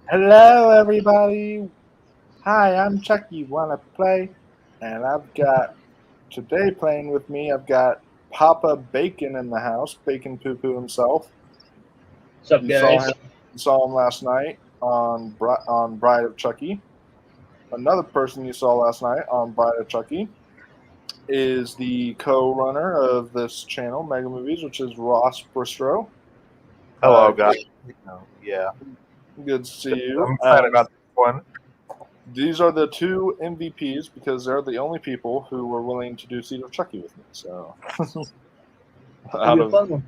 Hello, everybody. Hi, I'm Chucky. Wanna play? And I've got today playing with me. I've got Papa Bacon in the house. Bacon Poo Poo himself. What's up, You saw guys? him. You saw him last night on Bride of Chucky. Another person you saw last night on Bride of Chucky is the co-runner of this channel, Mega Movies, which is Ross Bristow. Hello, guys. Good, Yeah, good to see you. I'm excited about this one. These are the two MVPs because they're the only people who were willing to do Seed of Chucky with me. So It'll be a fun one.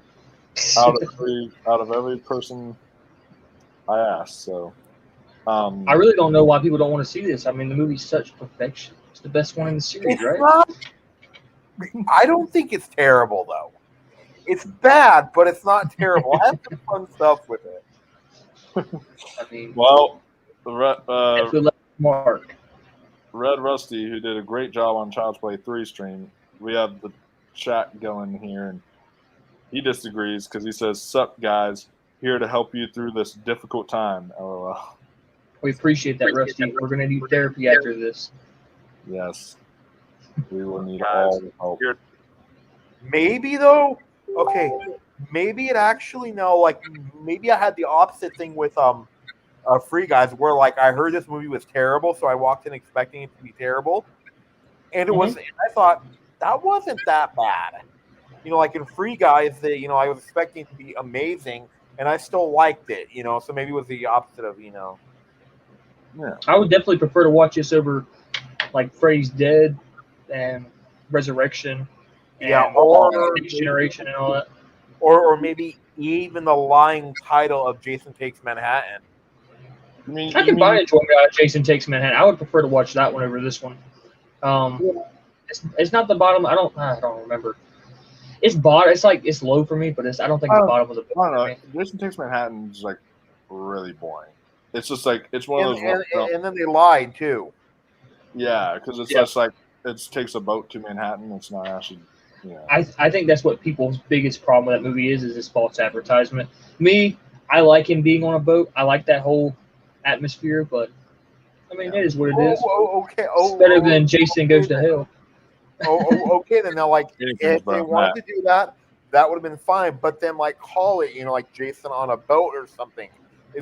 out of every person I asked. So I really don't know why people don't want to see this. I mean, the movie's such perfection. It's the best one in the series, It's right? not. I don't think it's terrible though. It's bad, but it's not terrible. I have some fun stuff with it. I mean, well, that's what left Mark. Red Rusty, who did a great job on Child's Play 3 stream, we have the chat going here, and he disagrees because he says, "Sup, guys, here to help you through this difficult time." LOL. We appreciate that, Rusty. We're gonna need therapy after this. Yes, we will need all the help. Maybe though. Okay, maybe it actually maybe I had the opposite thing with Free Guys, where like I heard this movie was terrible, so I walked in expecting it to be terrible, and it was. And I thought that wasn't that bad. Like in Free Guys, I was expecting it to be amazing, and I still liked it. So maybe it was the opposite of. Yeah. I would definitely prefer to watch this over like Freddy's Dead and Resurrection and Next Generation and all that. Or maybe even the lying title of Jason Takes Manhattan. I can buy enjoyment out of Jason Takes Manhattan. I would prefer to watch that one over this one. It's not the bottom. I don't remember. It's bottom. It's like it's low for me, but I don't think it's bottom of the. I don't know. Jason Takes Manhattan is like really boring. It's just like it's one of those. And then they lied too. Yeah, because it's just like it takes a boat to Manhattan. It's not actually. I think that's what people's biggest problem with that movie is this false advertisement. Me, I like him being on a boat. I like that whole atmosphere, but I mean, it is what it is. Okay. It's better than Jason Goes to Hell. Okay. Then now, like, if they wanted to do that, that would have been fine. But then, like, call it, like Jason on a boat or something,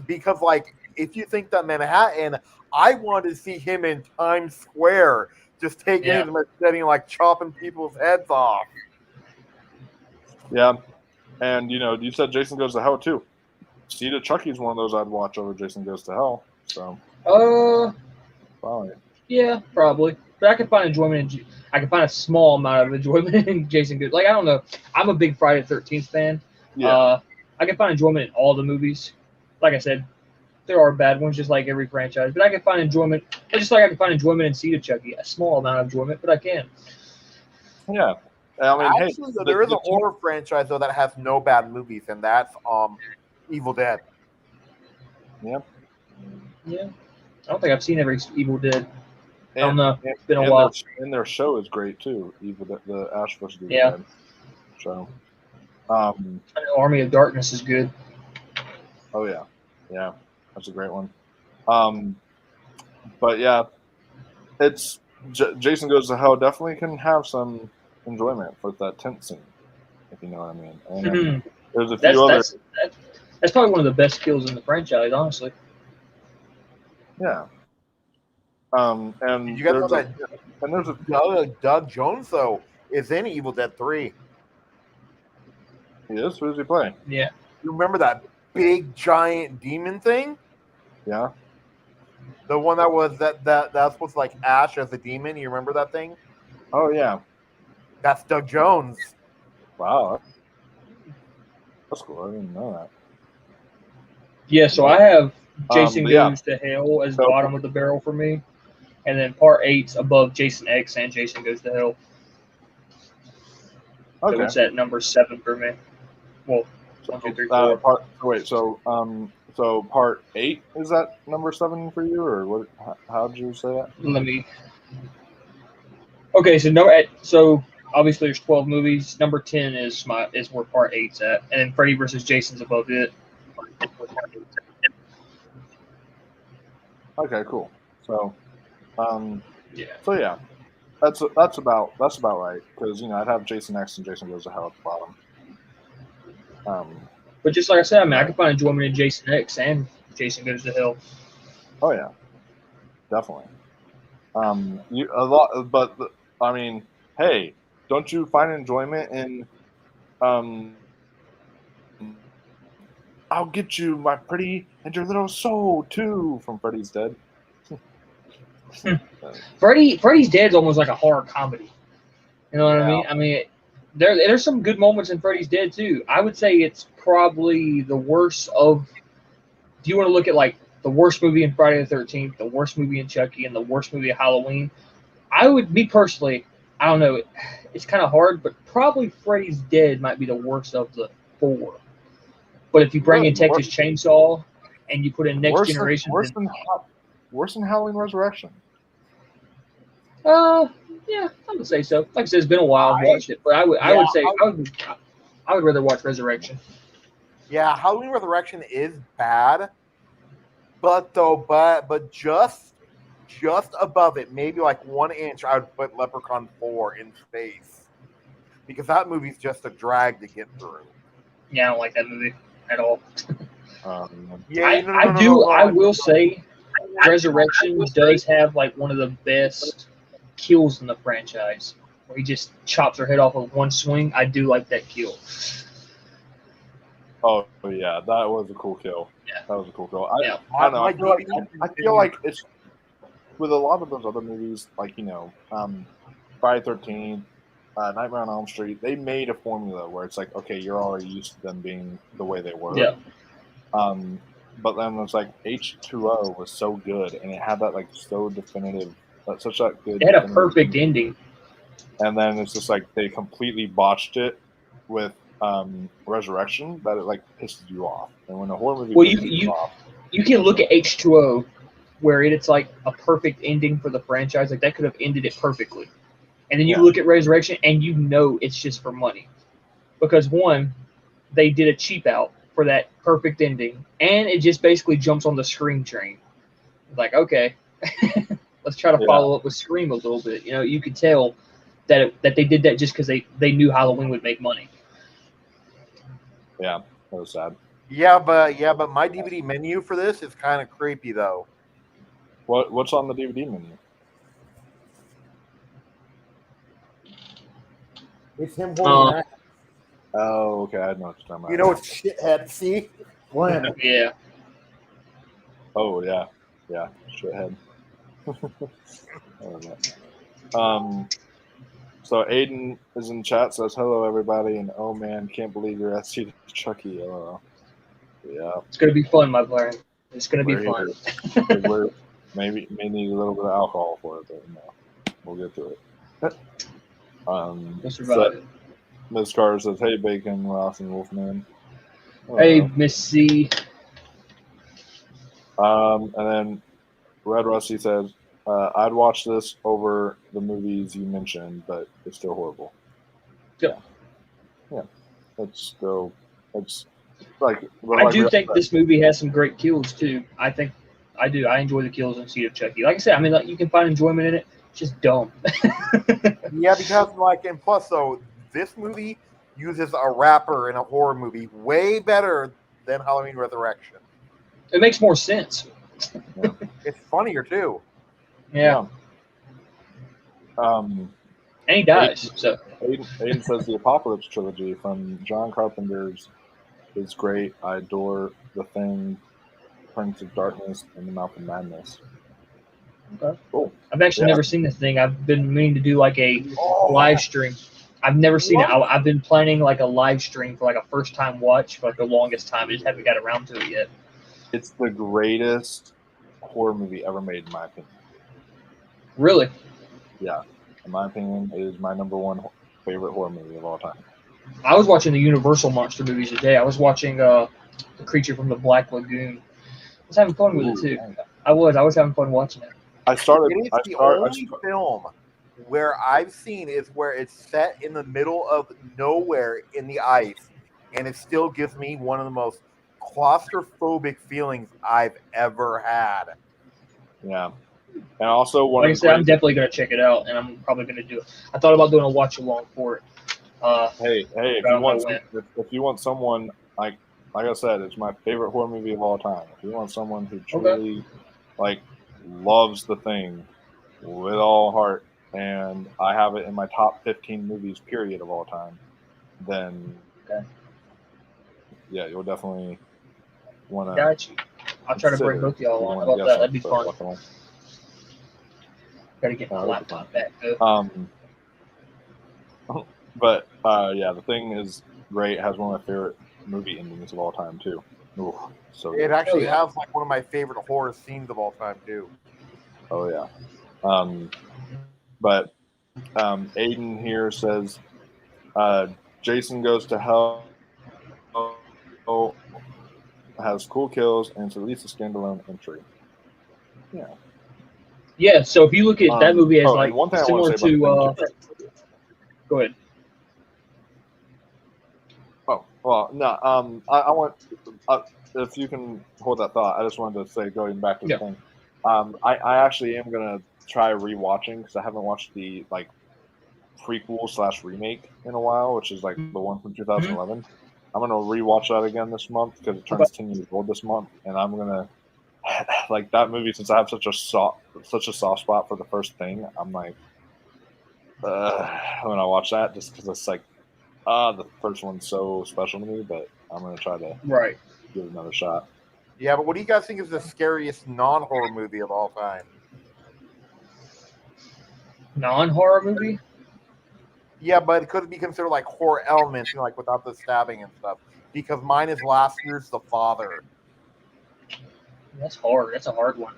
because, like, if you think that Manhattan, I wanted to see him in Times Square, just taking his machete and like chopping people's heads off. Yeah, and you said Jason Goes to Hell too. Seed of Chucky is one of those I'd watch over Jason Goes to Hell. So. Probably. Yeah, probably. But I can find enjoyment in. I can find a small amount of enjoyment in Jason Goes. Like I don't know. I'm a big Friday the 13th fan. Yeah. I can find enjoyment in all the movies. Like I said, there are bad ones, just like every franchise. But I can find enjoyment. Just like I can find enjoyment in Seed of Chucky. A small amount of enjoyment, but I can. Yeah. I mean, actually, there is a horror franchise though that has no bad movies, and that's Evil Dead. Yeah. Yeah. I don't think I've seen every Evil Dead. I don't know. It's been a while. And their show is great too. The Ash vs. Evil Dead show. Army of Darkness is good. Oh yeah, yeah, that's a great one. But yeah, it's Jason Goes to Hell definitely can have some enjoyment for that tent scene, if you know what I mean. And there's a few others. That's probably one of the best kills in the franchise, honestly. Yeah. And you guys know that? And there's a Doug Jones though is in Evil Dead 3. He is. Who does he play? Yeah. You remember that big giant demon thing? Yeah. The one that was that's supposed to like Ash as a demon. You remember that thing? Oh yeah. That's Doug Jones. Wow. That's cool. I didn't know that. Yeah. So I have Jason Goes to Hell as bottom of the barrel for me. And then part 8's above Jason X and Jason Goes to Hell. Okay. So it's at number 7 for me. Well, 1, 2, 3, 4. So part 8 is that number 7 for you, or what? How did you say that? Let me. Okay, so obviously there's 12 movies. Number 10 is where part 8's at, and then Freddy vs. Jason's above it. Okay, cool. So, Yeah. so yeah, that's about right. Because I'd have Jason X and Jason Goes to Hell at the bottom. But just like I said, I mean, I can find enjoyment in Jason X and Jason Goes to Hell. Oh yeah, definitely. You a lot, but I mean, hey, don't you find enjoyment in I'll get you, my pretty, and your little soul too from Freddy's Dead. Freddy's Dead is almost like a horror comedy. You know what I Yeah. mean? I mean, there's some good moments in Freddy's Dead too. I would say it's probably the worst of. If you want to look at like the worst movie in Friday the 13th, the worst movie in Chucky, and the worst movie of Halloween, I would me personally. I don't know. It's kind of hard, but probably Freddy's Dead might be the worst of the four. But if you bring in Really? Texas Chainsaw and you put in Next Worse Generation, than Halloween Resurrection. yeah, I would say so. Like I said, it's been a while I've watched it, but I would say I would rather watch Resurrection. Yeah, Halloween Resurrection is bad, but just above it, maybe like 1 inch, I would put Leprechaun 4 in space, because that movie's just a drag to get through. Yeah, I don't like that movie at all. I will say Resurrection does have like one of the best kills in the franchise, where he just chops her head off with one swing. I do like that kill. Oh yeah, that was a cool kill. Yeah. That was a cool kill. Yeah. I don't know. I feel like it's with a lot of those other movies, like Friday 13th, Nightmare on Elm Street. They made a formula where it's like, okay, you're already used to them being the way they were. Yeah. But then it's like H2O was so good, and it had that like so definitive, such that good. It had a perfect ending. And then it's just like they completely botched it with Resurrection, that it like pisses you off. And when a horror movie pisses you off, you can look at H2O, where it's like a perfect ending for the franchise. Like that could have ended it perfectly. And then you look at Resurrection, and you know it's just for money, because one, they did a cheap out for that perfect ending, and it just basically jumps on the Scream train. Like, okay, let's try to follow up with Scream a little bit. You could tell that they did that just because they knew Halloween would make money. Yeah, that was sad. Yeah, but my DVD menu for this is kind of creepy though. What's on the DVD menu? It's him holding that. Oh, okay. I know what you're talking about. You know it's shithead. See, When? Yeah. Oh yeah, shithead. So Aiden is in chat, says hello everybody, and oh man, can't believe you're at Cedar Chucky. Yeah. It's gonna be fun, my friend. It's gonna be fun. We're may need a little bit of alcohol for it, but we'll get to it. We'll survive it. Ms. Carter says, "Hey, Bacon, Ross, and Wolfman." Hey, Miss C. And then Red Rusty says, "I'd watch this over the movies you mentioned, but it's still horrible." Yep. Yeah. It's I do think this movie has some great kills too. I do. I enjoy the kills in Seed of Chucky. Like I said, I mean, like, you can find enjoyment in it. It's just dumb. Yeah, because and plus though, this movie uses a rapper in a horror movie way better than Halloween Resurrection. It makes more sense. Yeah. It's funnier too. Yeah. And he dies. Aiden says the Apocalypse trilogy from John Carpenter's is great. I adore The Thing, Prince of Darkness, and The Mouth of Madness. Okay. Cool. I've actually never seen this thing. I've been meaning to do like a live stream. I've never seen it. I've been planning like a live stream for like a first time watch for like the longest time. I just haven't got around to it yet. It's the greatest horror movie ever made, in my opinion. Really? Yeah. In my opinion, it is my number one favorite horror movie of all time. I was watching the Universal monster movies today. I was watching The Creature from the Black Lagoon. I was having fun with it too. I was having fun watching it. It is the only film where I've seen is where it's set in the middle of nowhere in the ice, and it still gives me one of the most claustrophobic feelings I've ever had. Yeah. And also one Like I of the said, I'm great, definitely gonna check it out, and I'm probably gonna do it. I thought about doing a watch along for it. hey, but if I you don't want know when. if you want someone like I said, it's my favorite horror movie of all time. If you want someone who Okay. truly like loves the thing with all heart, and I have it in my top 15 movies period of all time, then Okay. yeah, you'll definitely want to Got you. I'll try to bring consider both of y'all if you along. How want to about guess that? on That'd be so fun. definitely. Gotta get my That'd be fun. laptop back though. But yeah, the thing is great. It has one of my favorite movie endings of all time too. Ooh, so It good. actually Oh, yeah. has like one of my favorite horror scenes of all time too. Oh yeah. But Aiden here says Jason Goes to Hell has cool kills and it's at least a standalone entry. Yeah. Yeah. So if you look at that movie as and like one thing I want similar to say about to, the thing too. go ahead. Oh well, no. I want if you can hold that thought. I just wanted to say, going back to the Yeah. thing. I actually am gonna try rewatching because I haven't watched the like prequel / remake in a while, which is like the one from 2011. I'm gonna rewatch that again this month because it turns 10 years old this month, and I'm gonna like that movie since I have such a soft spot for the first thing. I'm like, when I watch that, just because it's like, the first one's so special to me. But I'm gonna try to Right. give it another shot. Yeah, but what do you guys think is the scariest non-horror movie of all time? Non-horror movie. Yeah, but it could be considered like horror elements, you know, like without the stabbing and stuff. Because mine is last year's The Father. That's hard. That's a hard one.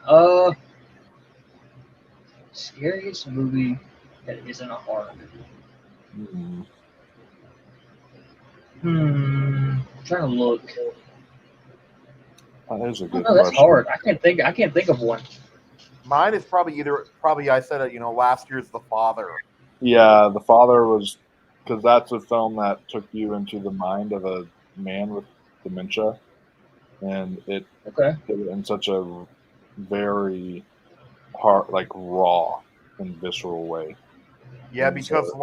Scariest movie that isn't a horror movie. Mm-hmm. I'm trying to look. That is a Oh good no, that's question. hard. I can't think of one. Mine is probably I said it, you know, last year's The Father. Yeah, The Father was because that's a film that took you into the mind of a man with dementia, and it Okay. did it in such a very hard, like raw and visceral way. Yeah, And because so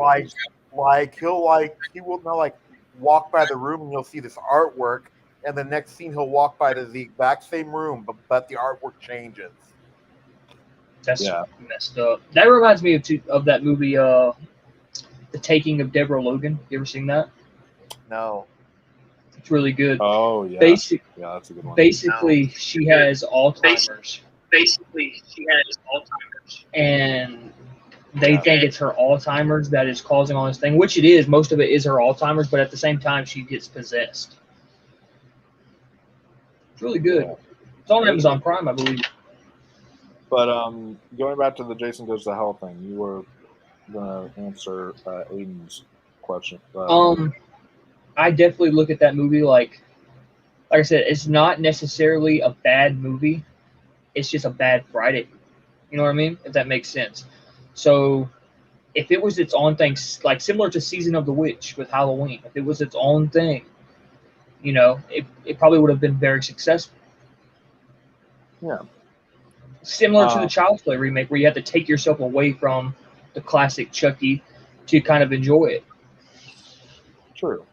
he will now like walk by the room and you'll see this artwork, and the next scene he'll walk by the exact same room, but the artwork changes. That's Yeah. messed up. That reminds me of that movie, The Taking of Deborah Logan. You ever seen that? No. It's really good. Oh yeah, Basic, yeah, that's a good one. basically, she has Alzheimer's. And they Yeah. think it's her Alzheimer's that is causing all this thing, which it is. Most of it is her Alzheimer's, but at the same time, she gets possessed. It's really good. Yeah. It's on Amazon Prime, I believe. But going back to the Jason Goes to Hell thing, you were gonna answer Aiden's question. I definitely look at that movie like I said, it's not necessarily a bad movie. It's just a bad Friday. You know what I mean? If that makes sense. So if it was its own thing, like similar to Season of the Witch with Halloween, if it was its own thing, you know, it probably would have been very successful. Yeah. Similar to the Child's Play remake, where you have to take yourself away from the classic Chucky to kind of enjoy it. True.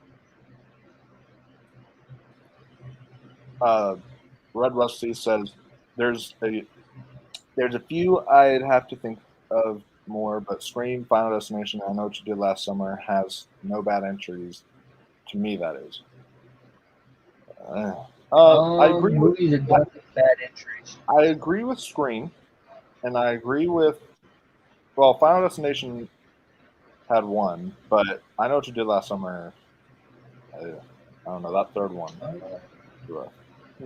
Red Rusty says there's a few I'd have to think of more, but Scream, Final Destination, I Know What You Did Last Summer has no bad entries. To me, that is. I agree with Movies that don't have bad entries. I agree with Scream, and I agree with Final Destination had one, but I Know What You Did Last Summer. I don't know that third one.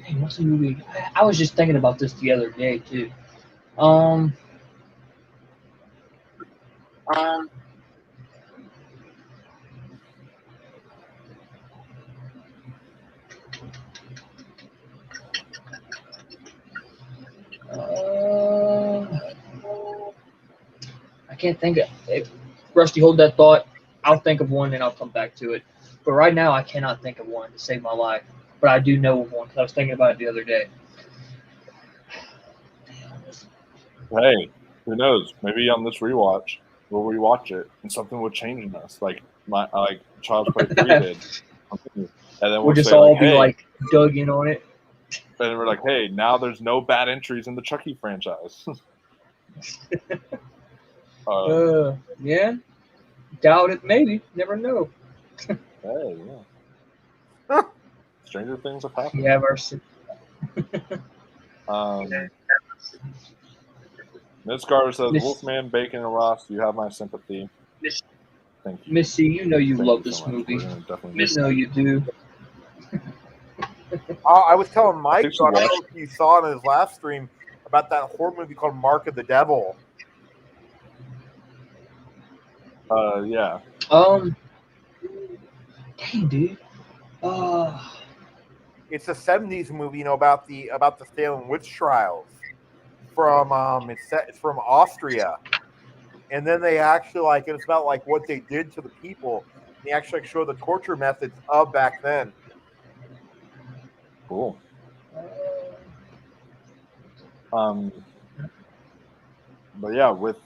Hey, what's the movie? I was just thinking about this the other day too. I can't think of it. Rusty, hold that thought. I'll think of one and I'll come back to it. But right now, I cannot think of one to save my life. But I do know of one because I was thinking about it the other day. Hey, who knows? Maybe on this rewatch, we'll rewatch it and something will change in us, like Child's Play 3 did. And then We'll we'll just say, all like, be hey, like dug in on it. and we're like, hey, now there's no bad entries in the Chucky franchise. Yeah. Doubt it. Maybe. Never know. Hey, yeah. Stranger things have happened. We have our. Miss Carter says, Miss- Wolfman, Bacon, and Ross, you have my sympathy. Thank you. Missy, you know you Thank love you this so much. movie. We're gonna definitely You know you do. I was telling Mike, think she I don't know watched- if you saw in his last stream about that horror movie called Mark of the Devil. Yeah. Dang, dude. It's a '70s movie, about the Salem witch trials. It's from Austria, and then they actually it's about what they did to the people. They actually show the torture methods of back then. Cool. But yeah, with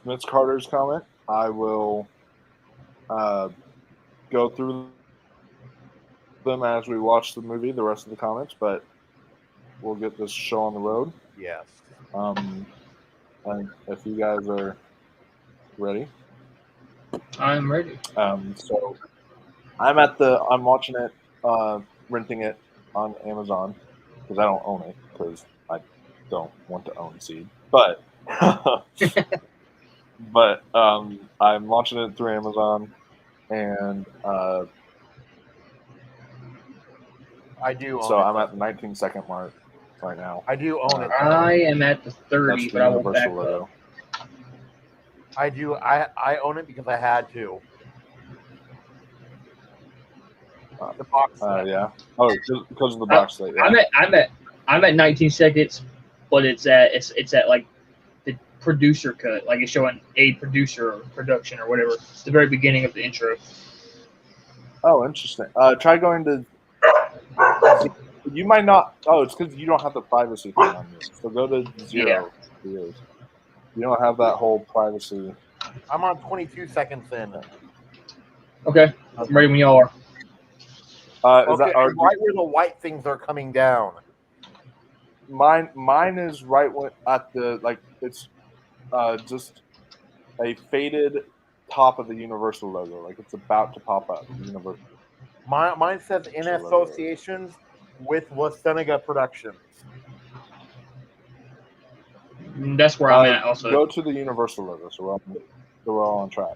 Miss Carter's comment, I will go through them as we watch the movie, the rest of the comments, but we'll get this show on the road. Yes. And if you guys are ready. I'm ready. So I'm watching it, renting it on Amazon because I don't own it because I don't want to own Seed. But I'm watching it through Amazon, and I do. so I'm at the 19-second mark right now. I do own it. I am at the 30, That's the but I will back Universal logo. up. I do. I own it because I had to. The box set. Yeah. Oh, because of the box set. Yeah. I'm at 19 seconds, but it's at like the producer cut, like it's showing a producer or production or whatever. It's the very beginning of the intro. Oh, interesting. Try going to. You might not. Oh, it's because you don't have the privacy thing on yours. So go to 0 for yours. You don't have that whole privacy. I'm on 22 seconds in. Okay, I'm ready when y'all are. Is that right where the white things are coming down? Mine is right at the it's just a faded top of the Universal logo, like it's about to pop up. Universal. Mine says in associations with La Seneca Productions. That's where I'm at. Also, go to the Universal logo, so we're all on track.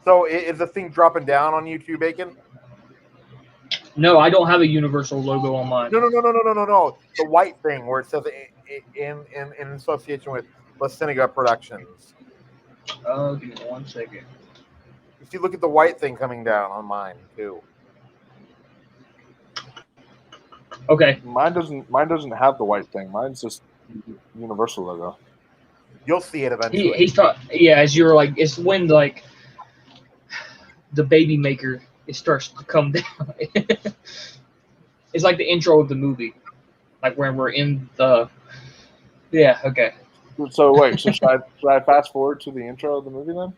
So is the thing dropping down on YouTube, Bacon? no, I don't have a Universal logo on mine. No. The white thing where it says in association with La Seneca Productions. Oh, give me 1 second. You see, look at the white thing coming down on mine too. Okay. Mine doesn't have the white thing. Mine's just Universal logo. You'll see it eventually. As you're like, it's when the baby maker it starts to come down. It's like the intro of the movie, like when we're in the. Yeah. Okay. So wait, should I fast forward to the intro of the movie then?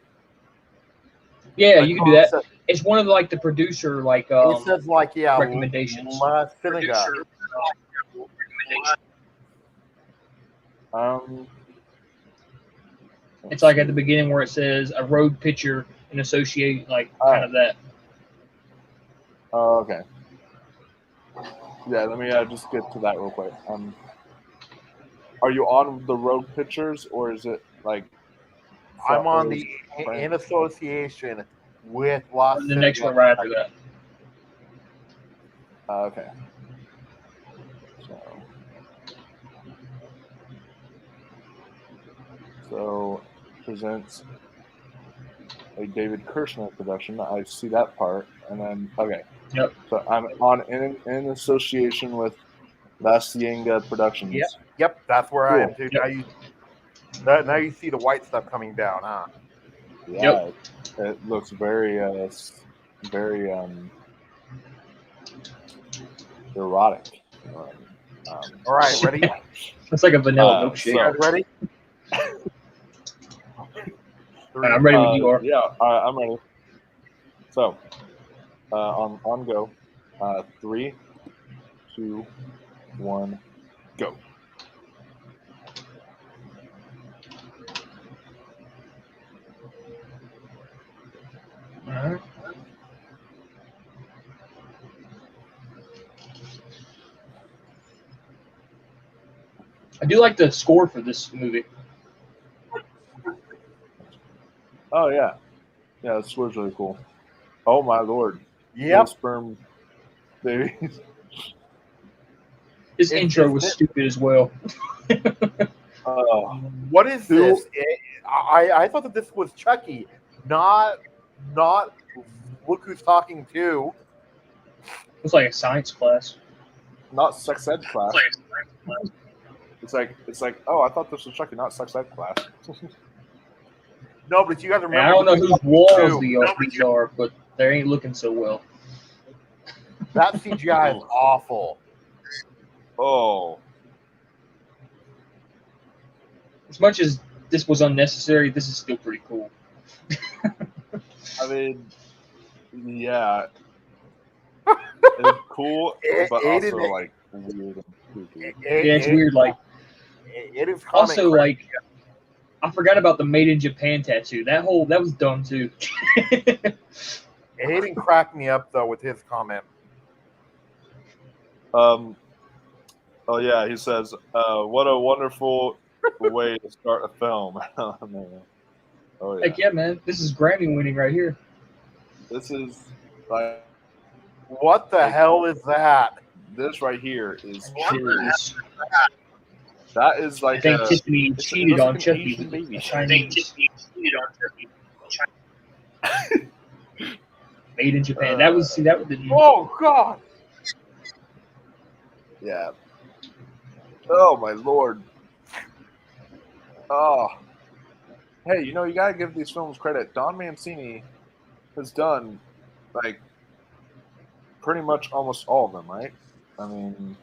Yeah, you can do that. It's one of the producer it says recommendations. La Seneca. It's like at the beginning where it says a road picture and associate kind of that. Oh, okay. Yeah, let me just get to that real quick. Are you on the road pictures or is it like? I'm on the in association with La Seneca. The next one right after that. Okay. So presents a David Kirshner production. I see that part, and then okay. Yep. So I'm on in association with La Cienga Productions. Yep, that's where I am too. Yep. Now you see the white stuff coming down, huh? Yeah, it looks very erotic. All right, ready? It's like a vanilla milkshake. You guys ready? I'm ready when you are. Yeah, I'm ready. So, on go. 3, 2, 1, go. All right. I do like the score for this movie. Oh yeah, the score's really cool. Oh my lord. Yep. No sperm babies. His intro was stupid as well. What is this? I thought that this was Chucky, not look who's talking to. It's like a science class. Not sex ed class. It's like, oh, I thought this was Chucky, not sex ed class. No, but you guys remember. And I don't know whose walls these are, but they ain't looking so well. That CGI is awful. Oh. As much as this was unnecessary, this is still pretty cool. I mean, yeah. It's cool, but also like weird and creepy. It's weird. Like, it is also like, I forgot about the Made in Japan tattoo. That was dumb too. Hayden cracked me up though with his comment. Oh yeah, he says, "What a wonderful way to start a film." Oh yeah. Heck yeah, man! This is Grammy winning right here. This is like. What the hell is that? This right here is Cheers. That is like. I think Tiffany cheated on Chucky. Made in Japan. That was Oh God. Yeah. Oh my lord. Oh. Hey, you gotta give these films credit. Don Mancini has done like pretty much almost all of them, right? I mean,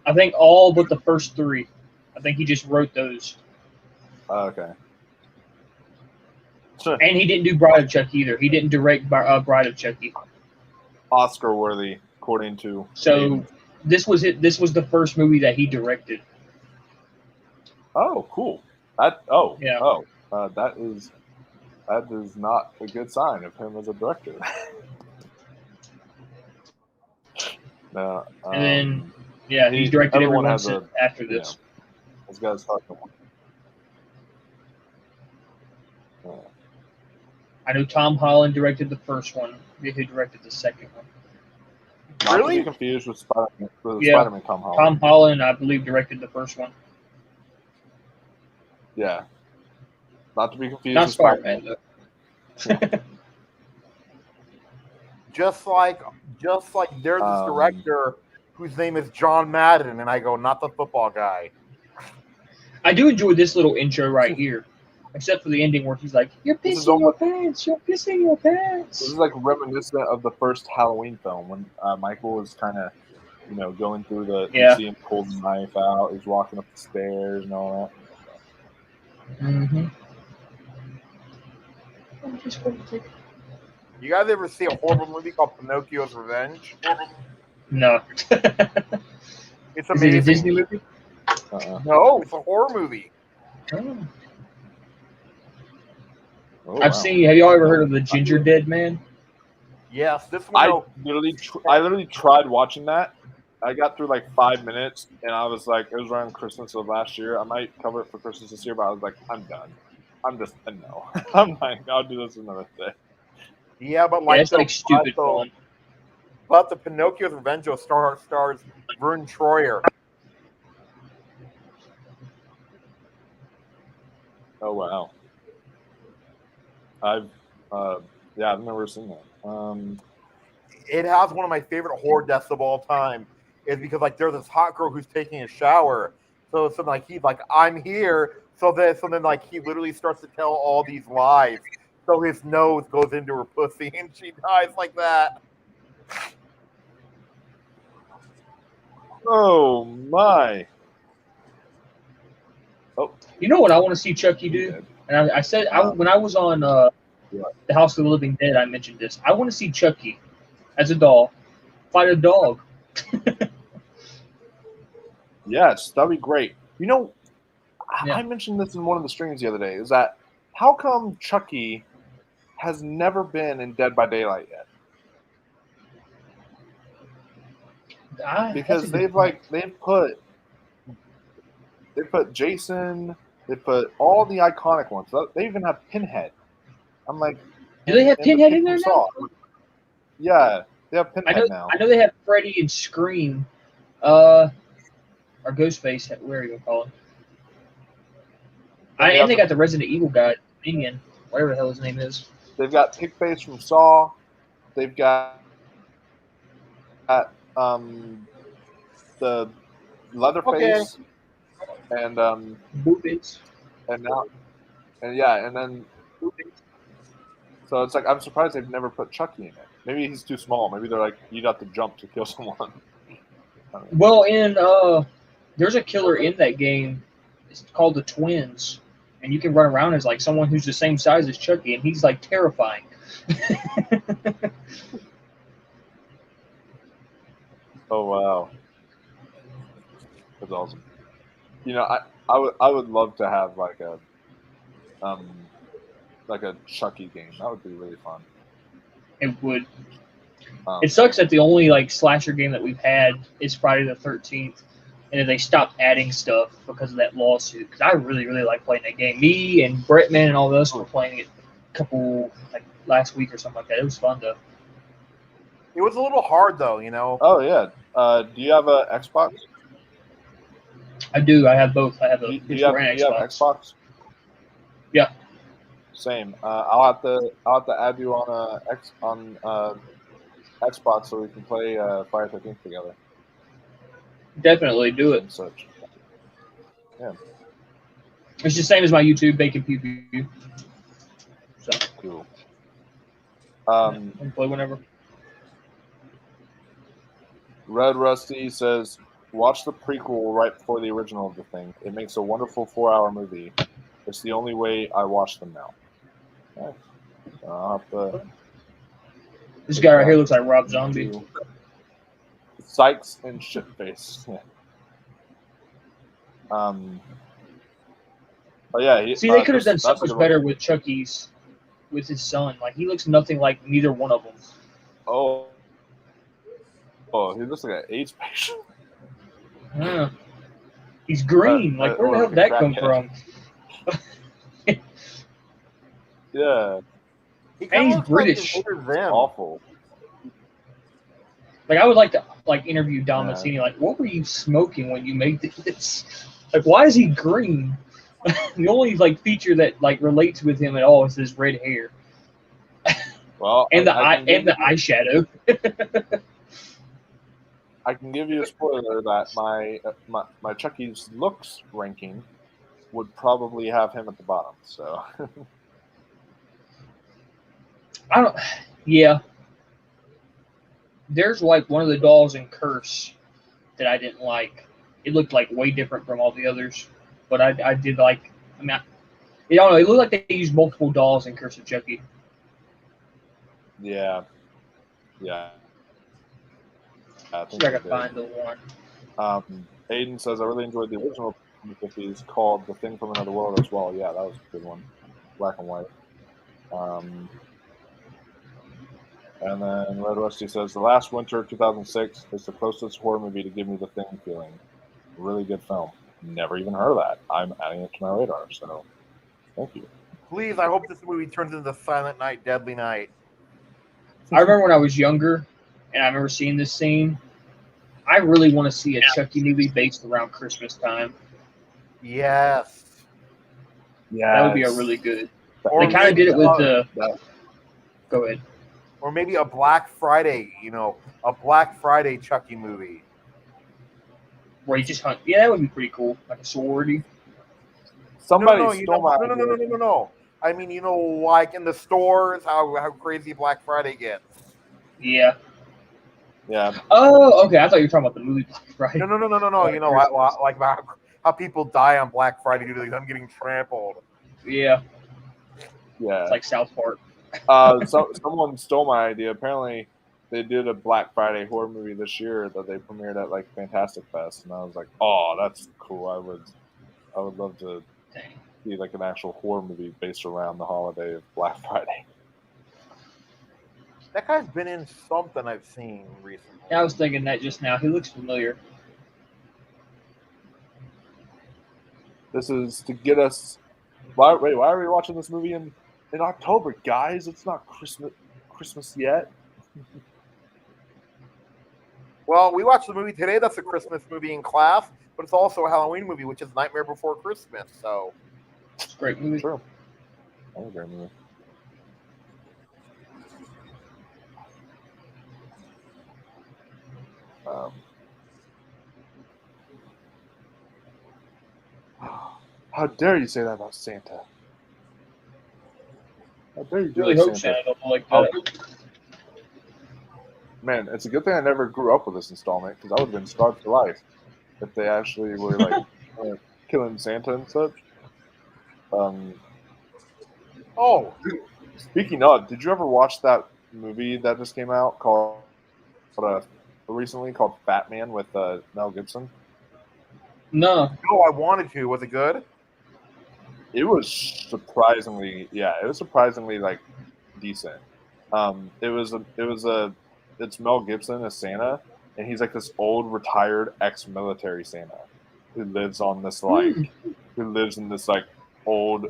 I think all but the first 3. I think he just wrote those. Okay. And he didn't do Bride of Chucky either. He didn't direct Bride of Chucky. Oscar worthy, according to. So this was it. This was the first movie that he directed. Oh, cool. That is not a good sign of him as a director. No. And then, he's directed everyone after this. This guy's fucking. I know Tom Holland directed the first one. He directed the second one. Not to be confused with Spider-Man. Spider-Man Tom Holland. Tom Holland, I believe, directed the first one. Yeah. Not to be confused Not with Spider-Man, though. Just like there's this director whose name is John Madden, and I go, not the football guy. I do enjoy this little intro right here, except for the ending where he's like, "You're pissing your pants. You're pissing your pants." This is like reminiscent of the first Halloween film when Michael was kind of, going through you see him pull the knife out. He's walking up the stairs and all that. Mm-hmm. You guys ever see a horrible movie called Pinocchio's Revenge? No. It's amazing. Is it a Disney movie? No, it's a horror movie. Oh. I've seen. Have y'all ever heard of the Ginger Dead Man? Yes, this one. I literally tried watching that. I got through like 5 minutes, and I was like, it was around Christmas of last year. I might cover it for Christmas this year, but I was like, I'm done. I'm just no. I'm like, I'll do this another day. Yeah, but it's like stupid fun. But the Pinocchio's Revenge stars Vern Troyer. Oh wow. I've never seen that. It has one of my favorite horror deaths of all time. Is because like there's this hot girl who's taking a shower. So like he's like, I'm here. So then like he literally starts to tell all these lies. So his nose goes into her pussy and she dies like that. Oh my! Oh, You know what I want to see Chucky he do? did. And I said when I was on the House of the Living Dead, I mentioned this. I want to see Chucky as a doll fight a dog. Yes, that'd be great. You know, Yeah. I mentioned this in one of the streams the other day. Is that how come Chucky has never been in Dead by Daylight yet? Because they've put Jason, they put all the iconic ones. They even have Pinhead. I'm like, Do they have and the Pinhead kid in there from now? Saw. Yeah, they have I Pinhead now. know they have Freddy and Scream, or Ghostface, whatever you gonna call him. And they got the Resident Evil guy, Minion, whatever the hell his name is. They've got Pigface from Saw. They've got the Leatherface, and Movies. and now and then so it's like I'm surprised they've never put Chucky in it. Maybe he's too small. Maybe they're like you'd have to jump to kill someone. Well, there's a killer in that game. It's called the Twins, and you can run around as like someone who's the same size as Chucky, and he's like terrifying. Oh wow, that's awesome. You know, I would love to have like a Chucky game. That would be really fun. It would. It sucks that the only like slasher game that we've had is Friday the 13th, and then they stopped adding stuff because of that lawsuit. Because I really, really like playing that game. Me and Bretman and all of us were playing it a couple like last week or something like that. It was fun though. It was a little hard though, you know. Oh yeah. Do you have a Xbox? I do. I have both. I have a Do you PS4 have and Xbox. Xbox? Yeah. Same. I'll have to add you on Xbox so we can play Friday 13th together. Definitely do it. And such. Yeah. It's the same as my YouTube Bacon Pew Pew. So Cool. we can play whenever. Red Rusty says, watch the prequel right before the original of the thing. It makes a wonderful 4-hour movie. It's the only way I watch them now. Nice. I'll have to This guy right here looks like Rob Zombie. Sykes and Shitface. Yeah. But yeah, See, they could have done so much better with Chucky's, with his son. Like, he looks nothing like neither one of them. Oh, he looks like an AIDS patient. Yeah. He's green. Like, where the hell did that come from? Yeah. And he's British. Awful. Like, I would like to interview Don Mancini. Like, what were you smoking when you made this? Like, why is he green? The only feature that relates with him at all is his red hair. Well, and the eyeshadow. I can give you a spoiler that my Chucky's looks ranking would probably have him at the bottom. So. Yeah. There's one of the dolls in Curse that I didn't like. It looked way different from all the others, but I did like. I mean, it looked like they used multiple dolls in Curse of Chucky. Yeah. I think I can find the one. Aiden says I really enjoyed the original from the 50s called "The Thing from Another World" as well. Yeah, that was a good one, black and white. And then Red Rusty says, The Last Winter 2006 is the closest horror movie to give me the Thing feeling. Really good film. Never even heard of that. I'm adding it to my radar, so thank you. Please, I hope this movie turns into Silent Night, Deadly Night. I remember when I was younger, and I remember seeing this scene. I really want to see a Chucky movie based around Christmas Yes. Yeah. That would be a really good. Or they kind of did it with the. Go ahead. Or maybe a Black Friday, a Black Friday Chucky movie. Where you just hunt. Yeah, that would be pretty cool. Like a sorority. Somebody stole my idea. No. I mean, like in the stores, how crazy Black Friday gets. Yeah. Yeah. Oh, okay. I thought you were talking about the movie Black Friday. No. You know, like how people die on Black Friday due to them getting trampled. Yeah, Yeah. it's like South Park. Someone stole my idea. Apparently, they did a Black Friday horror movie this year that they premiered at like Fantastic Fest, and I was like, "Oh, that's cool! I would love to Dang. see like an actual horror movie based around the holiday of Black Friday." That guy's been in something I've seen recently. Yeah, I was thinking that just now. He looks familiar. This is to get us. Why are we watching this movie in October, guys? It's not Christmas yet. Well, we watched the movie today. That's a Christmas movie in class, but it's also a Halloween movie, which is Nightmare Before Christmas. So, It's a great movie. True. That's a great movie. How dare you say that about Santa? How dare you do Really that, hope Santa? Santa don't like that. Man, it's a good thing I never grew up with this installment because I would have been scarred for life if they actually were like killing Santa and such. oh, Speaking of, did you ever watch that movie that just came out recently called Fat Man with Mel Gibson? No. no, I wanted to. Was it good? It was surprisingly like decent. It's Mel Gibson as Santa, and he's like this old retired ex-military Santa who lives on this who lives in this like old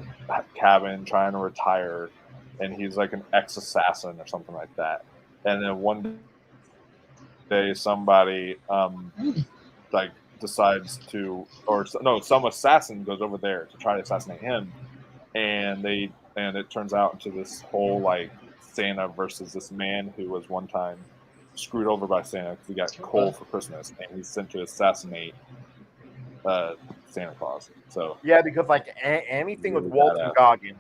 cabin trying to retire, and he's like an ex-assassin or something like that. And then one day somebody like decides to, or no, some assassin goes over there to try to assassinate him, and it turns out into this whole like Santa versus this man who was one time screwed over by Santa because he got coal for Christmas, and he's sent to assassinate Santa Claus. So Yeah, because like anything with Really Walton badass. Goggins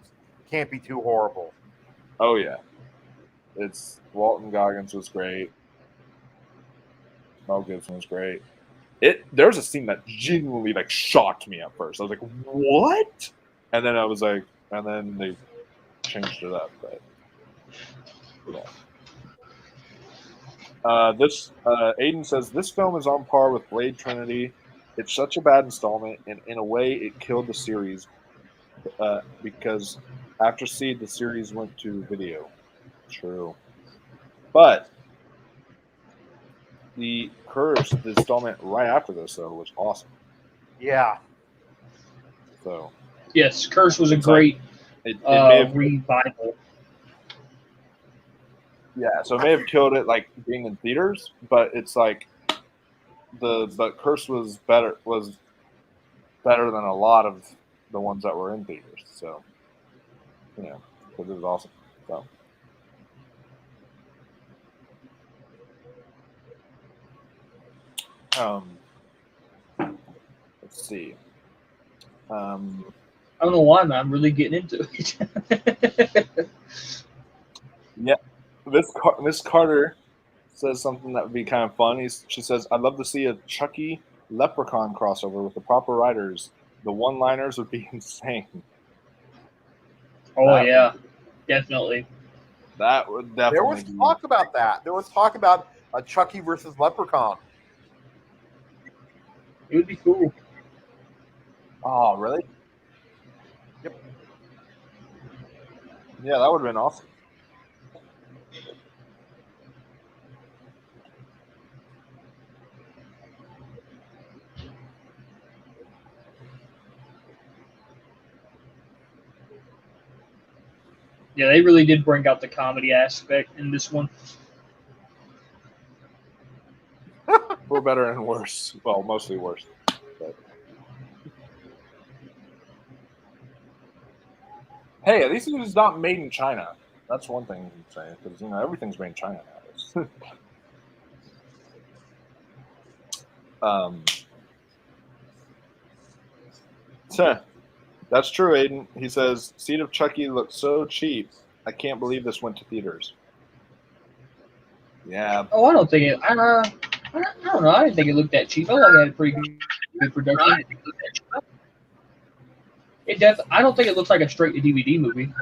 can't be too horrible. oh yeah, it's Walton Goggins was great. Mel Gibson was great. There's a scene that genuinely like shocked me at first. I was like, "What?" And then I was like, and then they changed it up. But yeah. Aiden says this film is on par with Blade Trinity. It's such a bad installment, and in a way, it killed the series because after Seed, the series went to video. True, but the Curse, the installment right after this, though, was awesome. Yeah. So Yes, Curse was a It's great it may have, revival. yeah. So it may have killed it like being in theaters, but it's like the Curse was better than a lot of the ones that were in theaters. So yeah, because it was awesome. So. Let's see. I don't know why, man. I'm really getting into it. Yeah, Miss Carter says something that would be kind of fun. She says, "I'd love to see a Chucky Leprechaun crossover with the proper writers. The one-liners would be insane." Oh yeah, definitely. That would There definitely was be. talk about that. There was talk about a Chucky versus Leprechaun. It would be cool. Oh, really? Yep. Yeah, that would have been awesome. Yeah, they really did bring out the comedy aspect in this one. For better and worse. Well, mostly worse. But. Hey, at least it was not made in China. That's one thing you can say, because everything's made in China nowadays. That's true, Aiden. He says, Seed of Chucky looks so cheap. I can't believe this went to theaters. Yeah. Oh, I don't think it. I don't know. I didn't think it looked that cheap. I thought it had a pretty good production. I don't think it looks like a straight to DVD movie.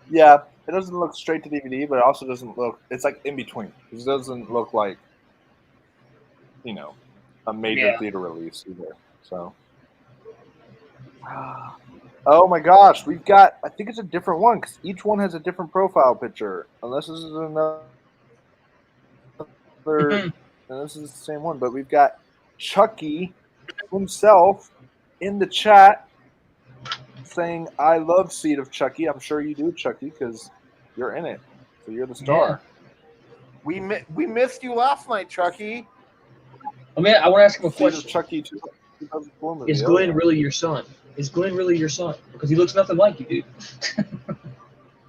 Yeah. It doesn't look straight to DVD, but it also doesn't look. It's like in between. It doesn't look like, a major Yeah. theater release either. So. Oh my gosh, we've got. I think it's a different one because each one has a different profile picture. Unless this is another, and this is the same one. But we've got Chucky himself in the chat saying, "I love Seed of Chucky." I'm sure you do, Chucky, because you're in it. So you're the star. We missed you last night, Chucky. I mean, I want to ask him a Seed of question. Chucky 2004 movie. Is Glenn really your son? Is Glenn really your son? Because he looks nothing like you, dude.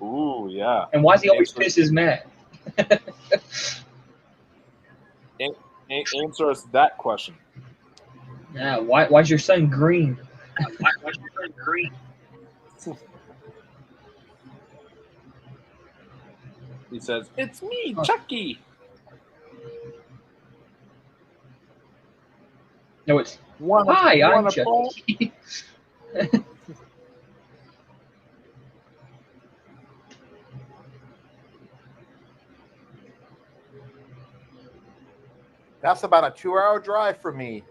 Ooh, yeah. And why is he always pissed and mad? Answer us that question. Yeah. Why's your son green? Why's your son green? He says, "It's me, Chucky." No, it's hi. I'm Chucky. That's about a 2-hour drive for me.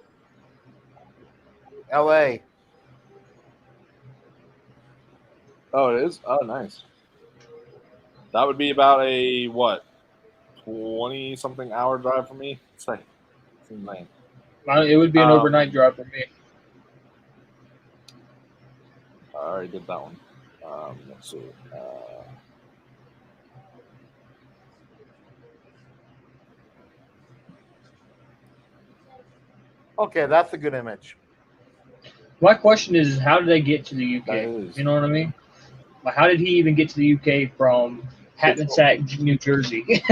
L.A. Oh, it is? Oh, nice. That would be about a, 20-something hour drive for me? It's insane. It would be an overnight drive for me. I already did that one. Let's see. Okay, that's a good image. My question is, how did they get to the UK? You know what I mean? Like, how did he even get to the UK from Hackensack, New Jersey?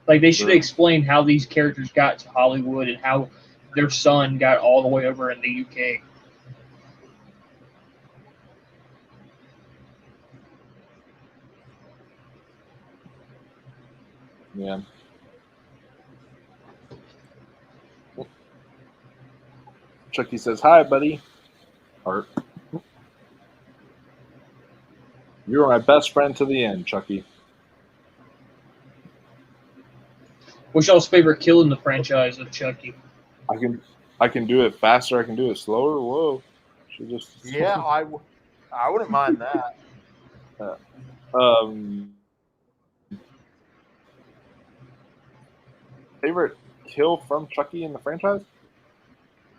Like, they should explain how these characters got to Hollywood and how their son got all the way over in the UK. Yeah. Chucky says, "Hi, buddy." Art. You're my best friend to the end, Chucky. What's y'all's favorite kill in the franchise of Chucky? I can do it faster. I can do it slower. Whoa. Yeah, I wouldn't mind that. Favorite kill from Chucky in the franchise?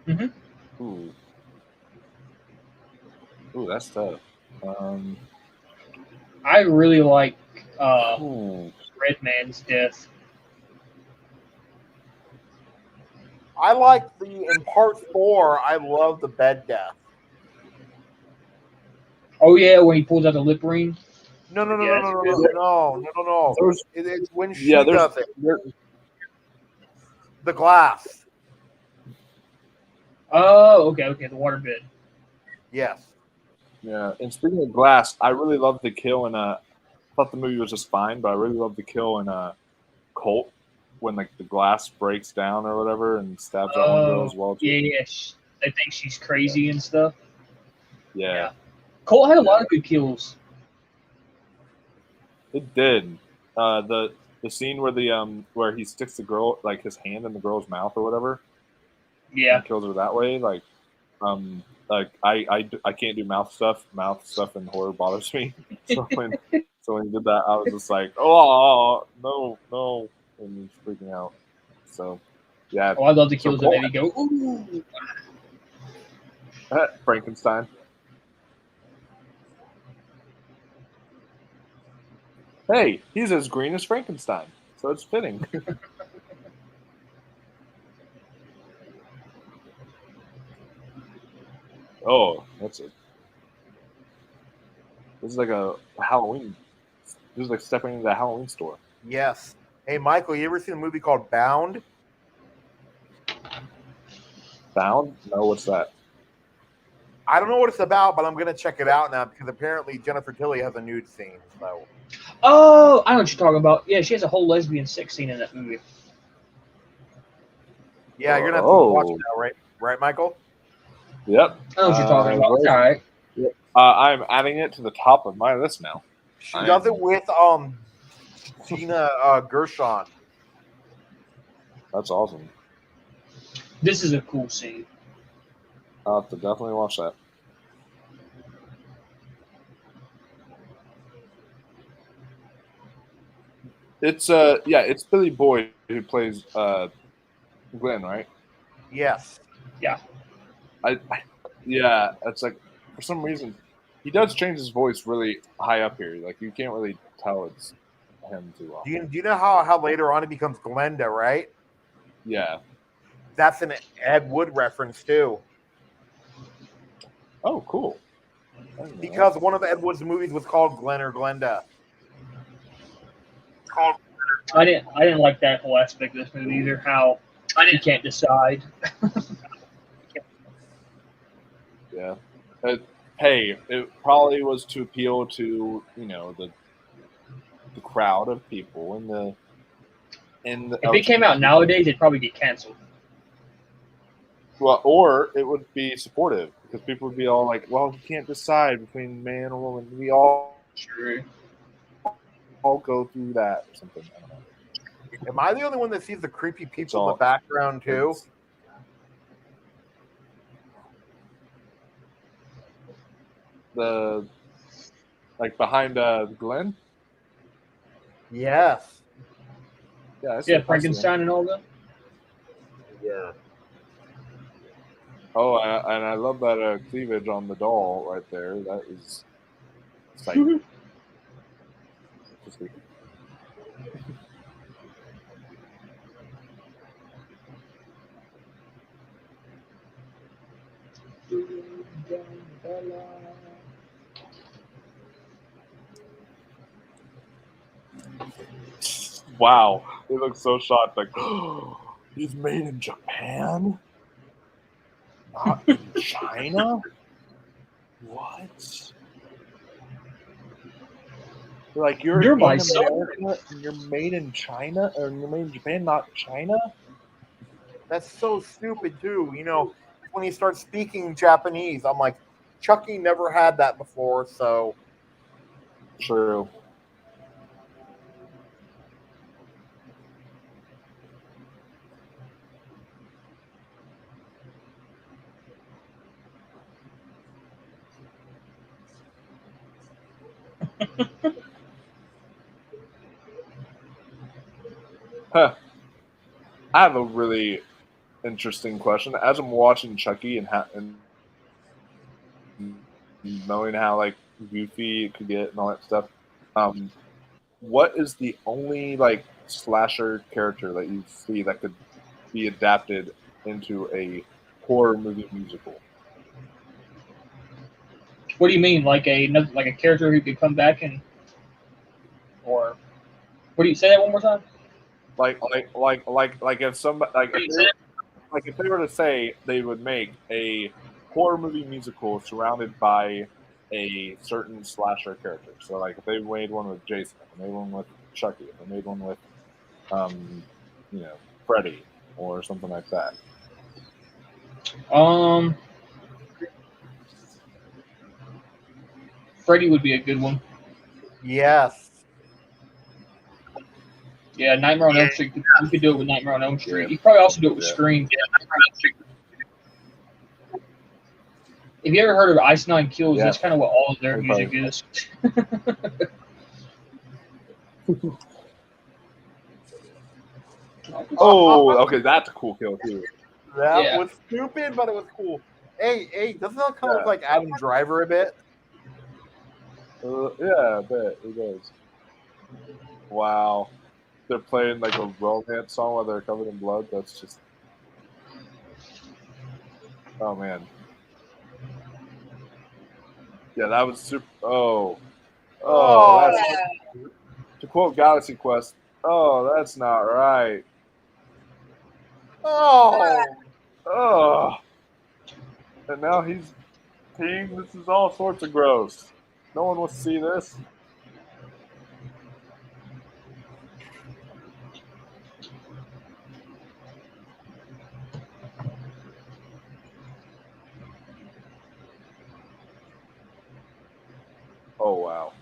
Mm-hmm. Ooh, that's tough. I really like Redman's death. I like in part 4. I love the bed death. Oh yeah, when he pulls out the lip ring. No. It's when she does it. The glass. Oh, okay, the waterbed. Yes. Yeah, and speaking of glass, I really love the kill in I thought the movie was just fine, but I really love the kill in Colt when like the glass breaks down or whatever and stabs that one girl as well. Too. Yeah. They think she's crazy and stuff. Yeah. Colt had a lot of good kills. It did. The scene where he sticks the girl like his hand in the girl's mouth or whatever. Yeah. And kills her that way. Like I can't do mouth stuff. Mouth stuff in horror bothers me. So when he did that, I was just like, oh no, and he's freaking out. So yeah. Oh, I love the kills that made me go ooh. Frankenstein. Hey, he's as green as Frankenstein, so it's fitting. Oh, that's it. This is like a Halloween. This is like stepping into the Halloween store. Yes. Hey, Michael, you ever seen a movie called Bound? Bound? No, what's that? I don't know what it's about, but I'm gonna check it out now because apparently Jennifer Tilly has a nude scene. So Oh, I know what you're talking about. Yeah, she has a whole lesbian sex scene in that movie. yeah, you're gonna have to watch it now, right? Right, Michael? Yep. I know what you're talking about. It's all right. I'm adding it to the top of my list now. She does it with Gina Gershon. That's awesome. This is a cool scene. I'll have to definitely watch that. It's it's Billy Boyd who plays Glenn, right? Yes. Yeah. Yeah, it's like for some reason he does change his voice really high up here. Like you can't really tell it's him too well. Do you know how later on it becomes Glenda, right? Yeah. That's an Ed Wood reference too. Oh, cool. Because one of Ed Wood's movies was called Glenn or Glenda. I didn't like that whole aspect of this movie either. How you can't decide. Yeah. Hey, it probably was to appeal to the crowd of people in the If it came out nowadays, it'd probably get canceled. Well, or it would be supportive because people would be all like, "Well, you can't decide between man or woman. We all True. go through that or something." I don't know. Am I the only one that sees the creepy people in all- the background too? The like behind Glenn. Yes. Yeah, Yeah, Frankenstein and all that. Yeah. Oh, and I love that cleavage on the doll right there. That is sight. Wow, they look so shocked. Like, he's made in Japan, not in China. What? Like you're my in son. America and you're made in China, or you're made in Japan, not China. That's so stupid too. You know, when he starts speaking Japanese, I'm like, Chucky never had that before, so True. Huh. I have a really interesting question. As I'm watching Chucky and knowing how like goofy it could get and all that stuff, what is the only like slasher character that you see that could be adapted into a horror movie musical? What do you mean, like a character who could come back or what do you say that one more time? Like if somebody if they were to say they would make a horror movie musical surrounded by a certain slasher character. So like if they made one with Jason, if they made one with Chucky, if they made one with Freddy or something like that. Freddy would be a good one. yes. Yeah, Nightmare on Elm Street. You could do it with Nightmare on Elm Street. You could probably also do it with Scream. Have you ever heard of Ice Nine Kills? Yeah. That's kind of what all of their music is. Oh, okay, that's a cool kill too. That was stupid, but it was cool. Hey, doesn't that kind of look like Adam Driver a bit? Yeah, I bet it does. Wow. They're playing like a romance song while they're covered in blood. That's just... Oh, man. Yeah, that was super... Oh, that's... To quote Galaxy Quest, oh, that's not right. Oh. Oh. And now he's Team, this is all sorts of gross. No one wants to see this. Oh wow!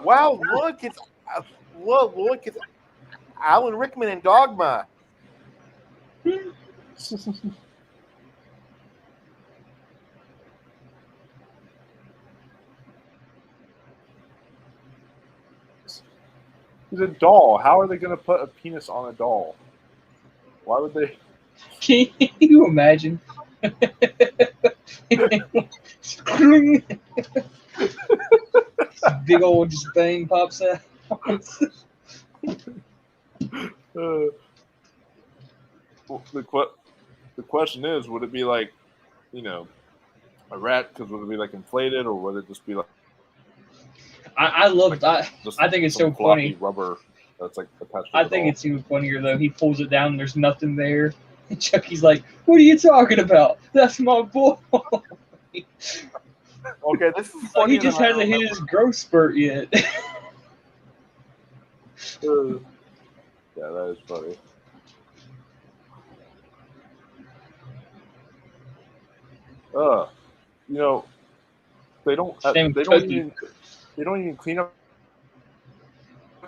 Wow, look, it's Alan Rickman in Dogma. He's a doll. How are they going to put a penis on a doll? Why would they? Can you imagine? Big old just bang pops out. Well, the question is, would it be like, a rat? Because would it be like inflated, or would it just be like? I love I think it's so some floppy funny. rubber that's like attached to I the think doll? it's even funnier though. He pulls it down and there's nothing there. And Chucky's like, "What are you talking about? That's my boy." Okay, this is Like, funny. he just hasn't hit his growth spurt yet. Yeah, that is funny. They don't. Same They Chucky. don't even clean up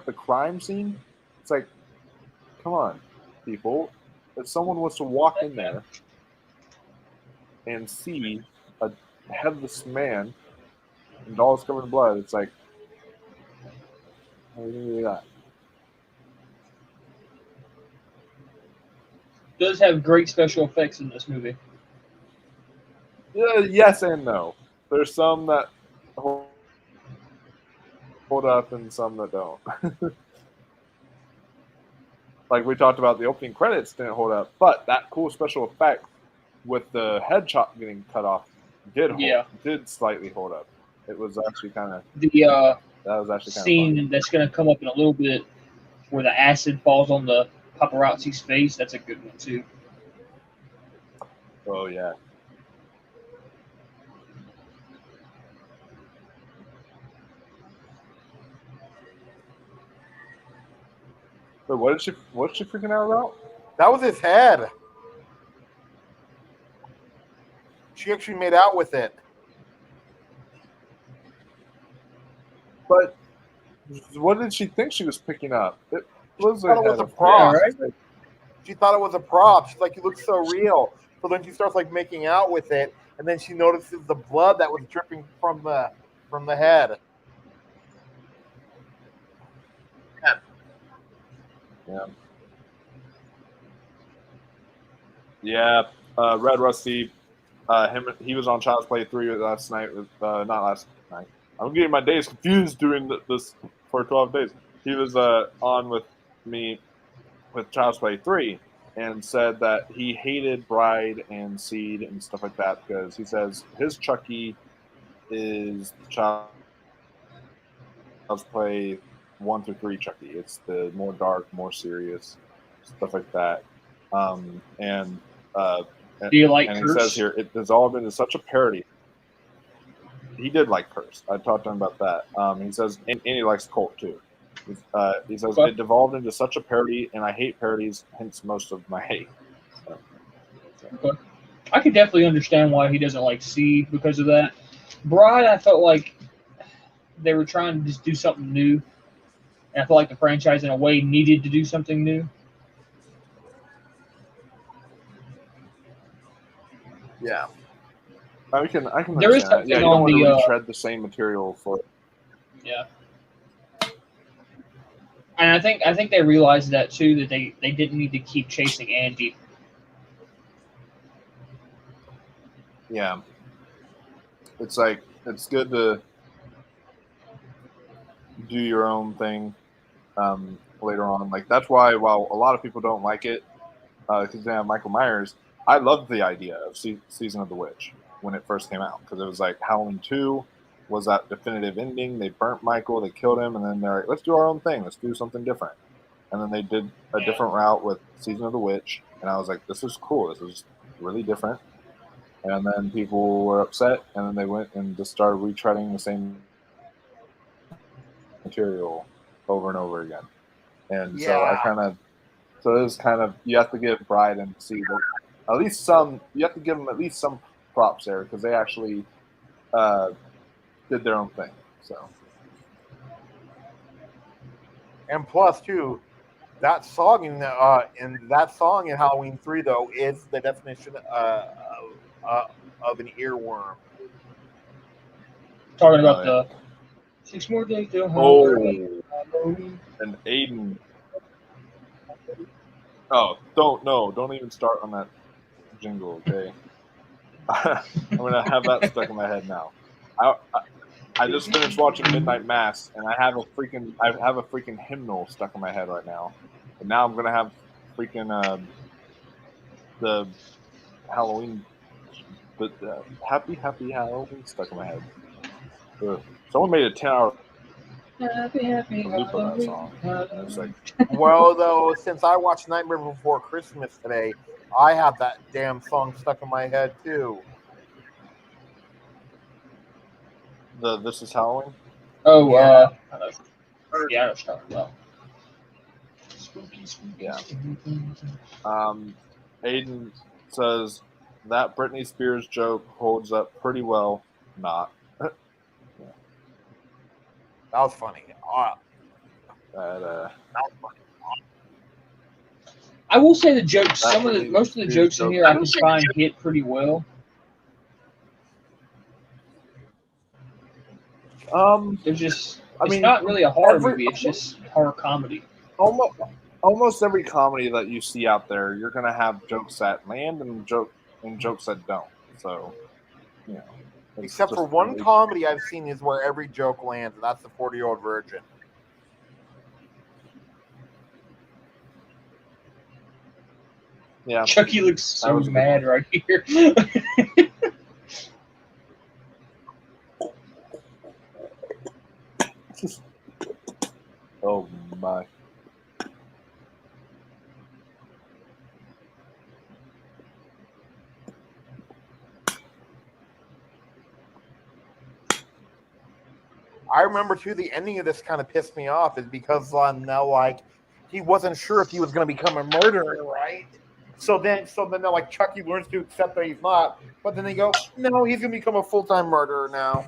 the crime scene. It's like, come on, people. If someone was to walk in there and see a headless man and dolls covered in blood, it's like, how are you gonna do that? Does have great special effects in this movie. Yeah, yes and no. There's some that hold up and some that don't. Like we talked about, the opening credits didn't hold up, but that cool special effect with the head chop getting cut off did slightly hold up. It was actually kind of The that was actually kind scene of that's going to come up in a little bit where the acid falls on the paparazzi's face, that's a good one too. Oh yeah. But what's she freaking out about? That was his head. She actually made out with it. But what did she think she was picking up? It was She thought it was a prop. She thought it was a prop. She's like, "It looks so real." So then she starts like making out with it, and then she notices the blood that was dripping from the head. Yeah. Yeah. Red Rusty. He was on Child's Play 3 last night. Not last night. I'm getting my days confused doing this for 12 days. He was on with me with Child's Play 3 and said that he hated Bride and Seed and stuff like that because he says his Chucky is Child's Play 1 through 3 Chucky. It's the more dark, more serious stuff like that. Do you like and Curse? He says here, it has all been such a parody. He did like Curse. I talked to him about that. He says, and he likes Cult too. He says, it devolved into such a parody, and I hate parodies, hence most of my hate. So. Okay. I could definitely understand why he doesn't like Seed because of that. Bride, I felt like they were trying to just do something new. And I feel like the franchise, in a way, needed to do something new. Yeah. I can There is understand that. something Yeah, you don't on want the to retread the same material for. Yeah. And I think they realized that too, that they didn't need to keep chasing Andy. Yeah. It's like it's good to do your own thing later on. Like that's why, while a lot of people don't like it, because they have Michael Myers, I loved the idea of Season of the Witch when it first came out because it was like Halloween 2 was that definitive ending. They burnt Michael, they killed him, and then they're like, let's do our own thing. Let's do something different. And then they did a different route with Season of the Witch, and I was like, this is cool. This is really different. And then people were upset, and then they went and just started retreading the same material over and over again. And so I kind of, so it was kind of, you have to give Bride and see at least some, you have to give them at least some props there because they actually did their own thing. So. And plus, too, that song in Halloween 3 though is the definition of an earworm. Talking about the 6 more days till Halloween. And Aiden. Oh, don't even start on that jingle, okay? I'm gonna have that stuck in my head now. I just finished watching Midnight Mass, and I have a freaking hymnal stuck in my head right now. And now I'm gonna have freaking the Halloween, but happy Halloween stuck in my head. Someone made a 10-hour Happy loop of that song. It's like, well, though, since I watched Nightmare Before Christmas today, I have that damn song stuck in my head too. This is Halloween. Oh, yeah, I know what you're talking about. Spooky. Yeah. Aiden says that Britney Spears joke holds up pretty well. Not. that was funny. I will say the jokes. Most of the jokes in here I can find hit pretty well. They're just. It's not really a horror movie. It's just horror comedy. Almost every comedy that you see out there, you're gonna have jokes that land and jokes that don't. So, you know. Except for one comedy I've seen is where every joke lands, and that's the 40-Year-Old Virgin. Yeah. Chucky looks so mad right here. Oh my. I remember too, the ending of this kind of pissed me off is because now like he wasn't sure if he was going to become a murderer, right? So then they're like Chucky learns to accept that he's not, but then they go, no, he's going to become a full-time murderer now.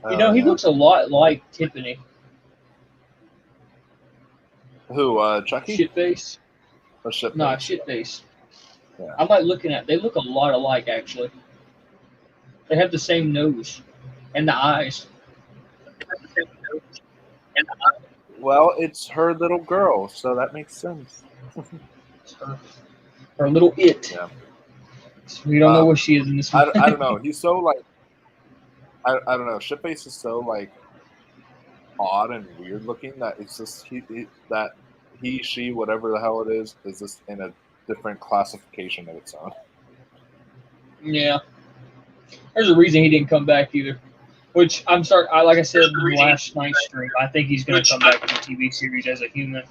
He looks a lot like Tiffany. Who? Chucky? Shitface. Or Shitface? No, Shitface. Yeah. I'm like looking at. They look a lot alike, actually. They have the same nose and the eyes. Well, it's her little girl, so that makes sense. It's her little it. Yeah. So we don't know what she is in this movie. I don't know. He's so like. I don't know. Shitface is so like odd and weird looking that it's just she, whatever the hell it is just in a different classification of its own. Yeah. There's a reason he didn't come back either. Which I'm sorry, like I said in last night's stream, I think he's going to come back in the TV series as a human.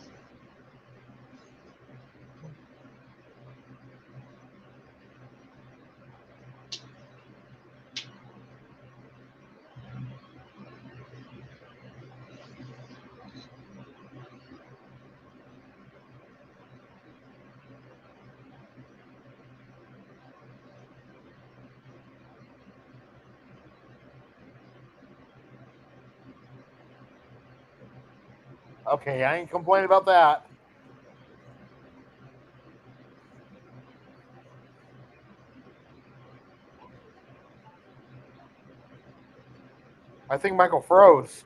Okay, I ain't complaining about that. I think Michael froze.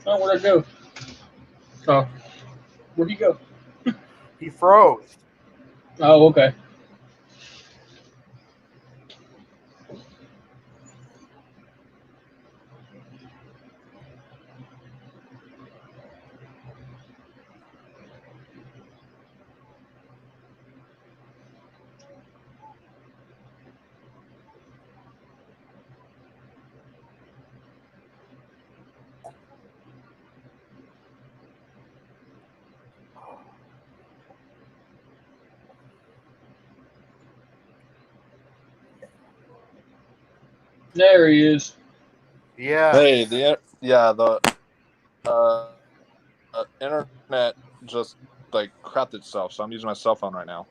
Oh, where'd I go? Oh, where'd he go? He froze. Oh, okay. There he is. Yeah. Hey, the internet just like crapped itself, so I'm using my cell phone right now.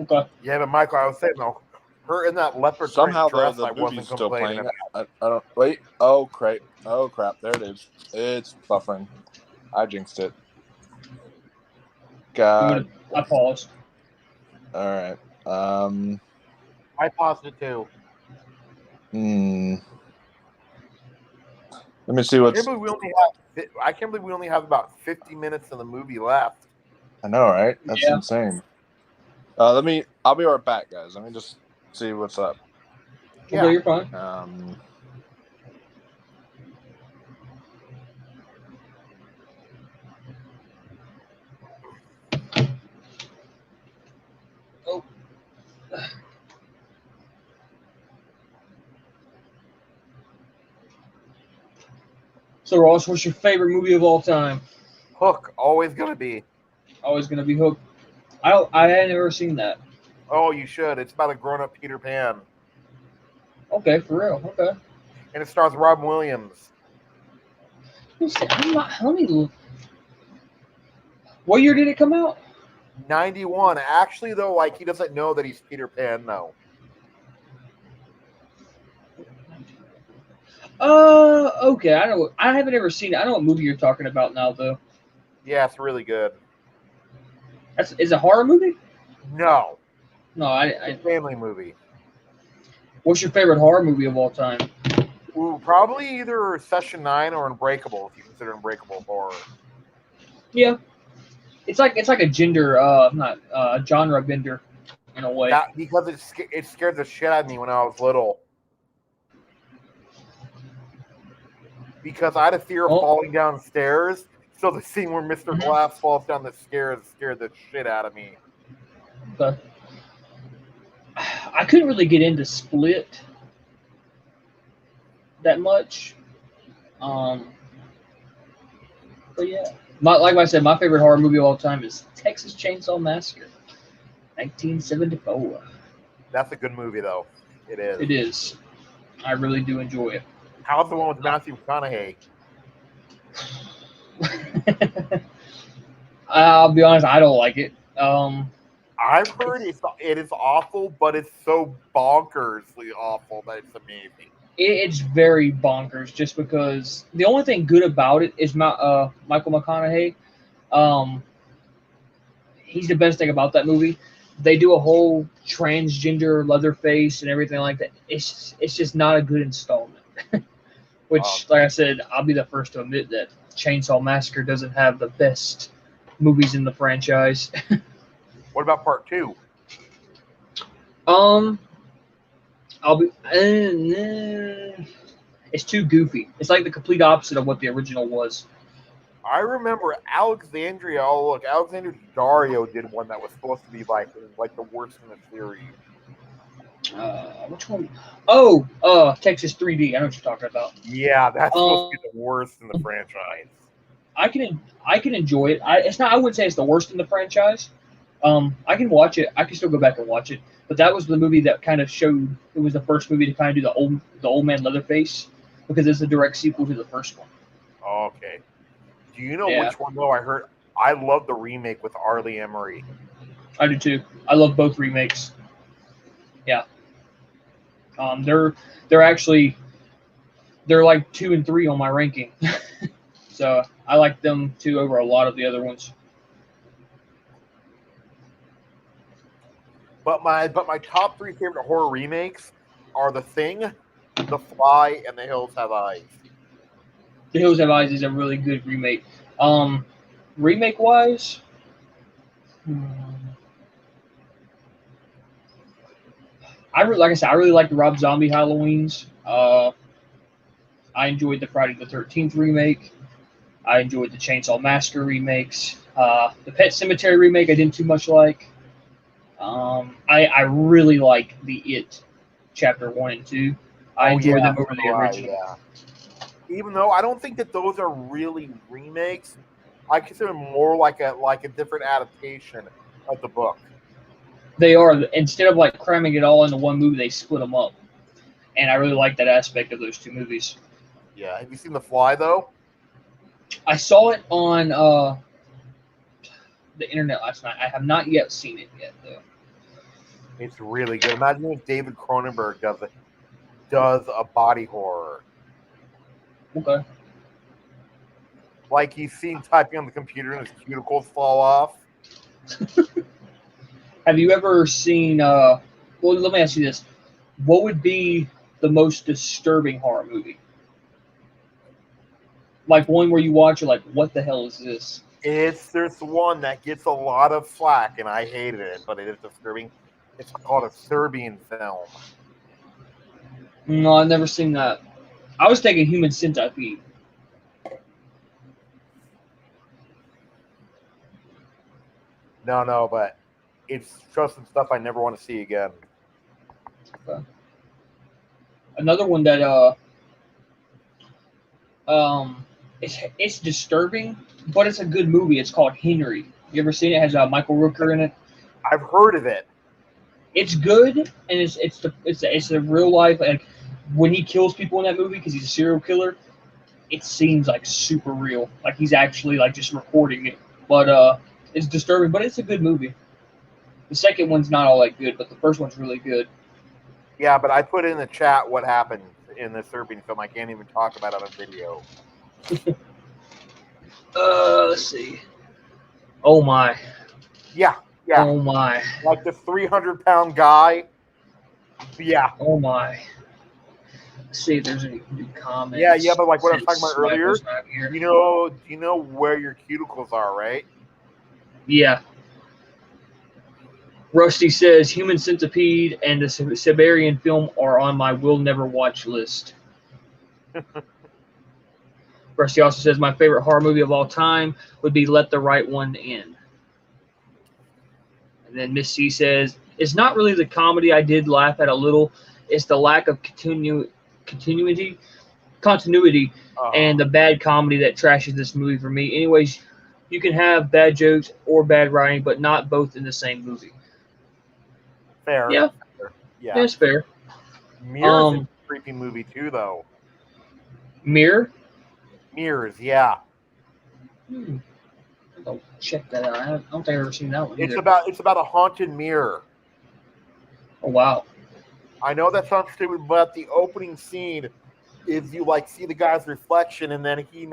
Okay. Yeah, but Michael, I was saying though, her in that leopard print Somehow dress, the I wasn't movie's still complaining playing. about. I don't wait. Oh crap! Oh crap! There it is. It's buffering. I jinxed it. God. I paused. All right. I paused it too. Let me see I what's. can't believe we only have about 50 minutes of the movie left. I know, right? That's Yeah. insane. I'll be right back, guys. Let me just see what's up. Okay, you're fine. Oh. So, Ross, what's your favorite movie of all time? Hook, always gonna be. Always gonna be Hook. I had never seen that. Oh, you should. It's about a grown-up Peter Pan, Okay, for real. Okay. and it stars Robin Williams. Let me look. What year did it come out? 91. Actually, though, like he doesn't know that he's Peter Pan. No. Okay. I know. I haven't ever seen it. I know what movie you're talking about now, though. Yeah, it's really good. Is it a horror movie? No, No. it's a family movie. What's your favorite horror movie of all time? Ooh, probably either Session 9 or Unbreakable, if you consider Unbreakable horror. Yeah. It's like a gender, not genre bender, in a way. That, because it scared the shit out of me when I was little. Because I had a fear of falling downstairs, so the scene where Mr. Glass falls down the stairs scared the shit out of me. Okay. I couldn't really get into Split that much. But yeah. Like I said, my favorite horror movie of all time is Texas Chainsaw Massacre, 1974. That's a good movie, though. It is. It is. I really do enjoy it. How's the one with Matthew McConaughey? I'll be honest, I don't like it. I've heard it is awful, but it's so bonkersly awful that it's amazing. It's very bonkers just because the only thing good about it is Michael McConaughey. He's the best thing about that movie. They do a whole transgender Leatherface and everything like that. It's just not a good installment. Which, like I said, I'll be the first to admit that Chainsaw Massacre doesn't have the best movies in the franchise. What about part 2? It's too goofy. It's like the complete opposite of what the original was. I remember Alexandria. Oh, look, Alexandria Dario did one that was supposed to be like the worst in the series. Which one? Oh, Texas 3D. I know what you're talking about. Yeah, that's supposed to be the worst in the franchise. I can enjoy it. I wouldn't say it's the worst in the franchise. I can watch it. I can still go back and watch it. But that was the movie that kind of showed. It was the first movie to kind of do the old man Leatherface, because it's a direct sequel to the first one. Okay. Do you know which one though? I love the remake with Arlie Emery. I do too. I love both remakes. Yeah. They're like 2 and 3 on my ranking. So I like them too over a lot of the other ones. But my top 3 favorite horror remakes are The Thing, The Fly, and The Hills Have Eyes. The Hills Have Eyes is a really good remake. Remake wise, like I said, I really like the Rob Zombie Halloweens. I enjoyed the Friday the 13th remake. I enjoyed the Chainsaw Massacre remakes. The Pet Sematary remake I didn't too much like. I really like the It Chapter 1 and 2. I enjoy them over the original. Yeah. Even though I don't think that those are really remakes, I consider them more like a different adaptation of the book. They are. Instead of like cramming it all into one movie, they split them up. and I really like that aspect of those two movies. Yeah. Have you seen The Fly though? I saw it on the internet last night. I have not yet seen it yet, though. It's really good. Imagine if David Cronenberg does a body horror. Okay. Like he's seen typing on the computer and his cuticles fall off. Have you ever seen? Well, let me ask you this: what would be the most disturbing horror movie? Like one where you watch, you're like, "What the hell is this?" There's one that gets a lot of flack, and I hated it, but it is disturbing. It's called a Serbian film. No, I've never seen that. I was thinking Human Centipede. No, but it's just some stuff I never want to see again. Okay. Another one that it's disturbing, but it's a good movie. It's called Henry. You ever seen it? It has Michael Rooker in it. I've heard of it. It's good, and it's a real life. Like when he kills people in that movie, because he's a serial killer, it seems like super real. Like he's actually like just recording it. But it's disturbing, but it's a good movie. The second one's not all that good, but the first one's really good. Yeah, but I put in the chat what happened in the Serbian film. I can't even talk about it on video. Let's see. Oh my. Yeah. Oh my. Like the 300-pound guy. Yeah. Oh my. Let's see if there's any new comments. Yeah, but like what I was talking about earlier, Do you know where your cuticles are, right? Yeah. Rusty says Human Centipede and the Siberian film are on my will never watch list. Rusty also says my favorite horror movie of all time would be Let the Right One In. And then Miss C says it's not really the comedy I did laugh at a little. It's the lack of continuity, and the bad comedy that trashes this movie for me. Anyways, you can have bad jokes or bad writing, but not both in the same movie. Fair. Yeah. Yeah. That's fair. Mirrors is a creepy movie too, though. Mirror? Mirrors, yeah. I'll check that out. I don't think I've ever seen that one It's either. about a haunted mirror. Oh, wow. I know that sounds stupid, but the opening scene is you like see the guy's reflection, and then he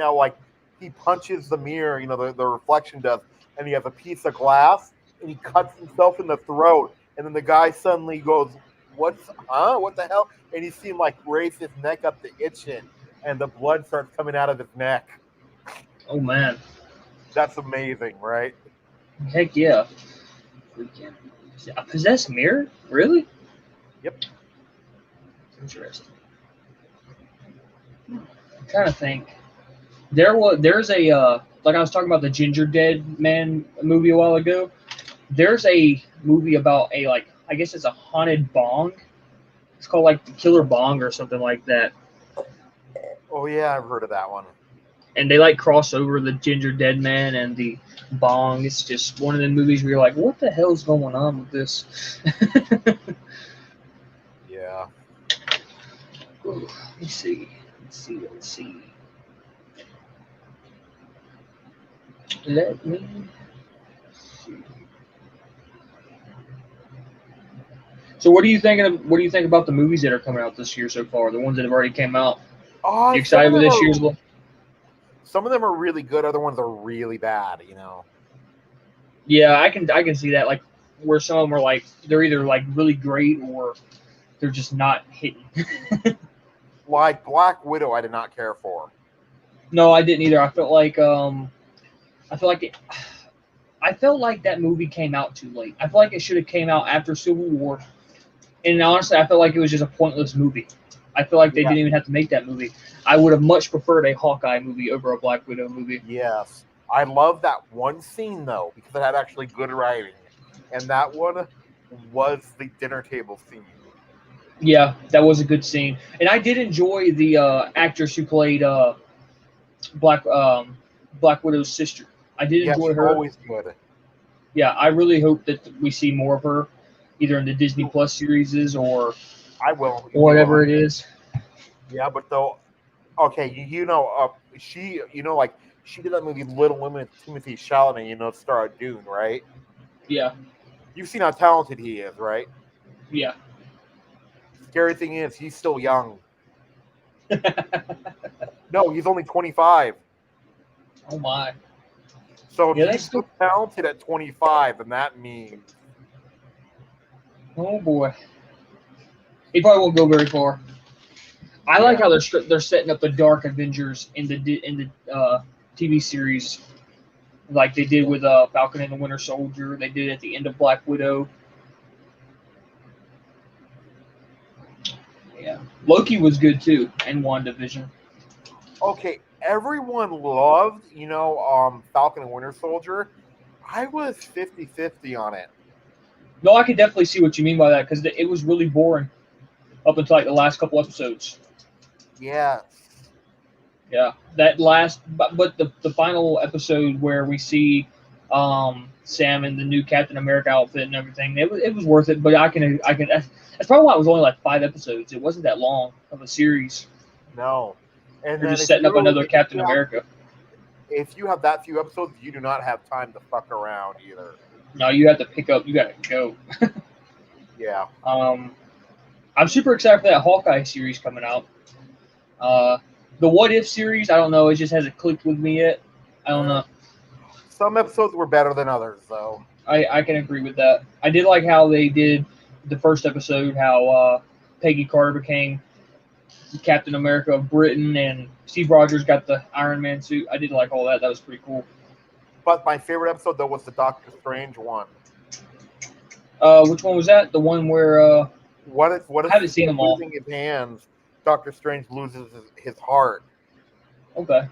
punches the mirror. You know the reflection does, and he has a piece of glass, and he cuts himself in the throat, and then the guy suddenly goes, What the hell?" And you see him like raise his neck up to itch it, and the blood starts coming out of his neck. Oh, man. That's amazing, right? Heck yeah. A possessed mirror? Really? Yep. Interesting. I'm trying to think. There's a like I was talking about the Ginger Dead Man movie a while ago. There's a movie about I guess it's a haunted bong. It's called like the Killer Bong or something like that. Oh yeah, I've heard of that one. And they like cross over the Ginger Dead Man and the bong. It's just one of the movies where you're like, what the hell's going on with this? Yeah. Ooh, let's see. Let me see. So what do you think about the movies that are coming out this year so far? The ones that have already came out? You excited with this year's one? Some of them are really good. Other ones are really bad. Yeah, I can see that. Like where some of them are like they're either like really great or they're just not hitting. Like Black Widow, I did not care for. No, I didn't either. I felt like that movie came out too late. I feel like it should have came out after Civil War. And honestly, I felt like it was just a pointless movie. I feel like they didn't even have to make that movie. I would have much preferred a Hawkeye movie over a Black Widow movie. Yes. I love that one scene, though, because it had actually good writing. And that one was the dinner table scene. Yeah, that was a good scene. And I did enjoy the actress who played Black Widow's sister. I did enjoy her. Always good. Yeah, I really hope that we see more of her, either in the Disney Plus series or I will. whatever it is. Yeah, but though, okay, she, like she did that movie Little Women with Timothy Chalamet, star of Dune, right? Yeah, You've seen how talented he is, right? yeah. Scary thing is, he's still young. No, he's only 25. Oh my. So Yeah, if that's he's still. so talented at 25, then that means Oh boy. He probably won't go very far. I like Yeah. how they're setting up the Dark Avengers in the TV series, like they did with Falcon and the Winter Soldier. They did at the end of Black Widow. Yeah, Loki was good too, and WandaVision. okay. Everyone loved, Falcon and Winter Soldier. I was 50-50 on it. No, I can definitely see what you mean by that because it was really boring up until like the last couple episodes. Yes. Yeah, that last, but the final episode where we see Sam in the new Captain America outfit and everything, it was worth it. But I can that's probably why it was only like 5 episodes. It wasn't that long of a series. No. And They're then just setting up another Captain America. if you have that few episodes, you do not have time to fuck around either. No, you have to pick up. You got to go. Yeah. I'm super excited for that Hawkeye series coming out. The What If series, I don't know. It just hasn't clicked with me yet. I don't know. Some episodes were better than others, though. I can agree with that. I did like how they did the first episode, how Peggy Carter became Captain America of Britain, and Steve Rogers got the Iron Man suit. I did like all that. That was pretty cool. But my favorite episode, though, was the Doctor Strange one. Which one was that? The one where What if I haven't seen them all. losing his hands, Doctor Strange loses his heart? Okay.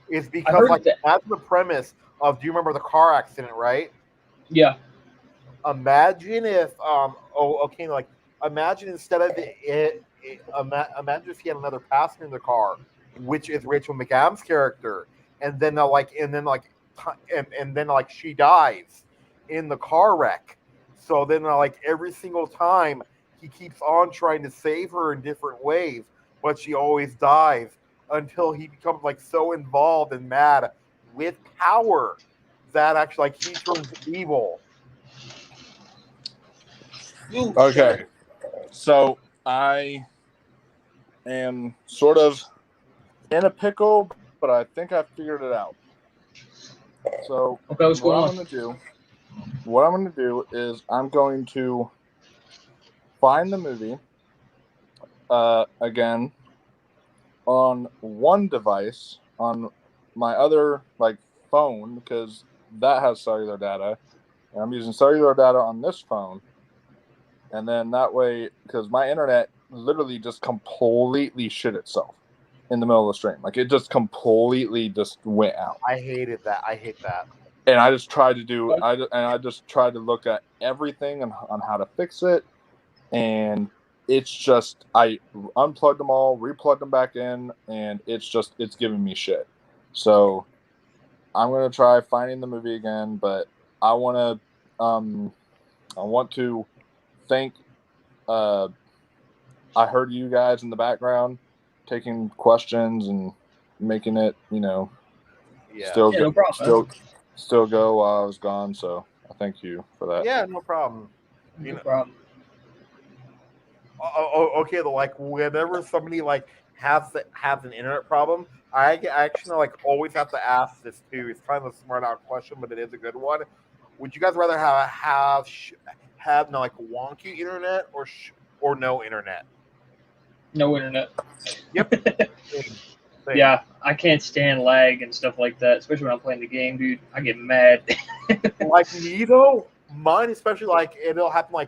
It's I because, heard like, that. that's the premise of, do you remember the car accident, right? Yeah. Imagine if, imagine instead of imagine if he had another passenger in the car, which is Rachel McAdams' character, and then she dies in the car wreck. So then, every single time he keeps on trying to save her in different ways, but she always dies until he becomes so involved and mad with power that actually he turns evil. Okay, so I am sort of in a pickle, but I think I figured it out. So Okay, what's going on? What I'm going to do is I'm going to find the movie again on one device on my other phone, because that has cellular data, and I'm using cellular data on this phone. And then that way, because my internet literally just completely shit itself in the middle of the stream. It just completely just went out. I hated that. I hate that. And I just tried to I just tried to look at everything on how to fix it. And it's just, I unplugged them all, replugged them back in, and it's giving me shit. So I'm going to try finding the movie again, but I want to thank, I heard you guys in the background taking questions and making it, no problem. still go while I was gone. So I thank you for that. Yeah, no problem. No problem. Okay, whenever somebody has an internet problem, I actually always have to ask this too. It's kind of a smart out question, but it is a good one. Would you guys rather have wonky internet or no internet? No internet. Yep. Same. Yeah, I can't stand lag and stuff like that, especially when I'm playing the game, dude. I get mad. Like me though, mine especially it'll happen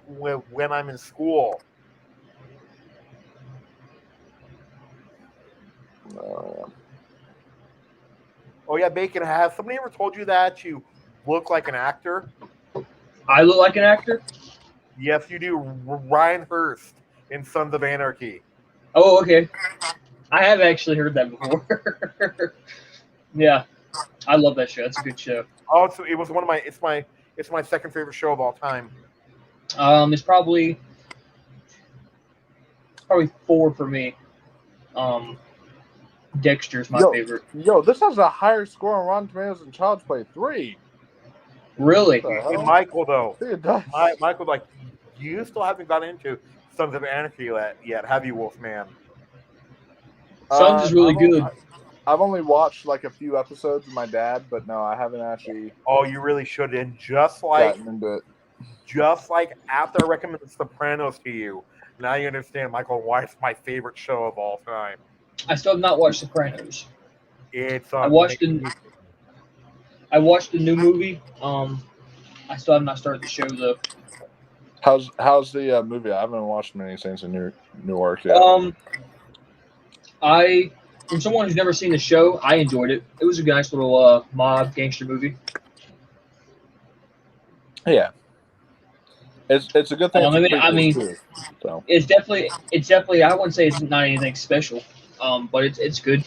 when I'm in school. Oh yeah, Bacon. Has somebody ever told you that you look like an actor? I look like an actor? Yes, you do. Ryan Hurst in Sons of Anarchy. Oh, okay. I have actually heard that before. Yeah, I love that show. It's a good show. Oh, so it was one of my. It's my second favorite show of all time. It's probably probably 4 for me. Dexter's my favorite. Yo, this has a higher score on Rotten Tomatoes than Child's Play 3. Really? What the Hey, hell? Michael, though. I think it does. Michael, like, you still haven't got into Sons of Anarchy yet, have you, Wolfman? Sons is really good. I've only watched like a few episodes with my dad, but no, I haven't actually Oh, you really should. And just like gotten into it. After I recommended Sopranos to you, now you understand, Michael, why it's my favorite show of all time. I still have not watched Sopranos. It's I watched the new movie. I still have not started the show though. How's the movie? I haven't watched many things in Newark yet. From someone who's never seen the show, I enjoyed it. It was a nice little mob gangster movie. Yeah, it's a good thing. So it's definitely. I wouldn't say it's not anything special, but it's good.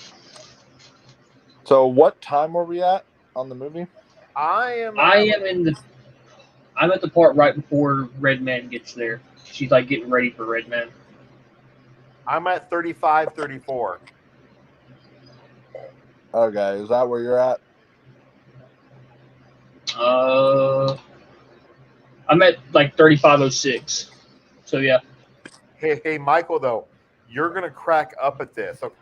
So what time were we at on the movie? I'm at the part right before Red Man gets there. She's like getting ready for Red Man. I'm at 35, 34. Okay, is that where you're at? I'm at like 35:06. So yeah. Hey, Michael, though, you're gonna crack up at this. Okay.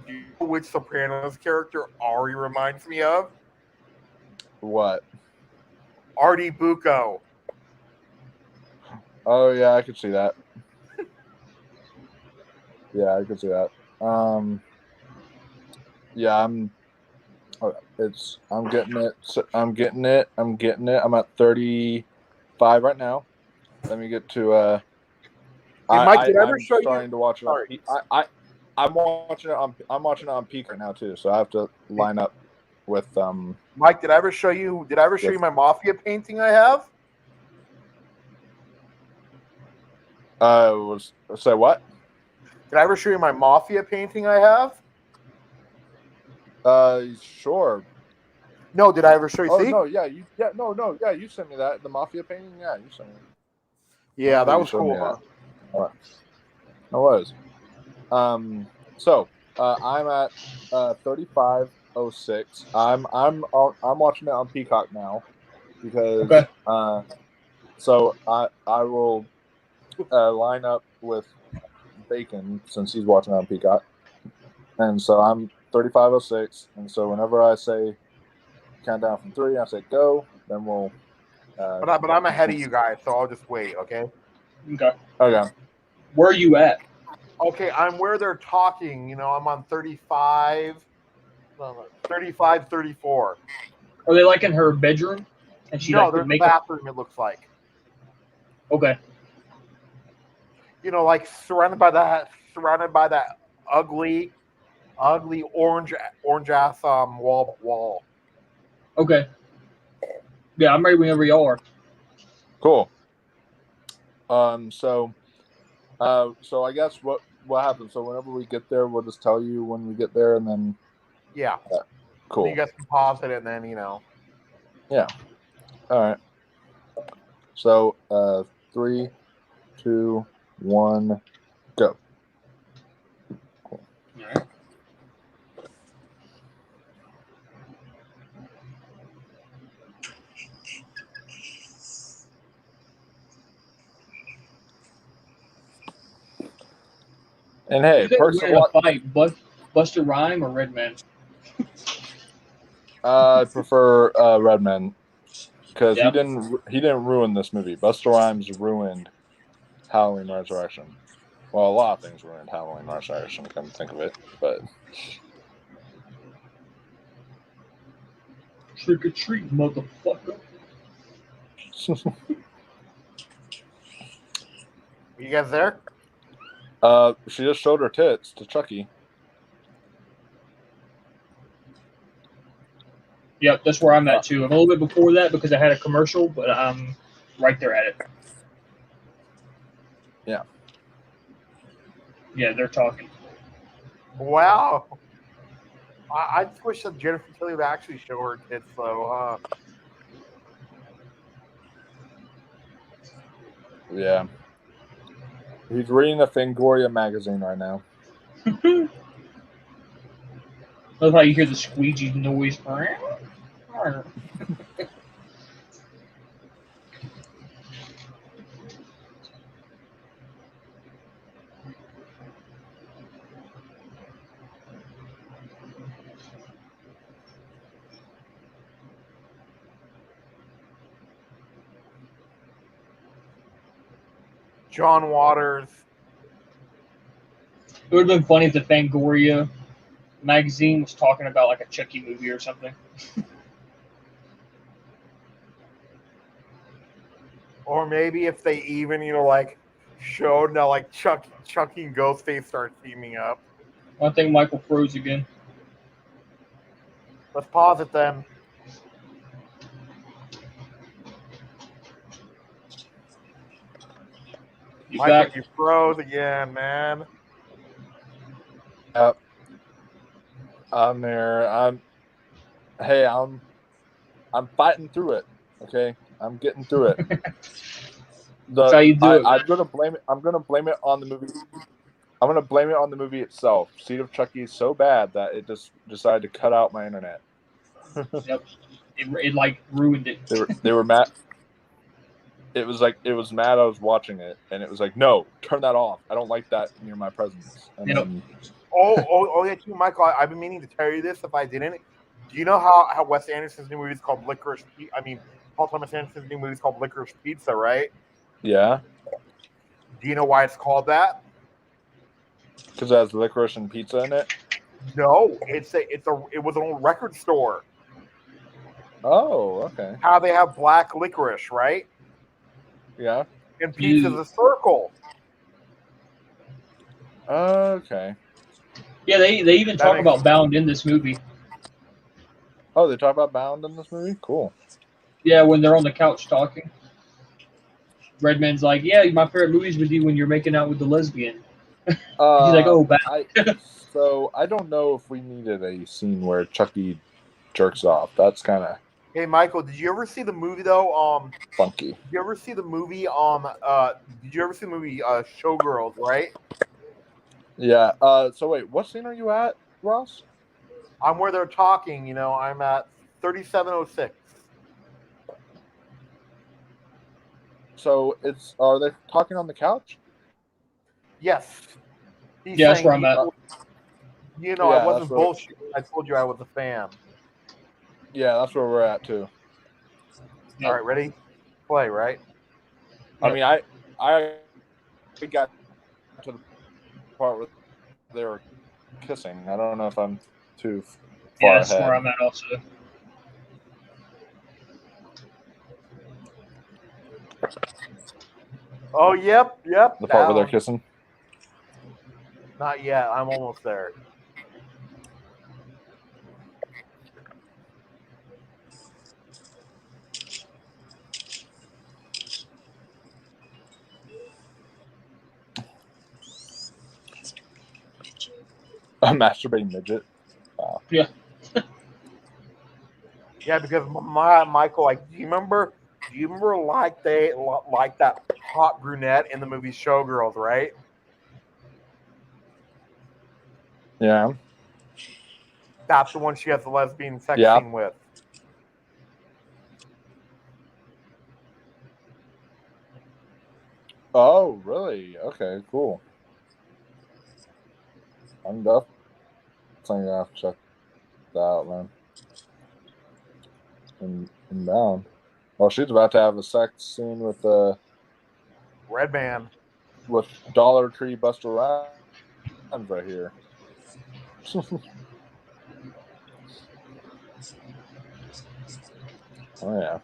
Do you know which Sopranos character Ari reminds me of? What? Artie Bucco. Oh yeah, I could see that. Yeah, I could see that. Yeah, I'm getting it. I'm getting it. I'm at 35 right now. Let me get to Hey, Mike, did I ever I'm show starting you? to watch it. I'm watching it on Peak right now too, so I have to line up with Mike, did I ever show you my Mafia painting I have? Say what? Did I ever show you my Mafia painting I have? Sure. No, did I ever show you? Oh See? no, yeah, you sent me that, the Mafia painting. Yeah, you sent me. Yeah, that was cool. Huh? That was. So I'm at 35:06. I'm watching it on Peacock now because so I will line up with Bacon since he's watching it on Peacock, and so I'm 35:06, and so whenever I say count down from 3, I say go, then we'll. But I'm ahead of you guys, so I'll just wait. Okay. Okay. Where are you at? Okay, I'm where they're talking. You know, I'm on 35, 34. Are they like in her bedroom? And she No, they're in the bathroom. It looks like. Okay. You know, like surrounded by that ugly orange ass wall. Okay. Yeah, I'm ready whenever y'all are. Cool. So I guess what happens? So whenever we get there, we'll just tell you when we get there, and then yeah. Cool. You guys can pause it, and then you know. Yeah. All right. So 3, 2, 1, go. Cool. All right. And hey, person fight, Buster Rhyme or Redman? I prefer Redman because he didn't ruin this movie. Busta Rhymes ruined Halloween Resurrection. Well, a lot of things ruined Halloween Resurrection. Come to think of it, but trick or treat, motherfucker. You guys there? She just showed her tits to Chucky. Yep, that's where I'm at too. I'm a little bit before that because I had a commercial, but I'm right there at it. Yeah. Yeah, they're talking. Wow. I just wish that Jennifer Tilly would actually show her tits, though, huh? Yeah. He's reading a Fangoria magazine right now. Love how you hear the squeegee noise. John Waters. It would have been funny if the Fangoria magazine was talking about like a Chucky movie or something. Or maybe if they even, like showed now like Chucky and Ghostface start teaming up. I think Michael froze again. Let's pause it then. You Michael, back? you froze again, man. Yep. I'm there. I'm fighting through it. Okay, I'm getting through it. That's how you do it. I'm gonna blame it. I'm gonna blame it on the movie. I'm gonna blame it on the movie itself. Seed of Chucky is so bad that it just decided to cut out my internet. Yep. It like ruined it. They were mad. It was mad I was watching it, and it was like, no, turn that off. I don't like that near my presence. And then, yeah, too, Michael. I've been meaning to tell you this. If I didn't, do you know how Wes Anderson's new movie is called Licorice? Paul Thomas Anderson's new movie is called Licorice Pizza, right? yeah, Do you know why it's called that? because it has licorice and pizza in it. No, it was an old record store. Oh, okay. How they have black licorice, right? Yeah. And pizza's a circle. Okay. Yeah, they even talk about Bound in this movie. Oh, they talk about Bound in this movie? Cool. Yeah, when they're on the couch talking. Redman's like, yeah, my favorite movie's with you when you're making out with the lesbian. He's like, oh, Bound. So I don't know if we needed a scene where Chucky jerks off. That's kind of Hey, Michael, did you ever see the movie though? funky. Did you ever see the movie? Showgirls? Right. Yeah. So wait, what scene are you at, Ross? I'm where they're talking. I'm at 3706. So are they talking on the couch? Yes. He's Yeah, that's saying, where I'm at. I wasn't bullshit. I told you I was a fan. Yeah, that's where we're at too. All right, ready? Play, right? I mean, I got to the part where they were kissing. I don't know if I'm too far that's ahead. where I'm at also. Oh, yep. The part where they're kissing? Not yet. I'm almost there. A masturbating midget. Wow. Yeah. Yeah, because Michael, like, do you remember like that hot brunette in the movie Showgirls, right? Yeah. That's the one she has the lesbian sex scene with. Oh, really? Okay, cool. I'm definitely gonna have to check that out, man. In Bound. Well, she's about to have a sex scene with Redman. With Dollar Tree Buster Rhymes right here. Oh yeah.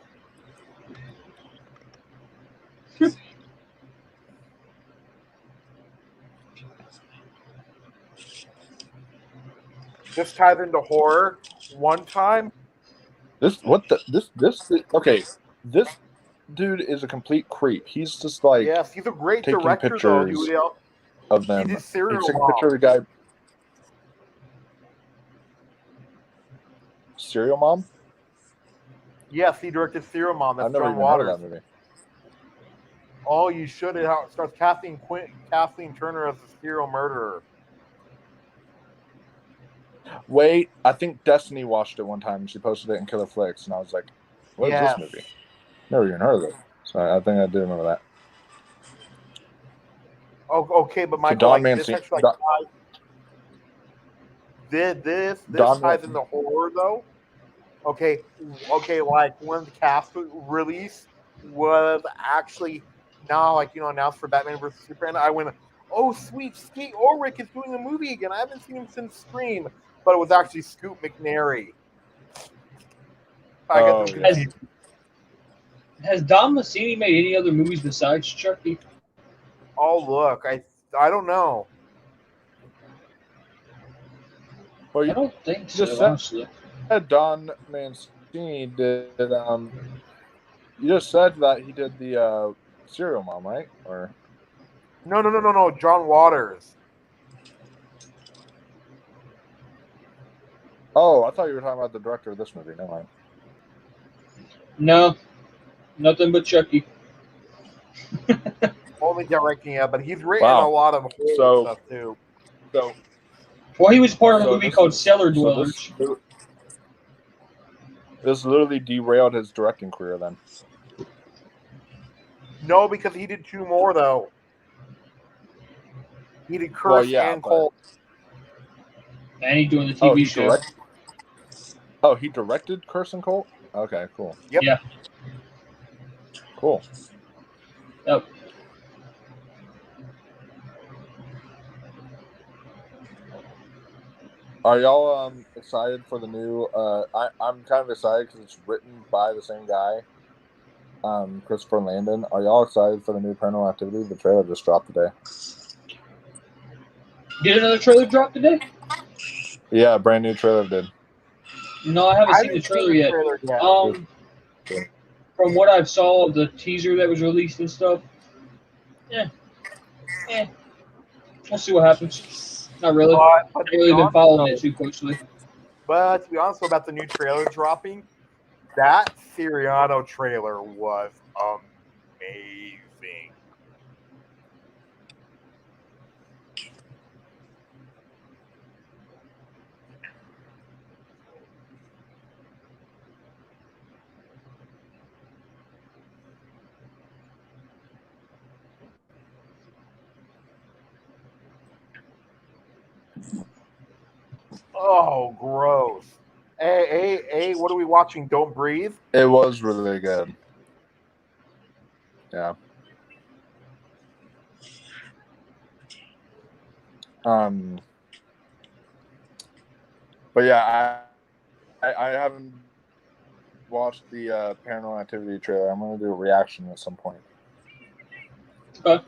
This ties into horror. One time. This okay. This dude is a complete creep. He's just like yes, he's a great taking director pictures though. of them. He did Serial He's taking Mom. a picture of the guy. Serial Mom? Yes, he directed Serial Mom. That's I've never John even Waters. heard of that movie. Oh, you should. It starts Kathleen Turner as a serial murderer. Wait, I think Destiny watched it one time. She posted it in Killer Flicks, and I was like, "What is Yes. this movie?" Never even heard of it. So I think I do remember that. Oh, okay, but So Michael, Don like, this Mancini. actually like, this Don ties into horror though. Okay, like when the cast release was actually now like announced for Batman vs Superman, I went, oh sweet, Skeet Ulrich is doing a movie again. I haven't seen him since Scream, but it was actually Scoot McNairy. I got them confused. Has Don Mancini made any other movies besides Chucky? Oh look, I don't know. Well, I you don't think just so, honestly. said Don Mancini did. You just said that he did the Serial Mom, right? Or No. John Waters. oh, I thought you were talking about the director of this movie. Never mind. No, nothing but Chucky. Only directing it, but he's written Wow. a lot of horror stuff too. So Well, he was part of a movie this called is- Cellar so Dwellers. this literally derailed his directing career. Then No, because he did two more though. He did Curse Well, yeah, and but- Cult. And he's doing the TV show. He directed Curse and Cult? Okay, cool. Yep. Yeah. Cool. Yep. Are y'all excited for the new? I'm kind of excited because it's written by the same guy, Christopher Landon. Are y'all excited for the new Paranormal Activity? The trailer just dropped today. Did another trailer drop today? Yeah, brand new trailer did. No, I haven't seen the trailer yet. From what I saw of the teaser that was released and stuff, we'll see what happens. Not really. I But haven't really been following it too closely. But to be honest about the new trailer dropping, that Siriano trailer was amazing. Oh, gross. Hey, what are we watching? Don't Breathe? It was really good. Yeah. But yeah, I haven't watched the Paranormal Activity trailer. I'm gonna do a reaction at some point. Okay.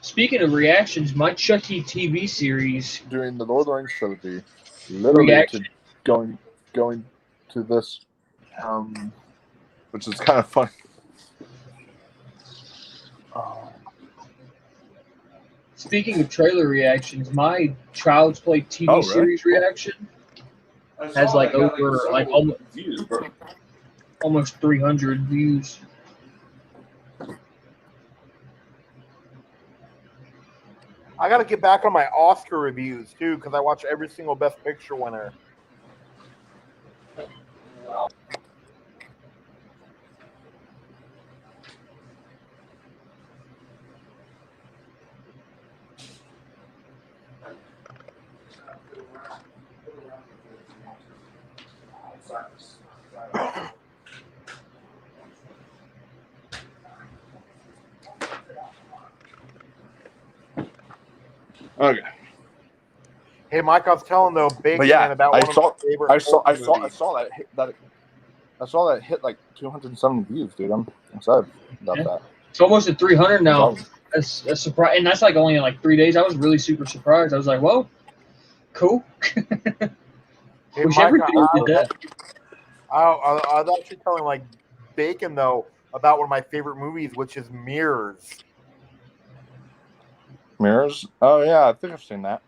Speaking of reactions, my Chucky TV series During the Lord of the Rings trilogy, literally going to this, which is kind of funny. Speaking of trailer reactions, my Child's Play TV series reaction has like over like almost 300 views. I got to get back on my Oscar reviews too because I watch every single Best Picture winner. Okay. Hey, Mike, I was telling though, Big Man about one of my favorite. I saw that hit like 270 views, dude. I'm excited about that. It's almost at 300 now. That's a surprise, and that's like only in like 3 days. I was really super surprised. I was like, "Whoa, cool." Hey, Wish Mike, everybody did that. I was actually telling like Bacon though about one of my favorite movies, which is Mirrors. Mirrors? Oh yeah, I think I've seen that.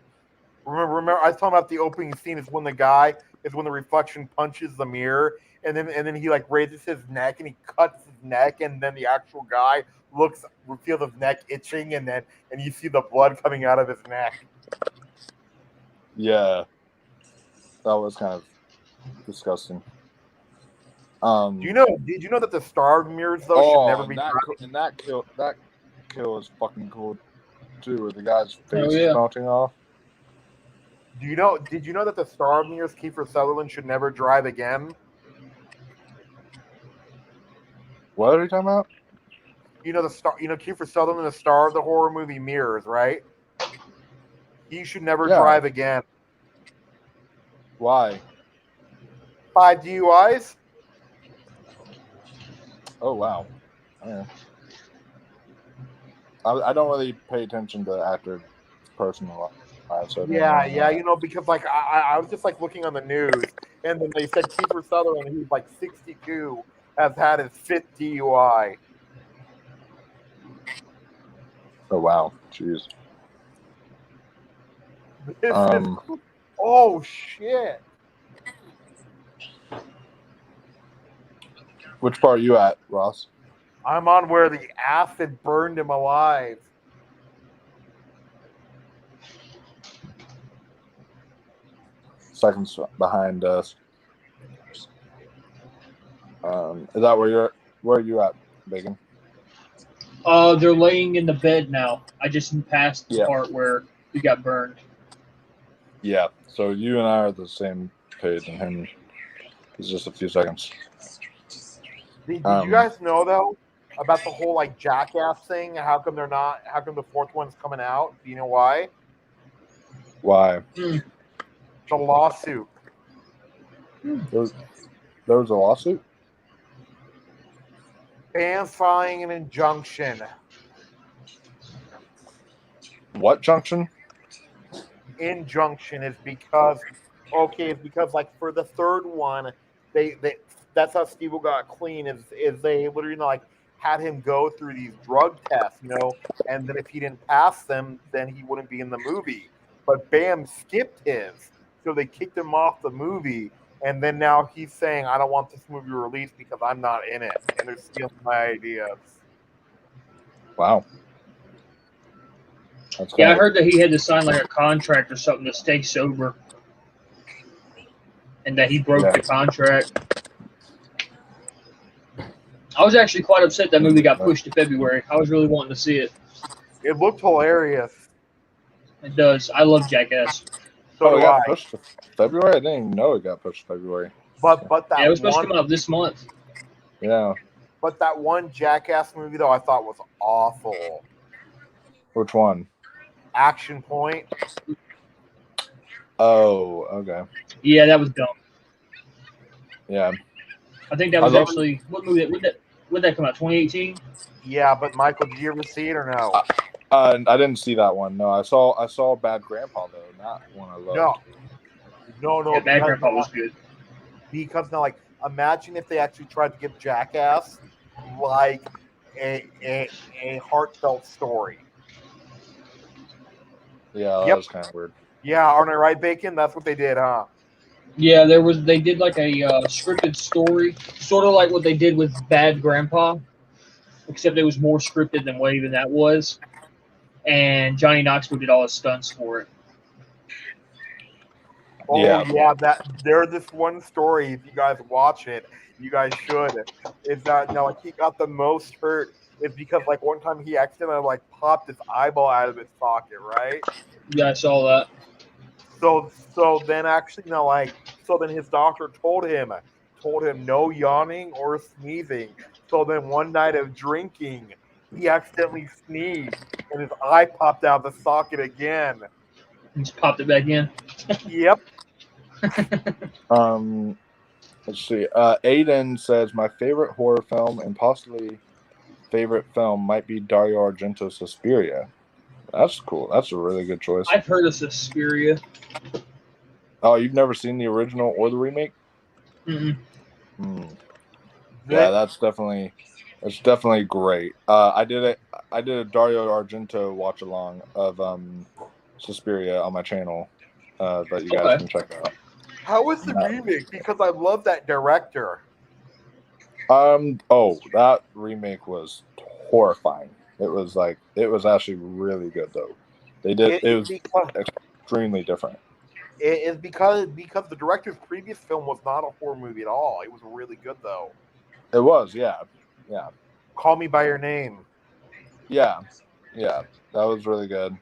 Remember? I was talking about the opening scene. Is when the guy is when the reflection punches the mirror, and then he like raises his neck and he cuts his neck, and then the actual guy feels his neck itching, and you see the blood coming out of his neck. Yeah, that was kind of disgusting. Did you know that the starved mirrors though should never be and that kill is fucking cool too, where the guy's face Oh, is yeah. melting off. Did you know that the starved mirrors Kiefer Sutherland should never drive again? What are you talking about? Kiefer Sutherland, the star of the horror movie Mirrors, right? He should never Yeah. drive again. Why? 5 DUIs? Oh wow. Yeah. I don't really pay attention to actor personal lives. So Yeah, because like I was just like looking on the news, and then they said Kiefer Sutherland, who's like 62, has had his 5th DUI. Oh wow, jeez. Oh shit! Which part are you at, Ross? I'm on where the acid burned him alive. Seconds behind us. Is that where are you at, Bacon? They're laying in the bed now. I just passed the Yeah. part where he got burned. Yeah. So you and I are the same page, and him is just a few seconds. Did you guys know though about the whole like Jackass thing? How come the 4th one's coming out? Do you know why? Why? The lawsuit. There was a lawsuit? Fans filing an injunction. What junction? Injunction is because like for the 3rd one, they that's how Steve got clean is they literally like had him go through these drug tests, and then if he didn't pass them, then he wouldn't be in the movie. But Bam skipped his, so they kicked him off the movie, and then now he's saying, I don't want this movie released because I'm not in it, and they're stealing my ideas. Wow. Yeah, I heard that he had to sign like a contract or something to stay sober, and that he broke the contract. I was actually quite upset that movie got pushed to February. I was really wanting to see it. It looked hilarious. It does. I love Jackass. So it do got I. pushed to February? I didn't even know it got pushed to February. But that it was supposed to come out this month. Yeah. But that one Jackass movie though I thought was awful. Which one? Action Point. Oh, okay. Yeah, that was dumb. Yeah. I think that was actually what movie? Would that come out? 2018. Yeah, but Michael, did you ever see it or no? I didn't see that one. No, I saw Bad Grandpa though. That one I loved. No. Yeah, Bad Grandpa was good. Because now, like, imagine if they actually tried to give Jackass like a heartfelt story. Yeah, that was kind of weird. Yeah, aren't I right, Bacon? That's what they did, huh? Yeah, they did like a scripted story, sort of like what they did with Bad Grandpa, except it was more scripted than what even that was. And Johnny Knoxville did all his stunts for it. Oh yeah, there's this one story. If you guys watch it, you guys should. Is that like he got the most hurt is because like one time he accidentally like popped his eyeball out of his socket, right? Yeah, I saw that. So then actually so then his doctor told him no yawning or sneezing. So then one night of drinking, he accidentally sneezed and his eye popped out of the socket again. And just popped it back in. Yep. Let's see. Aiden says my favorite horror film and possibly favorite film might be Dario Argento's Suspiria. That's cool. That's a really good choice. I've heard of Suspiria. Oh, you've never seen the original or the remake? Mm-hmm. Yeah, that's definitely great. I did a Dario Argento watch along of Suspiria on my channel that you guys can check out. How was the remake? Because I love that director. Oh, that remake was horrifying. It was actually really good though. It was extremely different. It is because the director's previous film was not a horror movie at all. It was really good though. It was, yeah. Call Me by Your Name. Yeah, that was really good.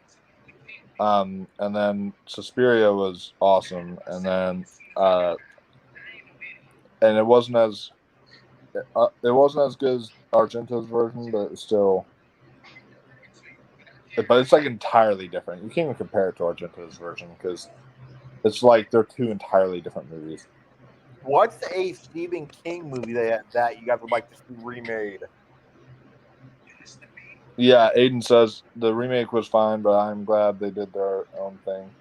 And then Suspiria was awesome, and then and it wasn't as good as Argento's version, but it's still. But it's like entirely different. You can't even compare it to Argento's version because it's like they're two entirely different movies. What's a Stephen King movie that you guys would like to see remade? Yeah, Aiden says the remake was fine, but I'm glad they did their own thing.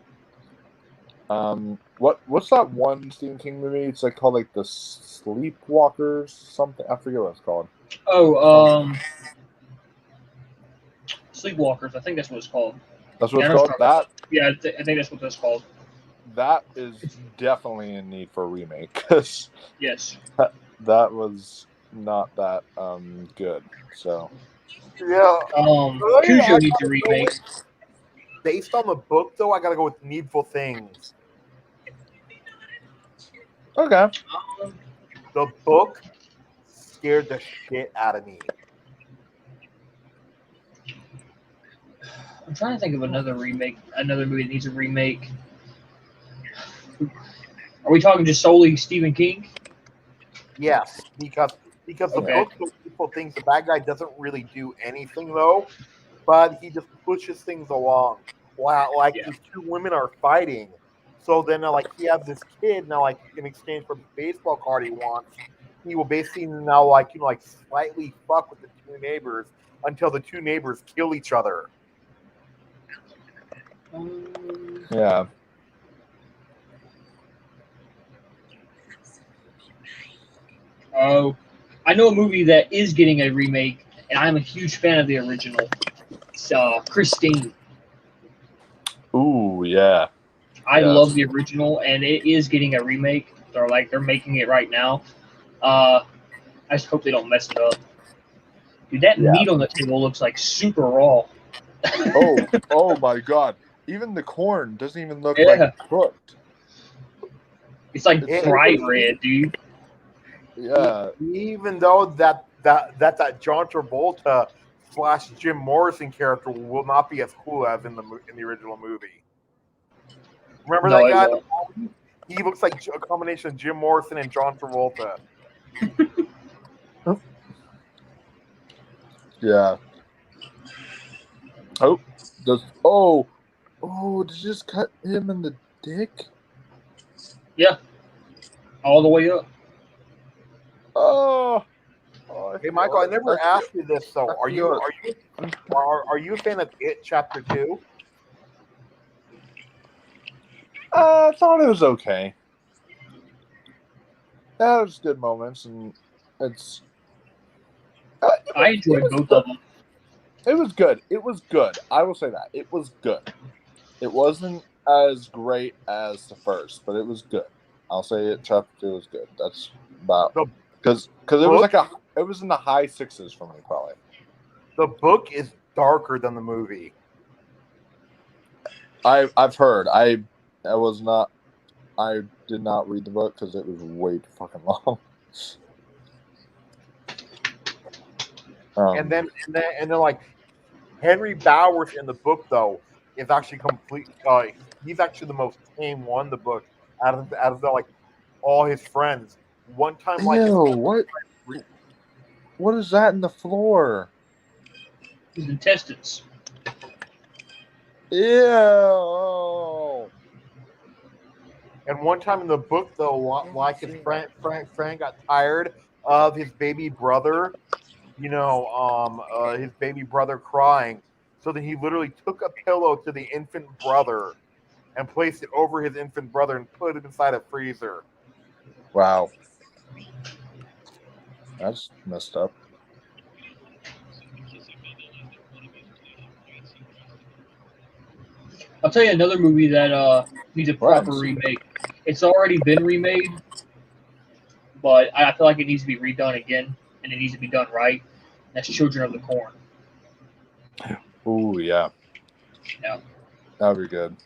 What's that one Stephen King movie? It's like called like The Sleepwalkers, something. I forget what it's called. Oh, Sleepwalkers. I think that's what it's called. That's what it's called. Yeah, I think that's what that's called. That is definitely in need for a remake because yes, that was not that good. So yeah, Cujo needs a remake. Based on the book, though, I gotta go with Needful Things. okay. The book scared the shit out of me. I'm trying to think of another movie that needs a remake. Are we talking just solely Stephen King? Yes, because the book, Needful Things, the bad guy doesn't really do anything though, but he just pushes things along. Wow, these two women are fighting. So then, he has this kid now, in exchange for the baseball card he wants, he will basically now, slightly fuck with the two neighbors until the two neighbors kill each other. Yeah. Oh, I know a movie that is getting a remake, and I'm a huge fan of the original. It's Christine. Ooh, yeah. I love the original, and it is getting a remake. They're making it right now. I just hope they don't mess it up. Dude, that meat on the table looks like super raw. oh my god! Even the corn doesn't even look like cooked. It's like bright red, dude. Yeah. Even though that John Travolta / Jim Morrison character will not be as cool as in the original movie. Remember that guy? He looks like a combination of Jim Morrison and John Travolta. Yeah. Did you just cut him in the dick? Yeah. All the way up. Hey Michael, I never asked you this though. Are you a fan of It Chapter 2? I thought it was okay. That was good moments, and it's. I enjoyed both of them. It was good. It was good. I will say that it was good. It wasn't as great as the first, but it was good. I'll say it. Chapter 2 was good. That's about because it was in the high 6s for me probably. The book is darker than the movie. I've heard. I did not read the book because it was way too fucking long. And then Henry Bowers in the book though is actually complete. He's actually the most tame one in the book out of all his friends. One time, what is that in the floor? His intestines. Ew. And one time in the book, though, his Frank got tired of his baby brother, his baby brother crying. So then he literally took a pillow to the infant brother and placed it over his infant brother and put it inside a freezer. Wow. That's messed up. I'll tell you another movie that needs a proper remake. It's already been remade, but I feel like it needs to be redone again, and it needs to be done right. That's Children of the Corn. Ooh, yeah. Yeah. That'd be good.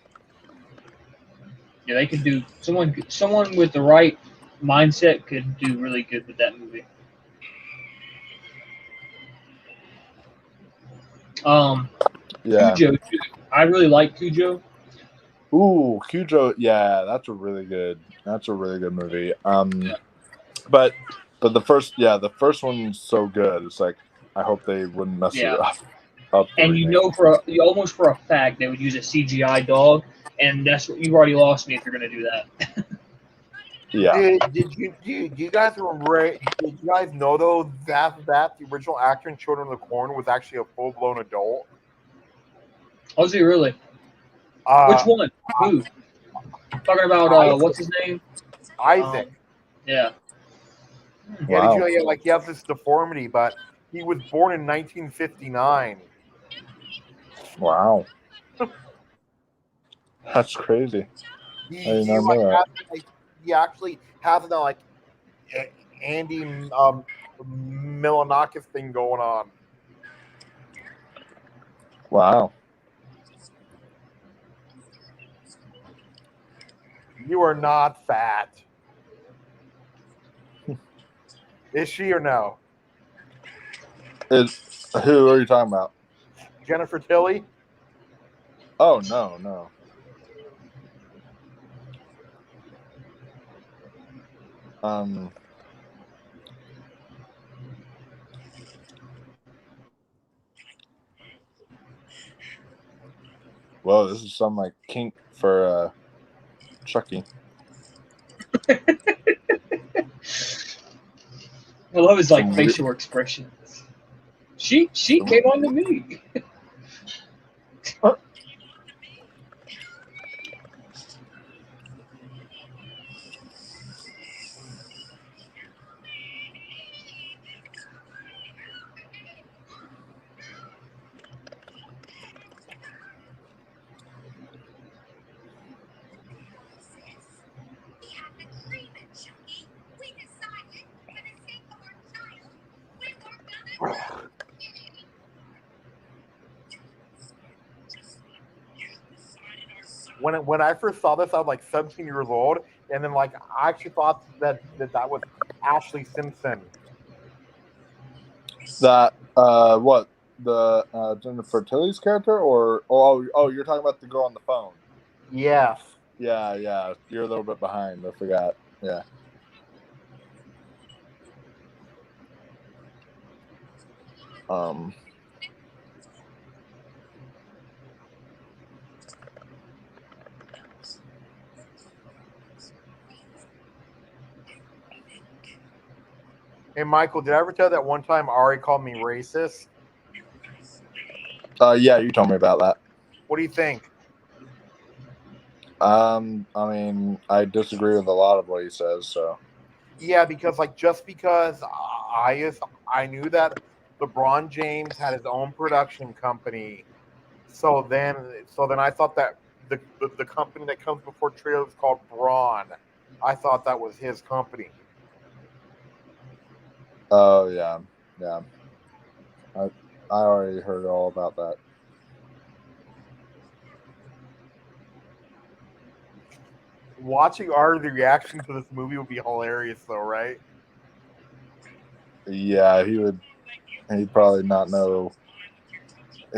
Yeah, they could do someone with the right mindset could do really good with that movie. Yeah. Cujo, too. I really like Cujo. Ooh, Cujo. Yeah, that's a really good movie. But the first one's so good. It's like I hope they wouldn't mess Yeah. it up. The And you remake. know, almost for a fact they would use a CGI dog, and that's what you've already lost me if you're going to do that. Yeah. Do you guys remember? Did you guys know though that the original actor in Children of the Corn was actually a full blown adult? Was he really? Which one? Who? Talking about what's his name? Isaac. Yeah. Yeah, Wow. did you know, like he has this deformity, but he was born in 1959. Wow. That's crazy. I did not know that. He actually has that like Andy Milanakis thing going on. Wow. You are not fat. Is she or no? Who are you talking about? Jennifer Tilly? Oh no. Whoa, this is some like kink for Chucky. I love his like facial expressions. She came on to me. When I first saw this, I was like 17 years old, and then like I actually thought that was Ashley Simpson. That what the Jennifer Tilly's character or you're talking about the girl on the phone. Yes. Yeah, you're a little bit behind. I forgot. Yeah. Hey Michael, did I ever tell you that one time Ari called me racist? Yeah, you told me about that. What do you think? I mean, I disagree with a lot of what he says. So. Yeah, because like just because I knew that LeBron James had his own production company, so then I thought that the company that comes before Trio is called Braun. I thought that was his company. Oh yeah. I already heard all about that. Watching Ari's reaction to this movie would be hilarious, though, right? Yeah, he would. He'd probably not know.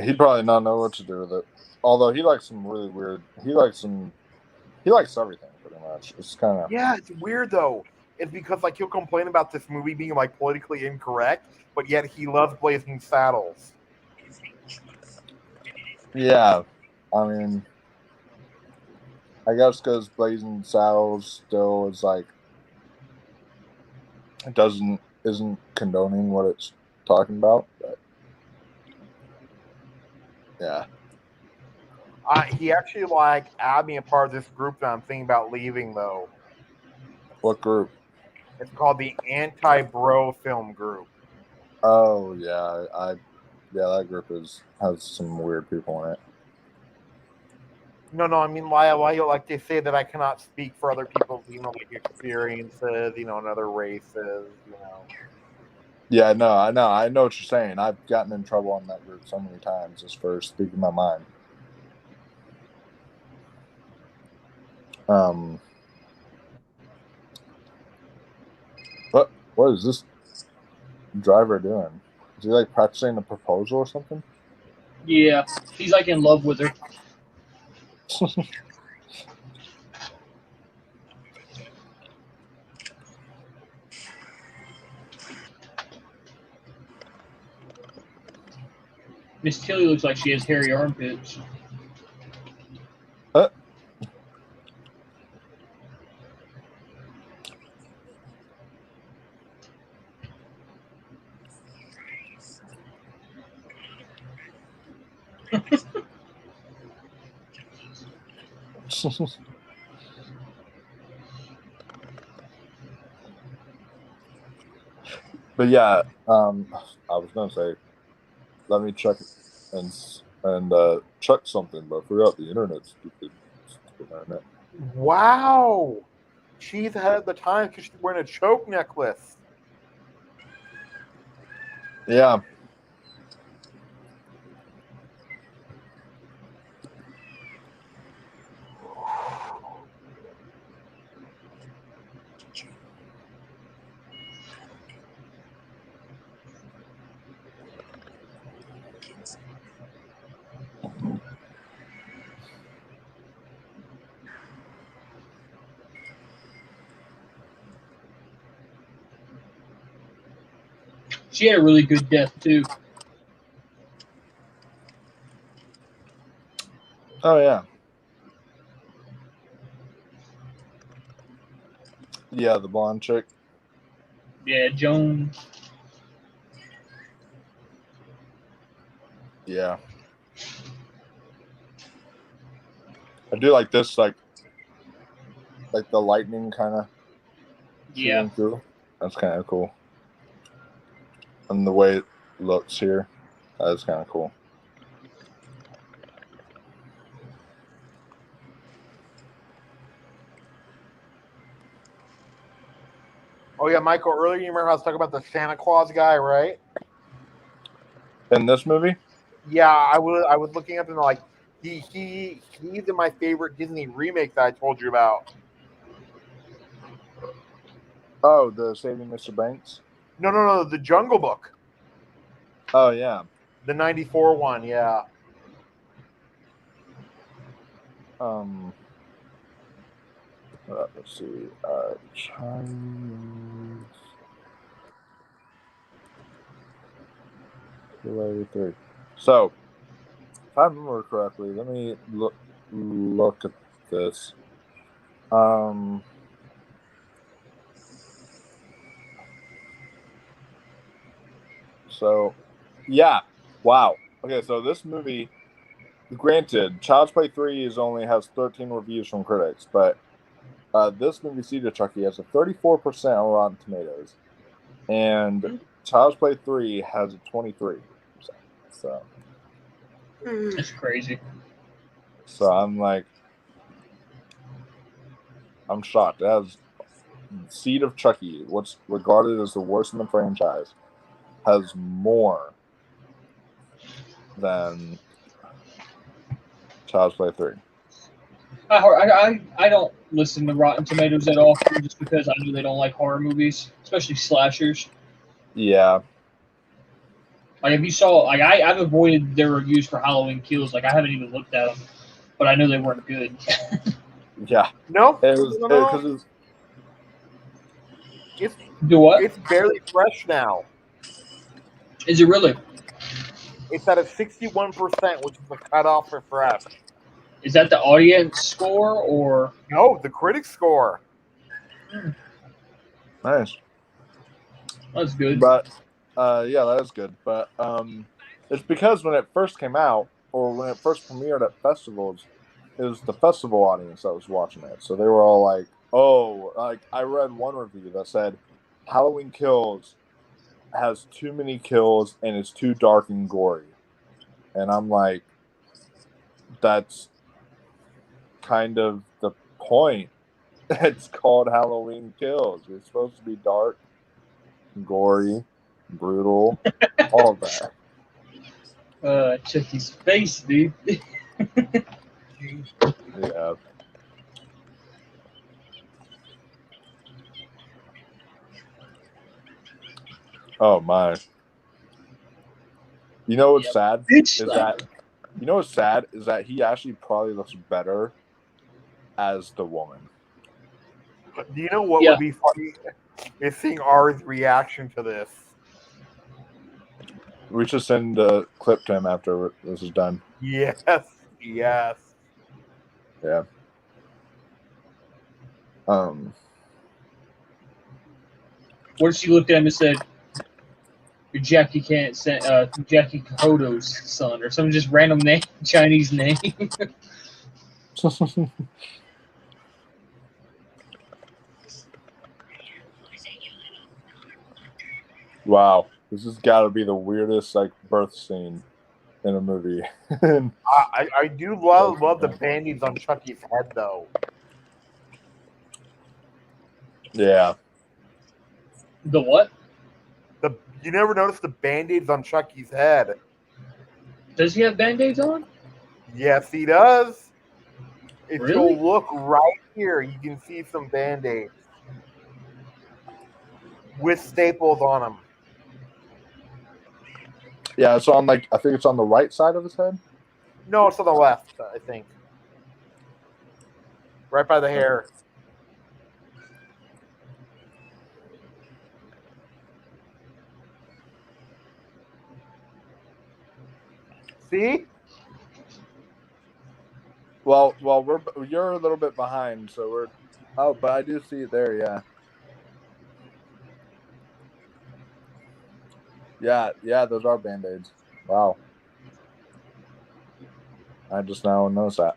He'd probably not know what to do with it. Although he likes some really weird. He likes everything pretty much. It's kind of. Yeah, it's weird though. It's because like he'll complain about this movie being like politically incorrect, but yet he loves Blazing Saddles. Yeah, I mean, I guess because Blazing Saddles still is like it isn't condoning what it's talking about, but yeah. He actually like added me a part of this group that I'm thinking about leaving though. What group? It's called the Anti-Bro Film Group. Oh yeah, that group has some weird people in it. No, I mean, why like they say that I cannot speak for other people's, like experiences, and other races, Yeah, no, I know what you're saying. I've gotten in trouble on that group so many times just for speaking my mind. What is this driver doing? Is he like practicing a proposal or something? Yeah, he's like in love with her. Miss Tilly looks like she has hairy armpits. But yeah, I was gonna say, let me check and check something, but I forgot the internet. Stupid internet. Wow, she's ahead of the time because she's wearing a choke necklace. Yeah. She had a really good death too. Oh yeah. Yeah, the blonde chick. Yeah, Joan. Yeah. I do like this, like the lightning kind of Yeah. shooting through. That's kind of cool. And the way it looks here, that's kind of cool. Oh yeah, Michael. Earlier, you remember I was talking about the Santa Claus guy, right? In this movie? Yeah, I was looking up and like he's in my favorite Disney remake that I told you about. Oh, the Saving Mr. Banks? No, the Jungle Book, Oh yeah. the '94 one. Yeah. Let's see. Chinese. 3. So, if I remember correctly, let me look at this. So, yeah. Wow. Okay, so this movie, granted, Child's Play 3 only has 13 reviews from critics, but this movie, Seed of Chucky, has a 34% on Rotten Tomatoes, and Child's Play 3 has a 23%. So That's crazy. So I'm like, I'm shocked. It has Seed of Chucky, what's regarded as the worst in the franchise, has more than Child's Play 3. I don't listen to Rotten Tomatoes at all, just because I know they don't like horror movies, especially slashers. Yeah. Like if you saw, like I've avoided their reviews for Halloween Kills. Like I haven't even looked at them, but I know they weren't good. Yeah. No. It's Do what? It's barely fresh now. Is it really? It's at a 61%, which is the cutoff for fresh. Is that the audience score or? No, the critic score. Nice. That's good. But yeah, that is good. But it's because when it first came out, or when it first premiered at festivals, it was the festival audience that was watching it. So they were all like, "Oh," like I read one review that said, "Halloween Kills has too many kills and it's too dark and gory," and I'm like, "That's kind of the point. It's called Halloween Kills. It's supposed to be dark, gory, brutal, all of that. Chucky's face, dude. Yeah. Oh my. You know what's sad Bitch is that he actually probably looks better as the woman. Do you know what Yeah. would be funny? Is seeing R's reaction to this. We should send a clip to him after this is done. Yes. Yeah. What if she looked at him and said, "You're Jackie Jackie Koto's son," or some just random name, Chinese name? Wow. This has got to be the weirdest birth scene in a movie. I do love the band-aids on Chucky's head though. Yeah. The what? You never noticed the band-aids on Chucky's head. Does he have band-aids on? Yes, he does. If Really? you'll look right here, you can see some band-aids with staples on them. Yeah, it's on I think it's on the right side of his head. No, it's on the left, I think. Right by the hair. See? Well, you're a little bit behind, so we're. Oh, but I do see it there. Yeah. Those are band-aids. Wow. I just now noticed that.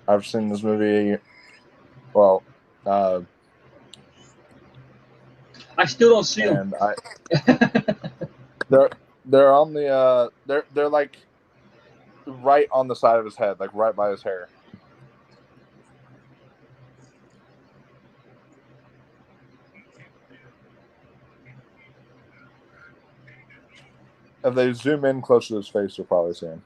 I've seen this movie. Well, I still don't see him. and they're on the they're right on the side of his head, right by his hair. If they zoom in close to his face, you'll probably see him.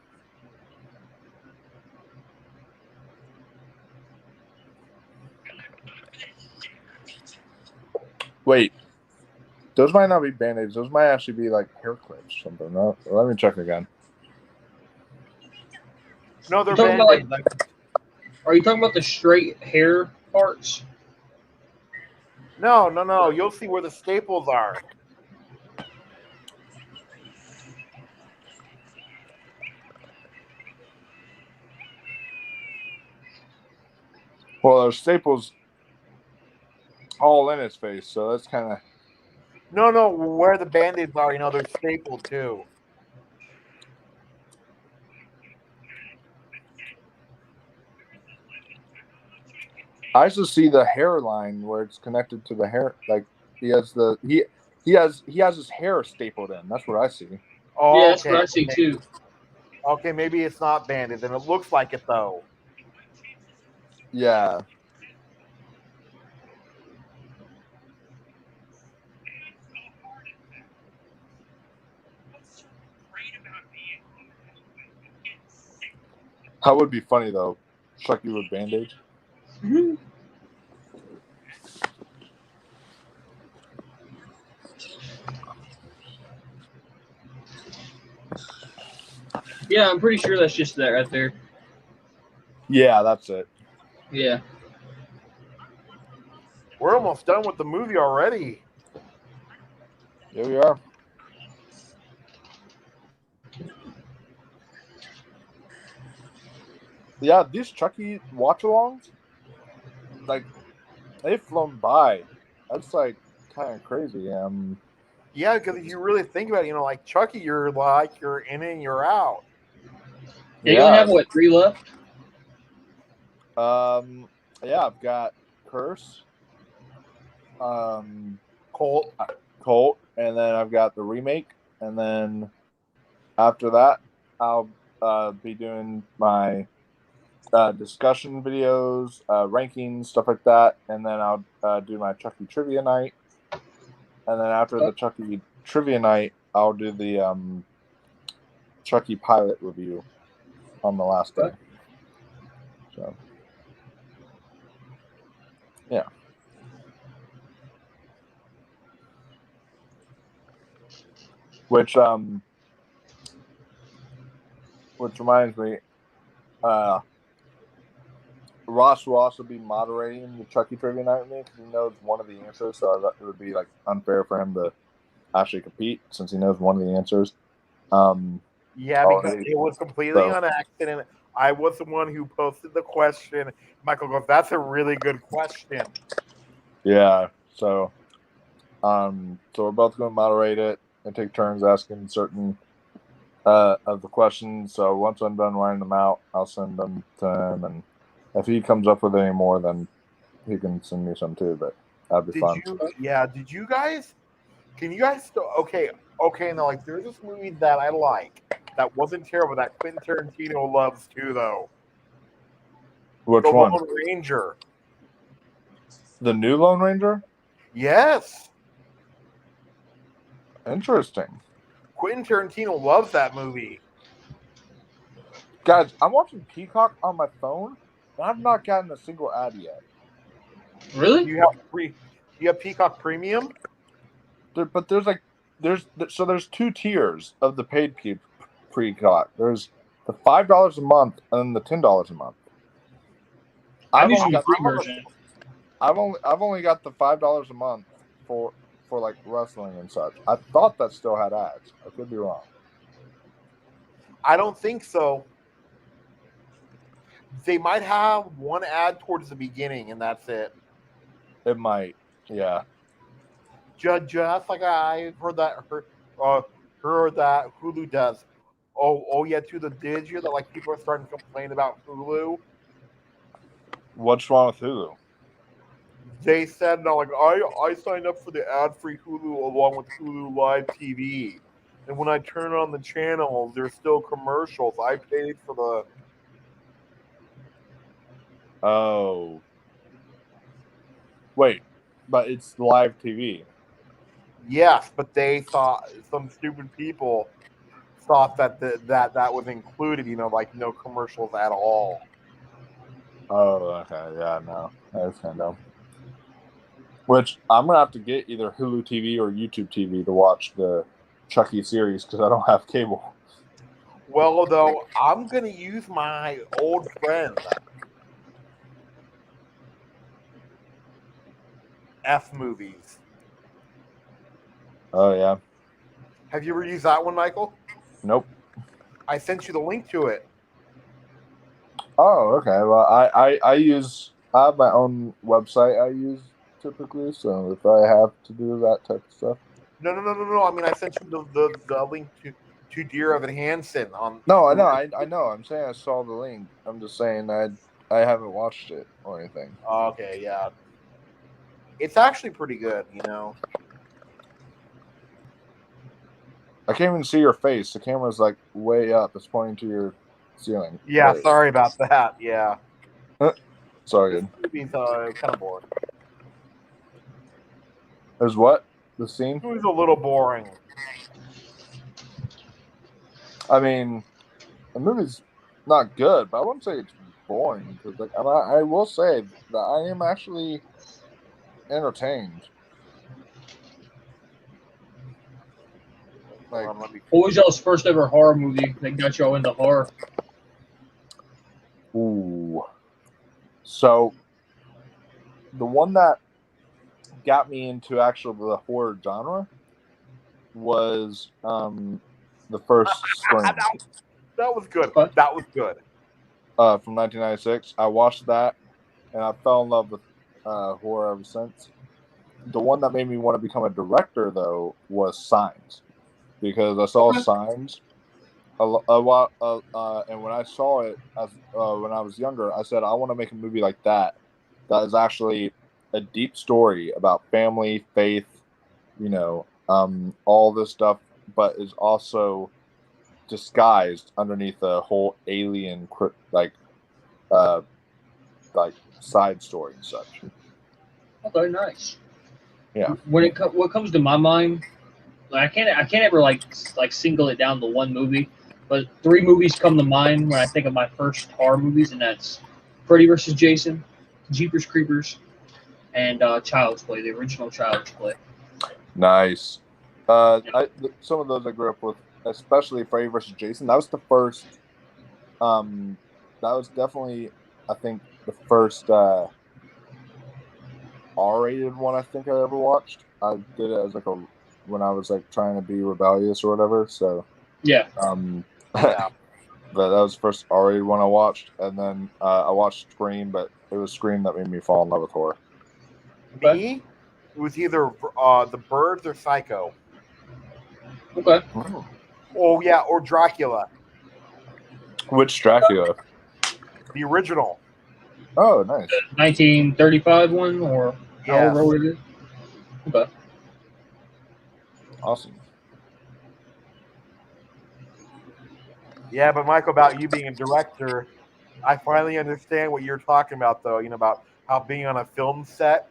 Wait, those might not be band-aids. Those might actually be hair clips or something. No, let me check again. No, they're You're talking about, band-aids. Are you talking about the straight hair parts? No. You'll see where the staples are. Well, there's staples all in his face, so that's kind of. No, where the band-aids are, they're stapled too. I just see the hairline where it's connected to the hair. He has his hair stapled in. That's what I see. Oh, Yeah, that's what I see too. Okay, maybe it's not band-aids, and it looks like it though. Yeah. That would be funny though. Chucky with band-aids. Mm-hmm. Yeah, I'm pretty sure that's just that right there. Yeah, that's it. Yeah. We're almost done with the movie already. Here we are. Yeah, these Chucky watch-alongs, they've flown by. That's kind of crazy. Yeah, because if you really think about it, Chucky, you're in and you're out. You only have 3 left? Yeah, I've got Curse, Colt, and then I've got the remake, and then After that, I'll be doing my discussion videos, rankings, stuff like that, and then I'll do my Chucky trivia night. And then after the Chucky trivia night, I'll do the Chucky pilot review on the last day. So, yeah. Which reminds me, Ross will also be moderating the Chucky trivia night with me because he knows one of the answers. So I thought it would be like unfair for him to actually compete since he knows one of the answers. Yeah, because it was completely on accident. I was the one who posted the question. Michael goes, "That's a really good question." Yeah. So we're both going to moderate it and take turns asking certain of the questions. So once I'm done writing them out, I'll send them to him, and if he comes up with any more, then he can send me some too. But that'd be fun. Did you guys? Can you guys still? Okay. Now, like, there's this movie that I like that wasn't terrible that Quentin Tarantino loves too, though. Which the one? Lone Ranger. The new Lone Ranger? Yes. Interesting. Quentin Tarantino loves that movie. Guys, I'm watching Peacock on my phone, and I've not gotten a single ad yet. Really? You have Peacock Premium? There's two tiers of the paid Peacock. There's the $5 a month and the $10 a month. I've only got the $5 a month for like wrestling and such. I thought that still had ads. I could be wrong. I don't think so. They might have one ad towards the beginning, and that's it. It might, yeah. Just like I've heard that Hulu does. Oh yeah, did you that like people are starting to complain about Hulu? What's wrong with Hulu? They said no, like I signed up for the ad-free Hulu along with Hulu Live TV, and when I turn on the channel, there's still commercials. I paid for the. Oh. Wait, but it's live TV. Yes, but they thought some stupid people thought that that was included. Like no commercials at all. Oh, okay, yeah, no, that's kind of dumb. Which I'm gonna have to get either Hulu TV or YouTube TV to watch the Chucky series because I don't have cable. Well, though, I'm gonna use my old friend F Movies. Oh yeah. Have you ever used that one, Michael? Nope. I sent you the link to it. Oh, okay. Well, I have my own website I use typically, so if I have to do that type of stuff. No. I mean, I sent you the link to Dear Evan Hansen on. No, I know. I'm saying I saw the link. I'm just saying I haven't watched it or anything. Okay, yeah. It's actually pretty good, I can't even see your face. The camera's like way up. It's pointing to your ceiling. Yeah, sorry about that. Yeah. Sorry. This movie's kind of boring. There's what? The scene? It was a little boring. I mean, the movie's not good, but I wouldn't say it's boring. Cause like, I will say that I am actually entertained. Like, what was y'all's first ever horror movie that got y'all into horror? ooh. So, the one that got me into actually the horror genre was the first Scream. That was good. That was good. From 1996. I watched that, and I fell in love with horror ever since. The one that made me want to become a director, though, was Signs, because I saw Signs a lot, and when I saw it when I was younger, I said I want to make a movie like that. That is actually a deep story about family, faith, all this stuff, but is also disguised underneath a whole alien uh, like side story and such. Okay, nice. Yeah. What comes to my mind, like, I can't ever like single it down to one movie, but 3 movies come to mind when I think of my first horror movies, and that's Freddy vs. Jason, Jeepers Creepers, and Child's Play, the original Child's Play. Nice. Some of those I grew up with, especially Freddy vs. Jason. That was the first. That was definitely, I think, the first R-rated one I think I ever watched. I did it as when I was like trying to be rebellious or whatever. So Yeah. Yeah. but that was the first R-rated one I watched, and then I watched Scream, but it was Scream that made me fall in love with horror. Me, it was either The Birds or Psycho. Okay. Oh yeah, or Dracula, Which Dracula? the original. Oh, nice. 1935 one, or Yes. however old it is. Okay. Awesome. Yeah, but Michael, about you being a director, I finally understand what you're talking about, though. You know, about how being on a film set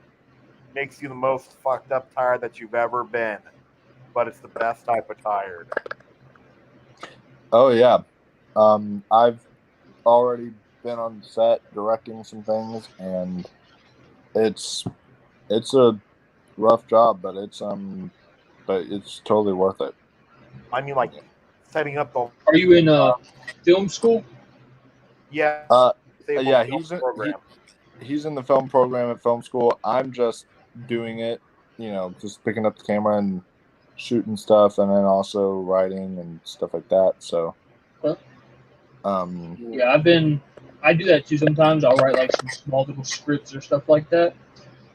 makes you the most fucked up tired that you've ever been, but it's the best type of tired. Oh yeah. I've already been on set directing some things, and it's a rough job, but it's totally worth it. I mean, like setting up the. Are you in film school? Yeah. Yeah, he's in the film program at film school. I'm just doing it, just picking up the camera and shooting stuff, and then also writing and stuff like that. So, Huh? yeah, I do that too sometimes. I'll write like some small little scripts or stuff like that.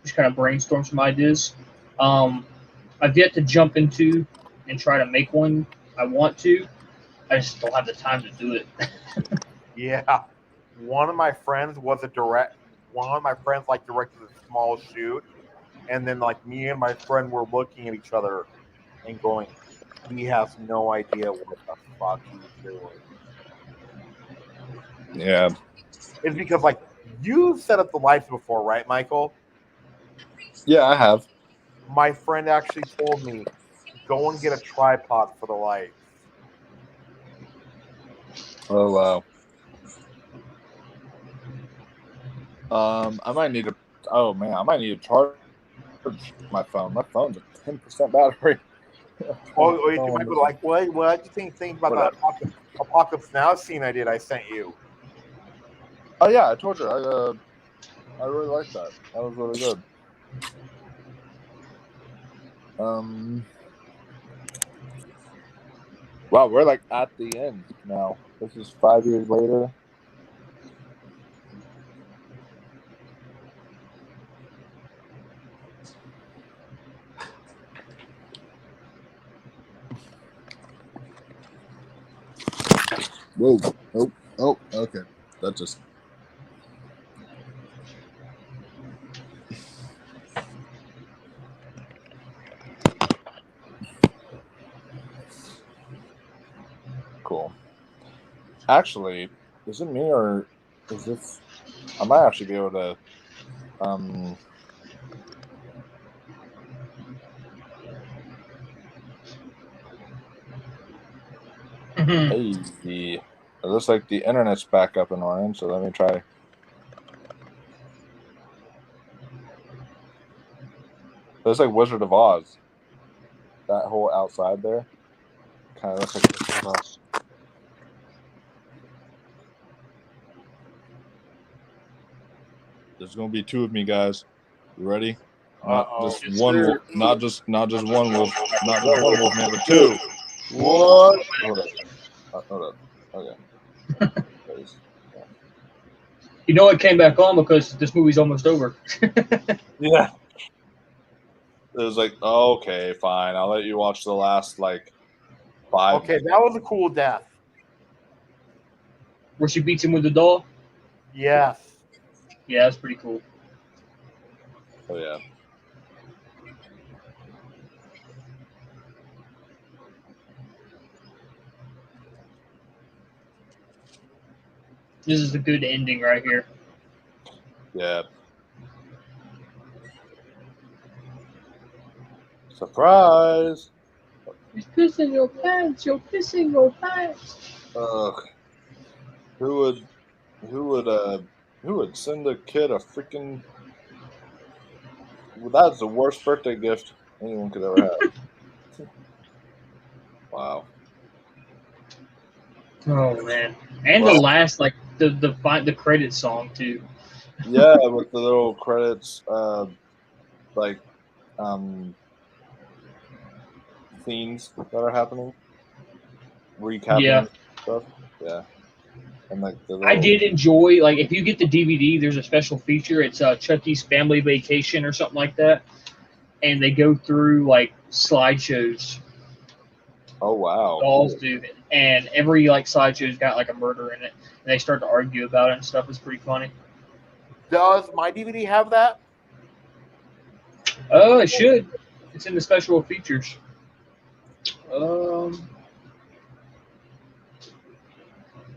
Just kind of brainstorm some ideas. I've yet to jump into and try to make one. I want to. I just don't have the time to do it. Yeah. One of my friends was One of my friends directed a small shoot, and then like me and my friend were looking at each other and going, "He has no idea what the fuck he's doing." yeah, It's because like you set up the lights before, right, Michael? yeah. I have. My friend actually told me, "Go and get a tripod for the lights." Oh wow. I might need to. Oh man, I might need to charge my phone. My phone's at 10% battery. You might be like, what do you think about that Apocalypse Now scene I sent you? Oh yeah, I told you. I really liked that. That was really good. Wow, we're like at the end now. This is 5 years later. Whoa. Oh, okay. That just. Cool. Actually, is it me or is this? I might actually be able to. Hey, it looks like the internet's back up and running. So let me try. It's like Wizard of Oz. That whole outside there kind of looks like Wizard of Oz. There's gonna be 2 of me, guys. You ready? Not just Yes, one sir. wolf. Not just one wolf. Not just one wolf man, but 2. What? Hold up. Okay. You know it came back on because this movie's almost over. Yeah. It was like, okay, fine. I'll let you watch the last 5. Okay, that was a cool death. Where she beats him with the doll? Yes. Yeah, that's pretty cool. Oh yeah. This is a good ending right here. Yeah. Surprise! You're pissing your pants. You're pissing your pants. Ugh. Who would send a kid a freaking? Well, that's the worst birthday gift anyone could ever have. Wow. Oh man! And the last, like the credit song too. Yeah, with the little credits, like scenes that are happening, recapping Yeah. stuff. Yeah, and like the I little. did enjoy, like, if you get the DVD, there's a special feature. It's Chucky's Family Vacation or something like that, and they go through like slideshows. Oh wow! Dolls do, and every like slideshow's got like a murder in it, and they start to argue about it and stuff. It's pretty funny. Does my DVD have that? Oh, it should. It's in the special features. Um,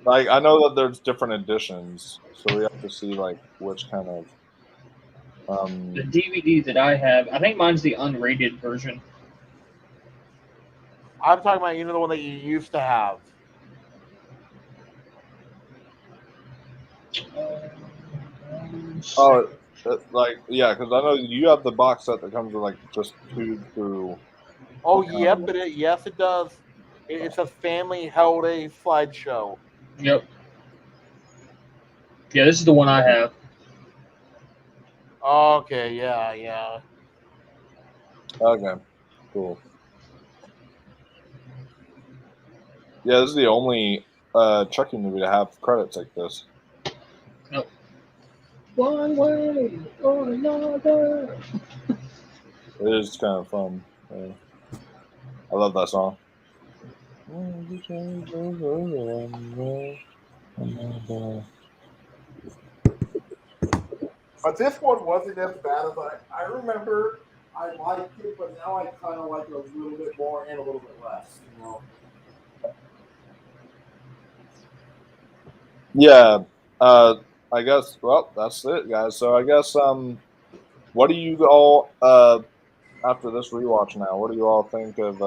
Like I know that there's different editions, so we have to see like which kind of. the DVD that I have, I think mine's the unrated version. I'm talking about the one that you used to have. Oh, like yeah, because I know you have the box set that comes with like just 2 through. Oh, yep, yes, it does. It's a family holiday slideshow. Yep. Yeah, this is the one I have. Okay, yeah. Okay, cool. Yeah, this is the only Chucky movie to have credits like this. Nope. One way or another. It is kind of fun. I love that song. But this one wasn't as bad as I remember. I liked it, but now I kind of like it a little bit more and a little bit less. You know. Yeah. I guess. Well, that's it, guys. So I guess. What do you all after this rewatch now? What do you all think of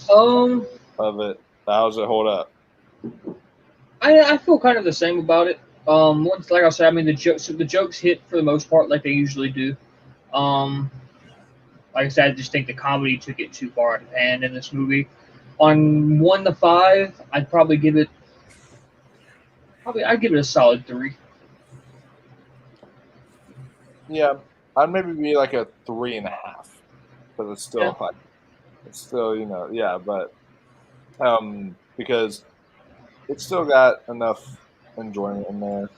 it? How does it hold up? I feel kind of the same about it. Once, like I said, I mean the jokes hit for the most part like they usually do. Like I said, I just think the comedy took it too far out of hand in this movie. On 1 to 5, I'd probably give it. I'd give it a solid 3. Yeah, I'd maybe be like a 3.5, because it's still like, it's still yeah, but because it's still got enough enjoyment in there.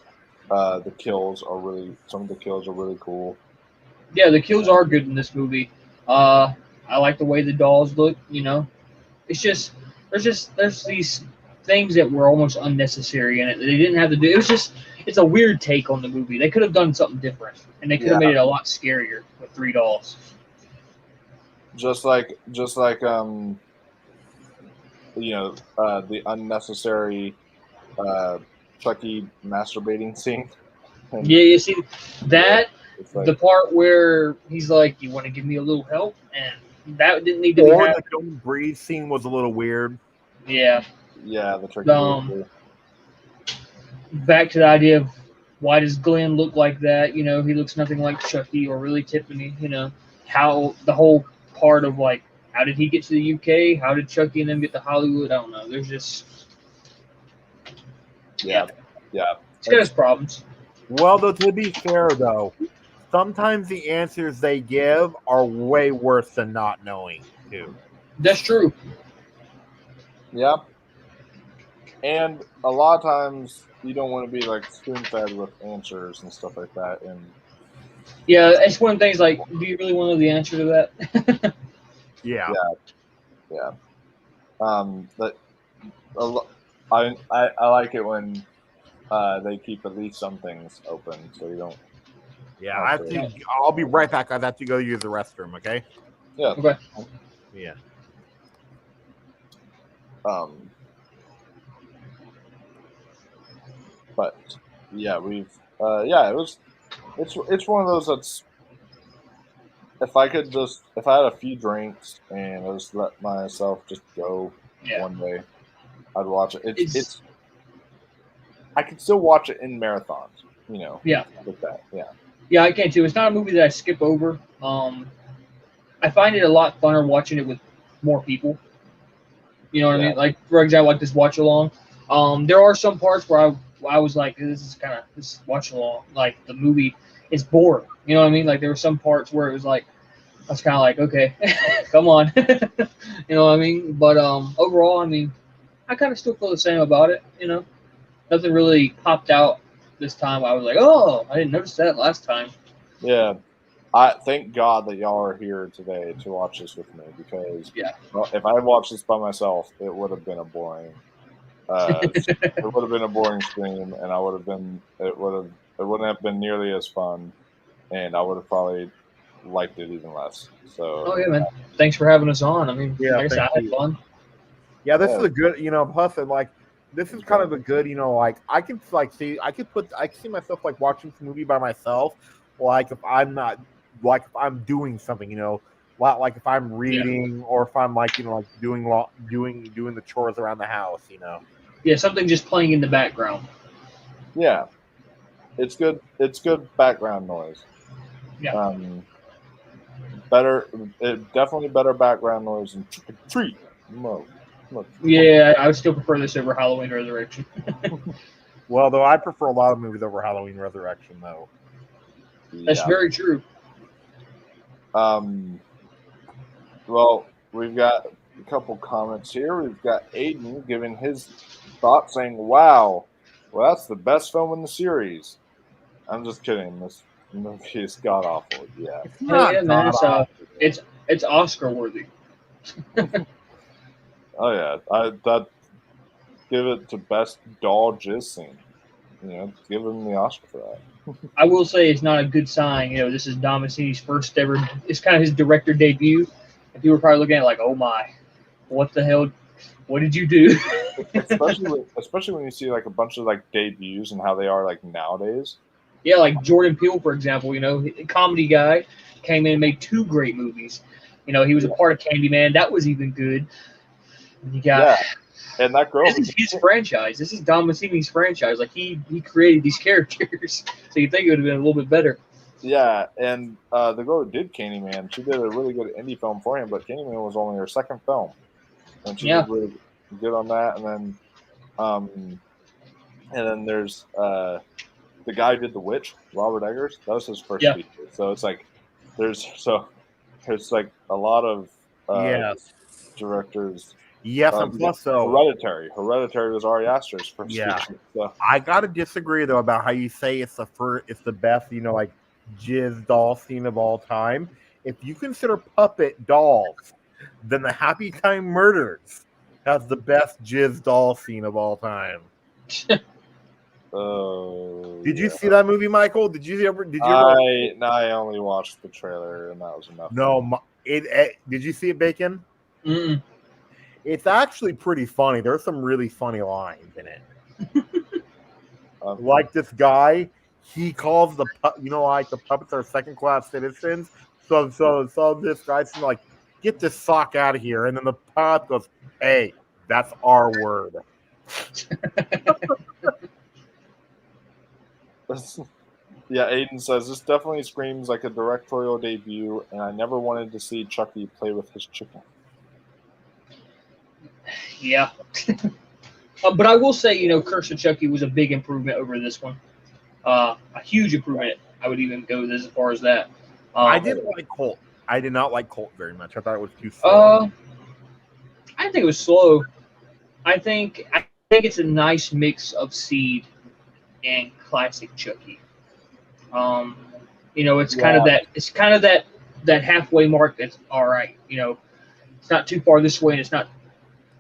The kills are some of the kills are really cool. Yeah, the kills are good in this movie. I like the way the dolls look. It's just there's these things that were almost unnecessary in it that they didn't have to do. It's a weird take on the movie. They could have done something different, and they could have made it a lot scarier with 3 dolls. Just like the unnecessary Chucky masturbating scene. Yeah, you see that like, the part where he's like, "You want to give me a little help?" and that didn't need to be happening. The don't breathe scene was a little weird. Yeah. Yeah, the Chucky. Back to the idea of why does Glenn look like that? He looks nothing like Chucky or really Tiffany. How the whole part of like, how did he get to the UK? How did Chucky and them get to Hollywood? I don't know. There's just yeah. It's got its problems. Well, though, to be fair, though, sometimes the answers they give are way worse than not knowing, too. That's true. Yeah. And a lot of times you don't want to be like spoon-fed with answers and stuff like that. And yeah, it's one of the things like, do you really want to know the answer to that? Yeah. But I like it when they keep at least some things open, so you don't. Yeah, I'll be right back. I have to go use the restroom. Okay. Yeah. Okay. Yeah. But yeah, it's one of those that's if I had a few drinks and I just let myself just go Yeah, one day, I'd watch it. it's I could still watch it in marathons, yeah, with that. Yeah. yeah. I can too. It's not a movie that I skip over. I find it a lot funner watching it with more people. You know what I Yeah. mean? Like for example, like this watch along. There are some parts where I was like, this watch along. Like the movie is boring. You know what I mean? Like there were some parts where it was like I was kind of like, okay, come on. You know what I mean? But overall, I mean, I kind of still feel the same about it. You know, nothing really popped out this time. I was like, oh, I didn't notice that last time. Yeah. I thank God that y'all are here today to watch this with me because Yeah. if I had watched this by myself, it would have been a boring. It would have been a boring stream, and it wouldn't have been nearly as fun, and I would have probably liked it even less. Oh So yeah, man. Thanks for having us on. I mean, Yeah, like I said, I thank had you. fun. Yeah, this Yeah. is a good, plus and like this is kind of a good, like I could see myself like watching this movie by myself, like if I'm not like if I'm doing something, like if I'm reading or if I'm like like doing the chores around the house. Yeah, something just playing in the background. Yeah, it's good. It's good background noise. Yeah. Definitely better background noise than trick or treat. No. Yeah, I would still prefer this over Halloween Resurrection. Well, though I prefer a lot of movies over Halloween Resurrection, though. That's Yeah. very true. Well, we've got a couple comments here. We've got Aiden giving his thoughts, saying, "Wow, well, that's the best film in the series." I'm just kidding. This movie is god awful. Yeah. It's Hell not yeah, man! god It's Oscar worthy. Oh yeah. That give it to best doll jizz scene. Give him the Oscar for that. I will say it's not a good sign. You know, this is Dom Mancini's first ever. It's kind of his director debut, and people are probably looking at it like, "Oh my, what the hell? What did you do?" especially when you see like a bunch of like debuts and how they are like nowadays. Yeah, like Jordan Peele, for example. You know, comedy guy came in and made two great movies. You know, he was a part of Candyman. That was even good. You got Yeah, and that girl. this is his franchise. This is Don Mancini's franchise. Like he created these characters, so you think it would have been a little bit better. Yeah, and the girl who did Candyman, she did a really good indie film for him, but Candyman was only her second film, and she did really good on that. And then there's the guy who did The Witch, Robert Eggers. That was his first feature. So it's like there's like a lot of Yes. directors. Yes, and plus so Hereditary was Ari Aster's first feature. So. I gotta disagree though about how you say it's the best, like jizz doll scene of all time. If you consider puppet dolls, then the Happy Time Murders has the best jizz doll scene of all time. Did you see that movie, Michael? Did you ever? I only watched the trailer and that was enough. No, did you see it, Bacon? Mm-mm. It's actually pretty funny. There's some really funny lines in it. Like this guy, he calls like the puppets are second class citizens. So this guy's like, get this sock out of here, and then the puppet goes, "Hey, that's our word." Yeah, Aiden says this definitely screams like a directorial debut, and I never wanted to see Chucky play with his chicken. Yeah. But I will say, Curse of Chucky was a big improvement over this one. A huge improvement. I would even go as far as that. I didn't like Colt. I did not like Colt very much. I thought it was too slow. I think it was slow. I think it's a nice mix of Seed and classic Chucky. It's kind of that. It's kind of that halfway mark. That's all right. It's not too far this way, and it's not.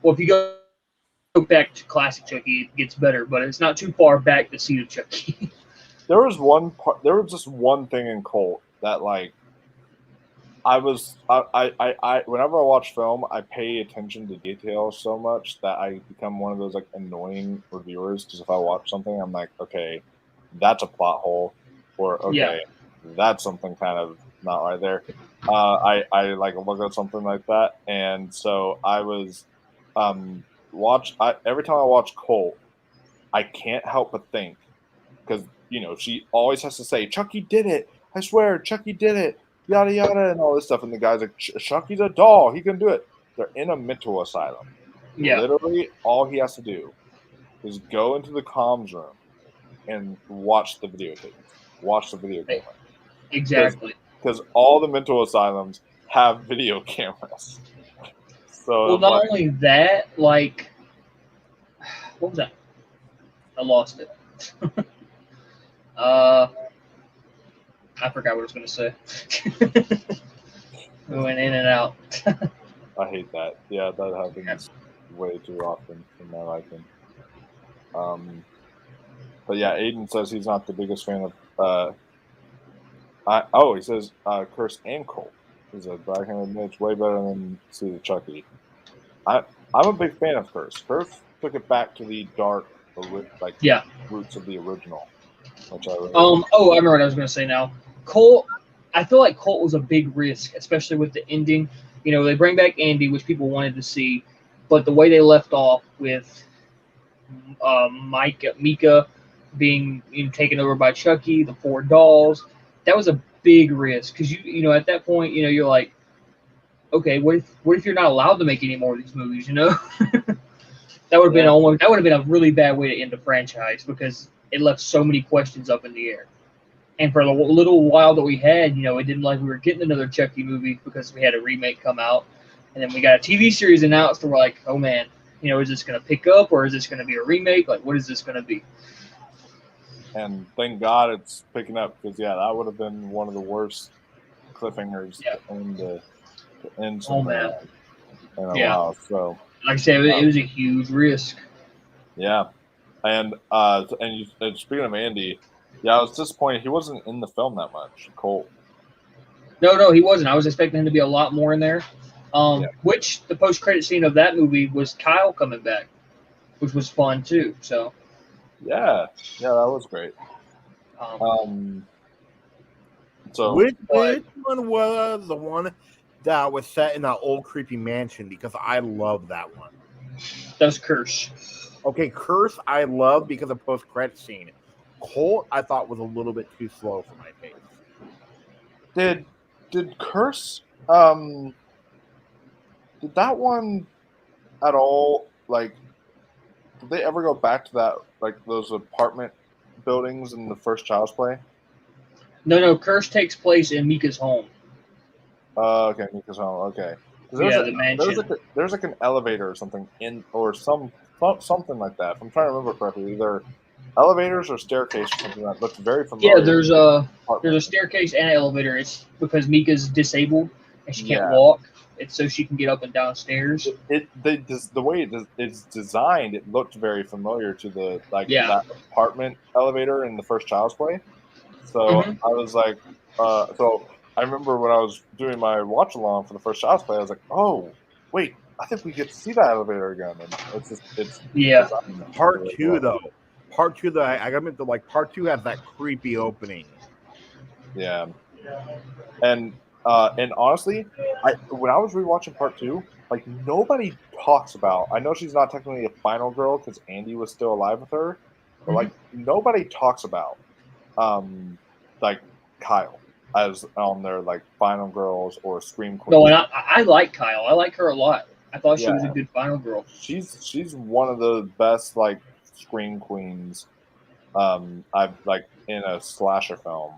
Well, if you go back to classic Chucky, it gets better, but it's not too far back to Seed of Chucky. There was just one thing in Colt that like whenever I watch film, I pay attention to details so much that I become one of those like annoying reviewers. Because if I watch something, I'm like, okay, that's a plot hole, or okay, that's something kind of not right there. I like look at something like that, and so I was every time I watch Colt, I can't help but think because she always has to say Chucky did it. I swear, Chucky did it. Yada yada and all this stuff, and the guy's like, Chucky's a doll. He can do it. They're in a mental asylum. Yeah. Literally, all he has to do is go into the comms room and watch the videotape. Watch the video camera. Exactly. Because all the mental asylums have video cameras. So Well, not only that, like, what was that? I lost it. I forgot what I was going to say. We went in and out. I hate that. Yeah, that happens way too often in my liking. But yeah, Aiden says he's not the biggest fan of. He says Curse and Colt. He said, but I can admit it's way better than See the Chucky. I'm a big fan of Curse. Curse took it back to the dark, roots of the original. Which I really I remember what I was going to say now. Colt, I feel like Colt was a big risk, especially with the ending. They bring back Andy, which people wanted to see, but the way they left off with Mika being taken over by Chucky, the 4 dolls, that was a big risk because at that point you're like, okay, what if you're not allowed to make any more of these movies? That would have been a really bad way to end the franchise because it left so many questions up in the air. And for the little while that we had, it didn't like we were getting another Chucky movie because we had a remake come out, and then we got a TV series announced, and we're like, oh man, is this going to pick up or is this going to be a remake? Like, what is this going to be? And thank God it's picking up because that would have been one of the worst cliffhangers to end something in a while. So, like I said, it was a huge risk. Yeah, and speaking of Andy, I was disappointed he wasn't in the film that much. Colt. No, he wasn't. I was expecting him to be a lot more in there. Which the post-credit scene of that movie was Kyle coming back, which was fun too. So. Yeah, that was great. So which one was the one that was set in that old creepy mansion? Because I love that one. That was Curse. Okay, Curse I love because of post-credit scene. Colt I thought was a little bit too slow for my taste. Did Curse did that one at all like? Did they ever go back to that like those apartment buildings in the first Child's Play? No. Curse takes place in Mika's home. Okay, Mika's home. Okay. The mansion. There's like an elevator or something something like that. If I'm trying to remember correctly, either elevators or staircase or something that looks very familiar. Yeah, there's a staircase and an elevator. It's because Mika's disabled and she can't walk. It's so she can get up and down stairs. The way it's designed, it looked very familiar to the that apartment elevator in the first Child's Play. So I was like, so I remember when I was doing my watch along for the first Child's Play, I was like, oh wait, I think we get to see that elevator again. And it's Part 2 though. Part 2 I got to admit, Part 2 has that creepy opening. Yeah, and honestly, when I was rewatching Part 2, nobody talks about. I know she's not technically a final girl because Andy was still alive with her, but nobody talks about Kyle as on their final girls or Scream Queen. No, and I like Kyle. I like her a lot. I thought she was a good final girl. She's one of the best Scream Queens I've in a slasher film.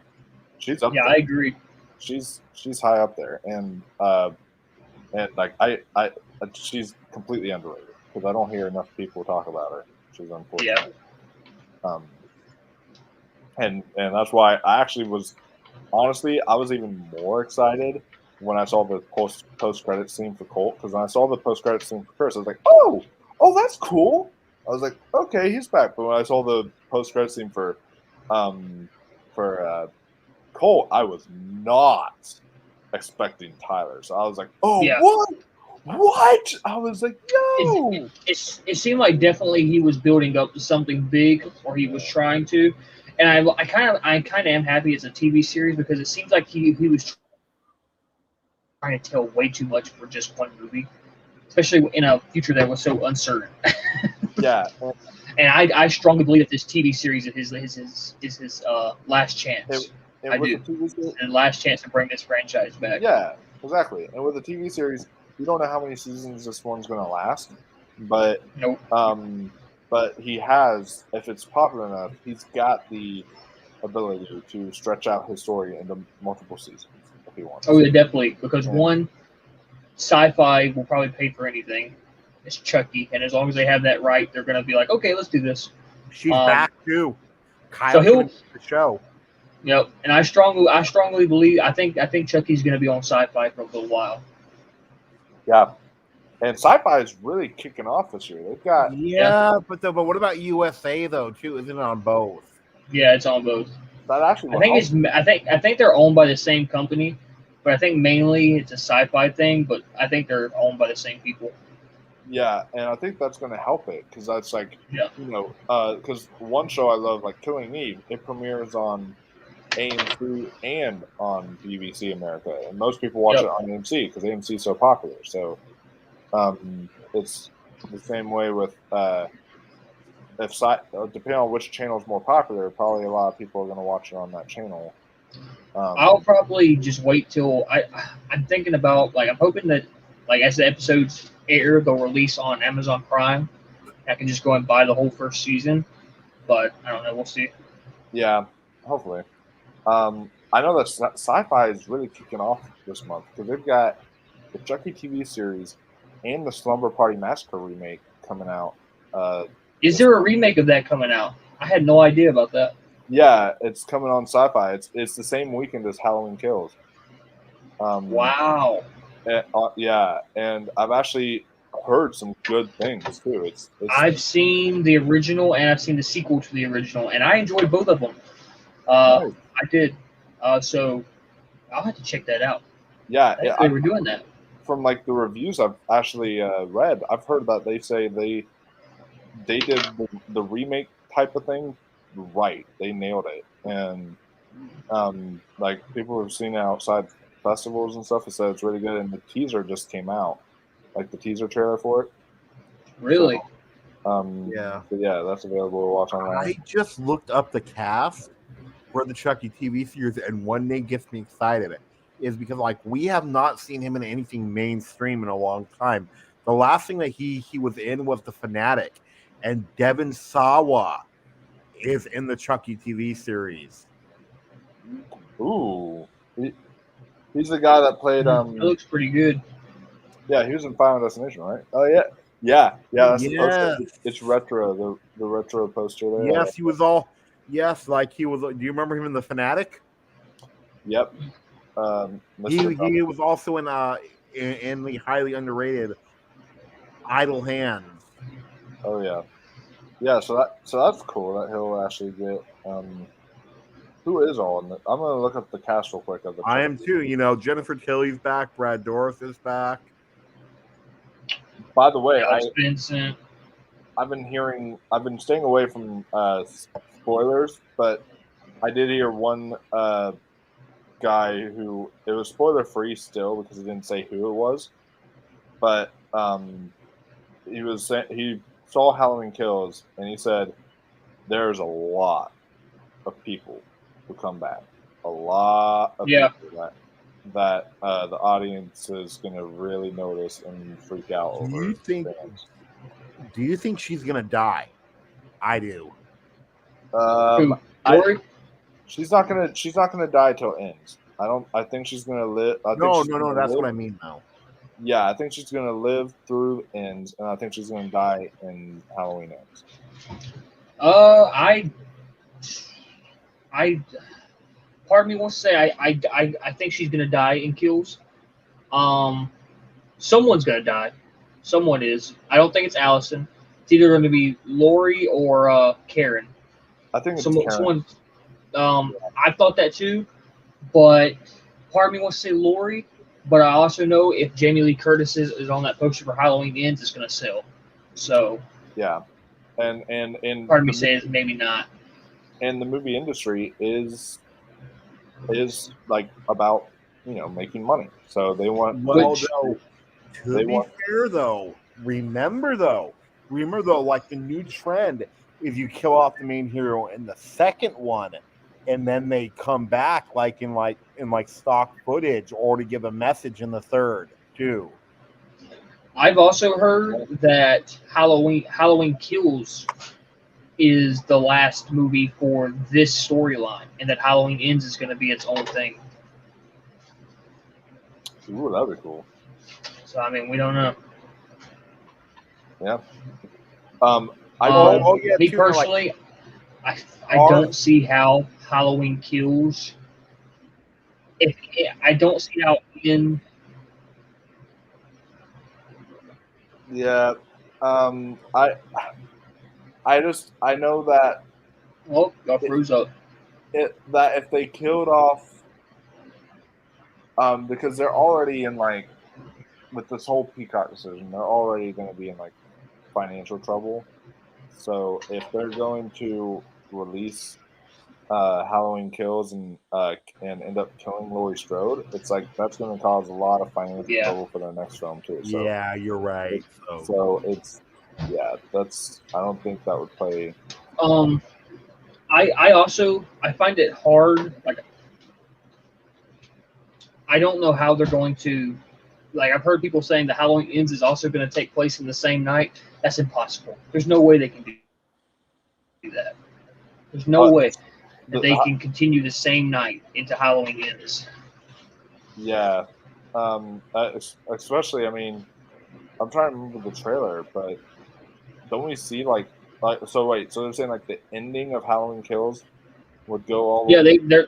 She's up there. I agree. She's high up there, and she's completely underrated because I don't hear enough people talk about her. She's unfortunate. Yeah. And that's why I actually was honestly I was even more excited when I saw the post credit scene for Colt because when I saw the post credit scene for Chris, I was like, oh, that's cool. I was like, okay, he's back. But when I saw the post credit scene for Colt, I was not expecting Tyler. So I was like, oh, Yeah. what? I was like, yo. It seemed like definitely he was building up to something big, or he was trying to, and I kind of am happy it's a TV series because it seems like he was trying to tell way too much for just one movie, especially in a future that was so uncertain. Yeah. And I strongly believe that this TV series is his last chance. I do. The last chance to bring this franchise back. Yeah, exactly. And with a TV series, you don't know how many seasons this one's going to last, but Nope. but he has, if it's popular enough, he's got the ability to stretch out his story into multiple seasons if he wants. Oh, yeah, definitely. Because one, Sci-Fi will probably pay for anything. It's Chucky, and as long as they have that right, they're going to be like, okay, let's do this. She's back too. Kyle's So he'll the show. Yep, and I strongly believe I think Chucky's going to be on Sci-Fi for a little while. Yeah, and Sci-Fi is really kicking off this year. They've got but what about USA though too? Isn't it on both? Yeah, it's on both. that actually. I think they're owned by the same company, but I think mainly it's a Sci-Fi thing. But I think they're owned by the same people. Yeah, and I think that's going to help it because that's like, Yeah. because one show I love, like Killing Eve, it premieres on AMC and on BBC America, and most people watch it on AMC because AMC is so popular. So it's the same way with depending on which channel is more popular, probably a lot of people are going to watch it on that channel. I'll probably just wait till I'm thinking about I'm hoping that as the episodes air, they'll release on Amazon Prime. I can just go and buy the whole first season, but I don't know. We'll see. Yeah, hopefully. I know that Sci-Fi is really kicking off this month because they've got the Chucky TV series and the Slumber Party Massacre remake coming out. Is there a remake of that coming out? I had no idea about that. Yeah, it's coming on Sci-Fi. It's the same weekend as Halloween Kills. Wow. Yeah, and I've actually heard some good things too. I've seen the original and I've seen the sequel to the original, and I enjoyed both of them. Nice. I did. So I'll have to check that out. Yeah, they were doing that. From the reviews I've actually read, I've heard that they say they did the remake type of thing right. They nailed it, and people have seen it outside festivals and stuff. It said it's really good, and the teaser just came out, the teaser trailer for it. Really? So, yeah, that's available to watch online. I just looked up the cast for the Chucky TV series, and one thing gets me excited is because we have not seen him in anything mainstream in a long time. The last thing that he was in was The Fanatic, and Devin Sawa is in the Chucky TV series. Ooh, he's the guy that played. That looks pretty good. Yeah, he was in Final Destination, right? Oh yeah. That's the Yes. poster. It's retro. The retro poster there. Yes, he was all. Yes, he was. Do you remember him in The Fanatic? Yep. He was also in the highly underrated Idle Hands. Oh yeah. So that's cool that he'll actually get. Who is all in it? I'm gonna look up the cast real quick. I am too. Jennifer Tilly's back. Brad Dourif is back. By the way, Vincent. I've been staying away from spoilers, but I did hear one guy who it was spoiler free still because he didn't say who it was, but he saw Halloween Kills and he said there's a lot of people who come back, a lot of people that the audience is going to really notice and freak out over. Do you think she's gonna die? I do. She's not gonna die till it ends. I think she's gonna live. No. That's what I mean, though. Yeah, I think she's gonna live through ends, and I think she's gonna die in Halloween ends. Part of me wants to say I think she's gonna die in Kills. Someone's gonna die. Someone is. I don't think it's Allison. It's either going to be Lori or Karen. I think it's Karen. Someone. I thought that too, but part of me wants to say Lori, but I also know if Jamie Lee Curtis is on that poster for Halloween Ends, it's going to sell. So Yeah, and part of me says maybe not. And the movie industry is like about making money, so they want. Well, Which- though, to They be want- fair, though, remember, like the new trend is you kill off the main hero in the second one, and then they come back like in stock footage or to give a message in the third too. I've also heard that Halloween Kills is the last movie for this storyline, and that Halloween Ends is going to be its own thing. Ooh, that'd be cool. So I mean, we don't know. Yeah. Me personally, I don't see how Halloween Kills. I don't see how in. Yeah. I know that Oh, got froze up. that if they killed off, because they're already in like with this whole Peacock decision, they're already going to be in like financial trouble. So if they're going to release Halloween Kills and end up killing Laurie Strode, it's like that's going to cause a lot of financial trouble for their next film too. So yeah, you're right. So it's that's I don't think that would play. I find it hard. Like, I don't know how they're going to. Like, I've heard people saying that Halloween Ends is also going to take place in the same night. That's impossible. There's no way they can do that. There's no way that they can continue the same night into Halloween Ends. Yeah, especially. I mean, I'm trying to remember the trailer, but don't we see like so? Wait, so they're saying like the ending of Halloween Kills would go all. Yeah, they're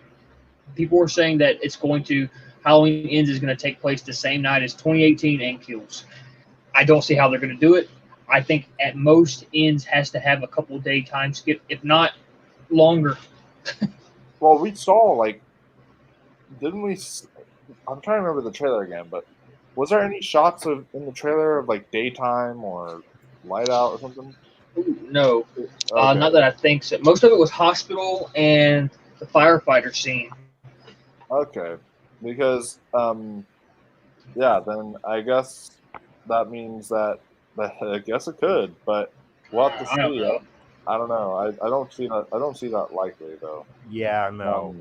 people were saying that it's going to Halloween Ends is going to take place the same night as 2018 and Kills. I don't see how they're going to do it. I think at most Ends has to have a couple day time skip, if not longer. Well, we saw like, didn't we? I'm trying to remember the trailer again, but was there any shots in the trailer of like daytime or light out or something? No, Okay. not that I think so. Most of it was hospital and the firefighter scene. Okay, because yeah, then I guess that means that I guess it could, but we'll have to see. I don't know. I don't see that. I don't see that likely though. Yeah, no.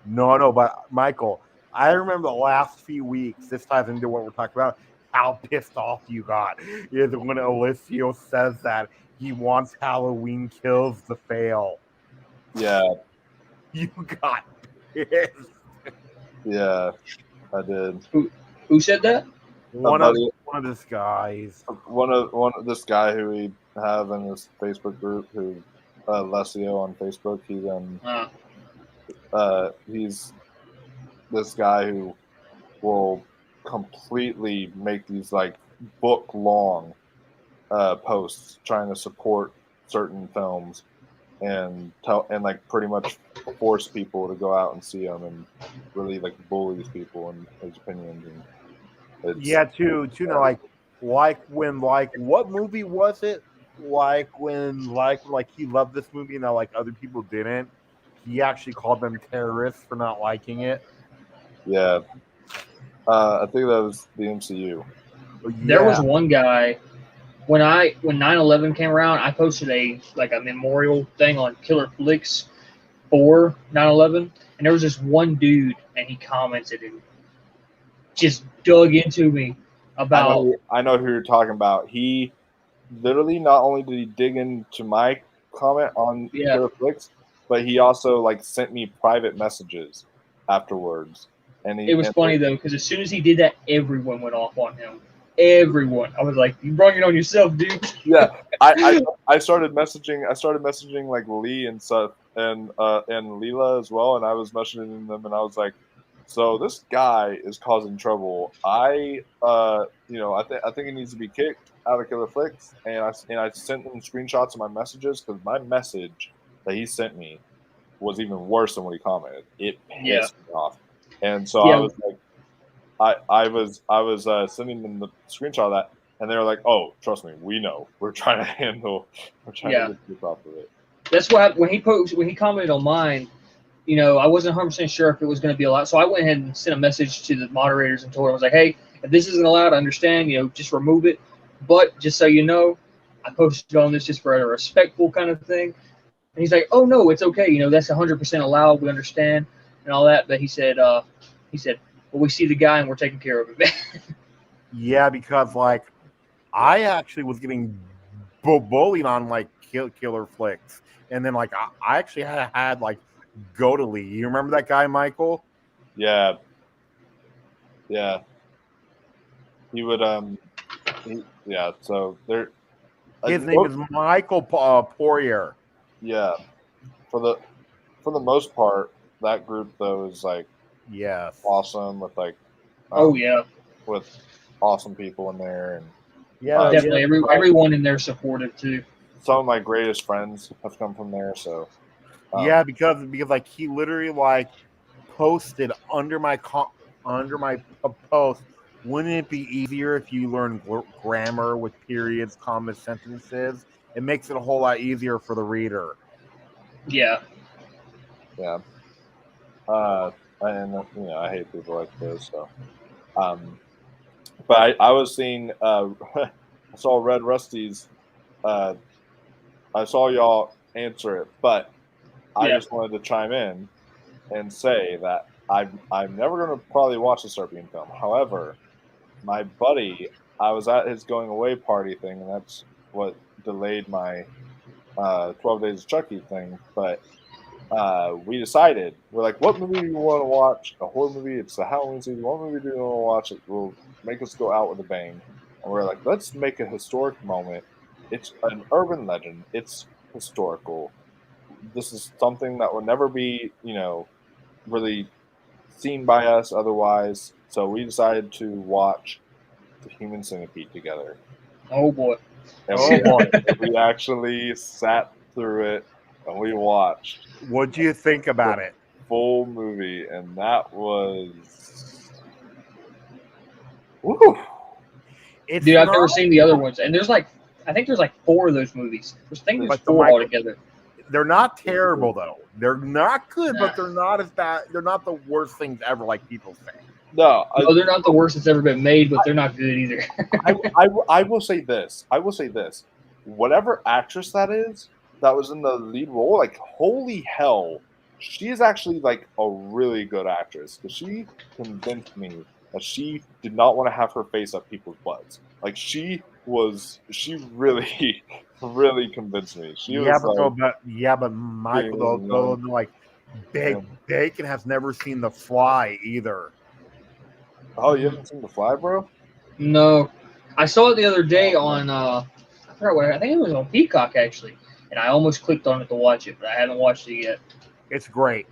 No, but Michael, I remember the last few weeks, this ties into what we're talking about, how pissed off you got is when Alessio says that he wants Halloween Kills to fail. Yeah. You got pissed. Yeah, I did. Who said that? One of these guys. One of this guy who we have in this Facebook group, who Alessio on Facebook. He's this guy who will completely make these like book long posts trying to support certain films and like pretty much force people to go out and see them and really like bullies people and his opinions and yeah, too. Like when what movie was it? Like when he loved this movie and like other people didn't. He actually called them terrorists for not liking it. Yeah, I think that was the MCU. Yeah. There was one guy when 9/11 came around. I posted a memorial thing on Killer Flicks for 9/11, and there was this one dude, and he commented and just dug into me about. I know who you're talking about. He literally not only did he dig into my comment on Killer Flicks, but he also like sent me private messages afterwards. And it was funny though, because as soon as he did that, everyone went off on him. Everyone. I was like, "You brought it on yourself, dude." Yeah, I started messaging like Lee and stuff and Leela as well, and I was messaging them, and I was like, "So this guy is causing trouble. I think he needs to be kicked out of Killer Flicks." And I sent him screenshots of my messages because my message that he sent me was even worse than what he commented. It Yeah. pissed me off, and so Yeah. I was like, I was sending them the screenshot of that, and they were like, "Oh, trust me, we know. We're trying to Yeah. get you off of it." That's why when he commented on mine, I wasn't 100% sure if it was going to be allowed. So I went ahead and sent a message to the moderators and told them, I was like, hey, if this isn't allowed, I understand, just remove it. But just so you know, I posted on this just for a respectful kind of thing. And he's like, oh, no, it's okay. That's 100% allowed. We understand and all that. But he said, well, we see the guy and we're taking care of it. Yeah, because like I actually was getting bullied on like killer flicks, and then like I actually had like Godely. You remember that guy, Michael? Yeah. He would So there. His name is Michael Poirier. Yeah, for the most part, that group though is like awesome with like with awesome people in there, and definitely everyone in there supportive too. Some of my greatest friends have come from there, so because like he literally like posted under my post. Wouldn't it be easier if you learn grammar with periods, commas, sentences? It makes it a whole lot easier for the reader. Yeah. And I hate people like this. So, but I was seeing. I saw Red Rusty's. I saw y'all answer it, but I just wanted to chime in and say that I'm never going to probably watch the Serbian film. However, my buddy, I was at his going away party thing, and that's what delayed my 12 Days of Chucky thing. But we decided, we're like, what movie do you want to watch? A horror movie? It's the Halloween season. What movie do you want to watch? It will make us go out with a bang. And we're like, let's make a historic moment. It's an urban legend. It's historical. This is something that will never be, really seen by us otherwise. So we decided to watch The Human Centipede together. Oh boy. And we actually sat through it and we watched. What do you think about it? Full movie, and that was. Woo! Dude, I've never seen the other ones, and I think there's like 4 of those movies. I think there's 4 altogether. They're not terrible though. They're not good, but they're not as bad. They're not the worst things ever, like people say. No, they're not the worst that's ever been made, but they're not good either. I will say this. Whatever actress that is that was in the lead role, like holy hell, she is actually like a really good actress because she convinced me that she did not want to have her face up people's butts. Like she really, really convinced me. But Michael, though, like Bacon has never seen The Fly either. Oh, you haven't seen The Fly, bro? No, I saw it the other day on. I forgot what. I think it was on Peacock actually, and I almost clicked on it to watch it, but I haven't watched it yet. It's great.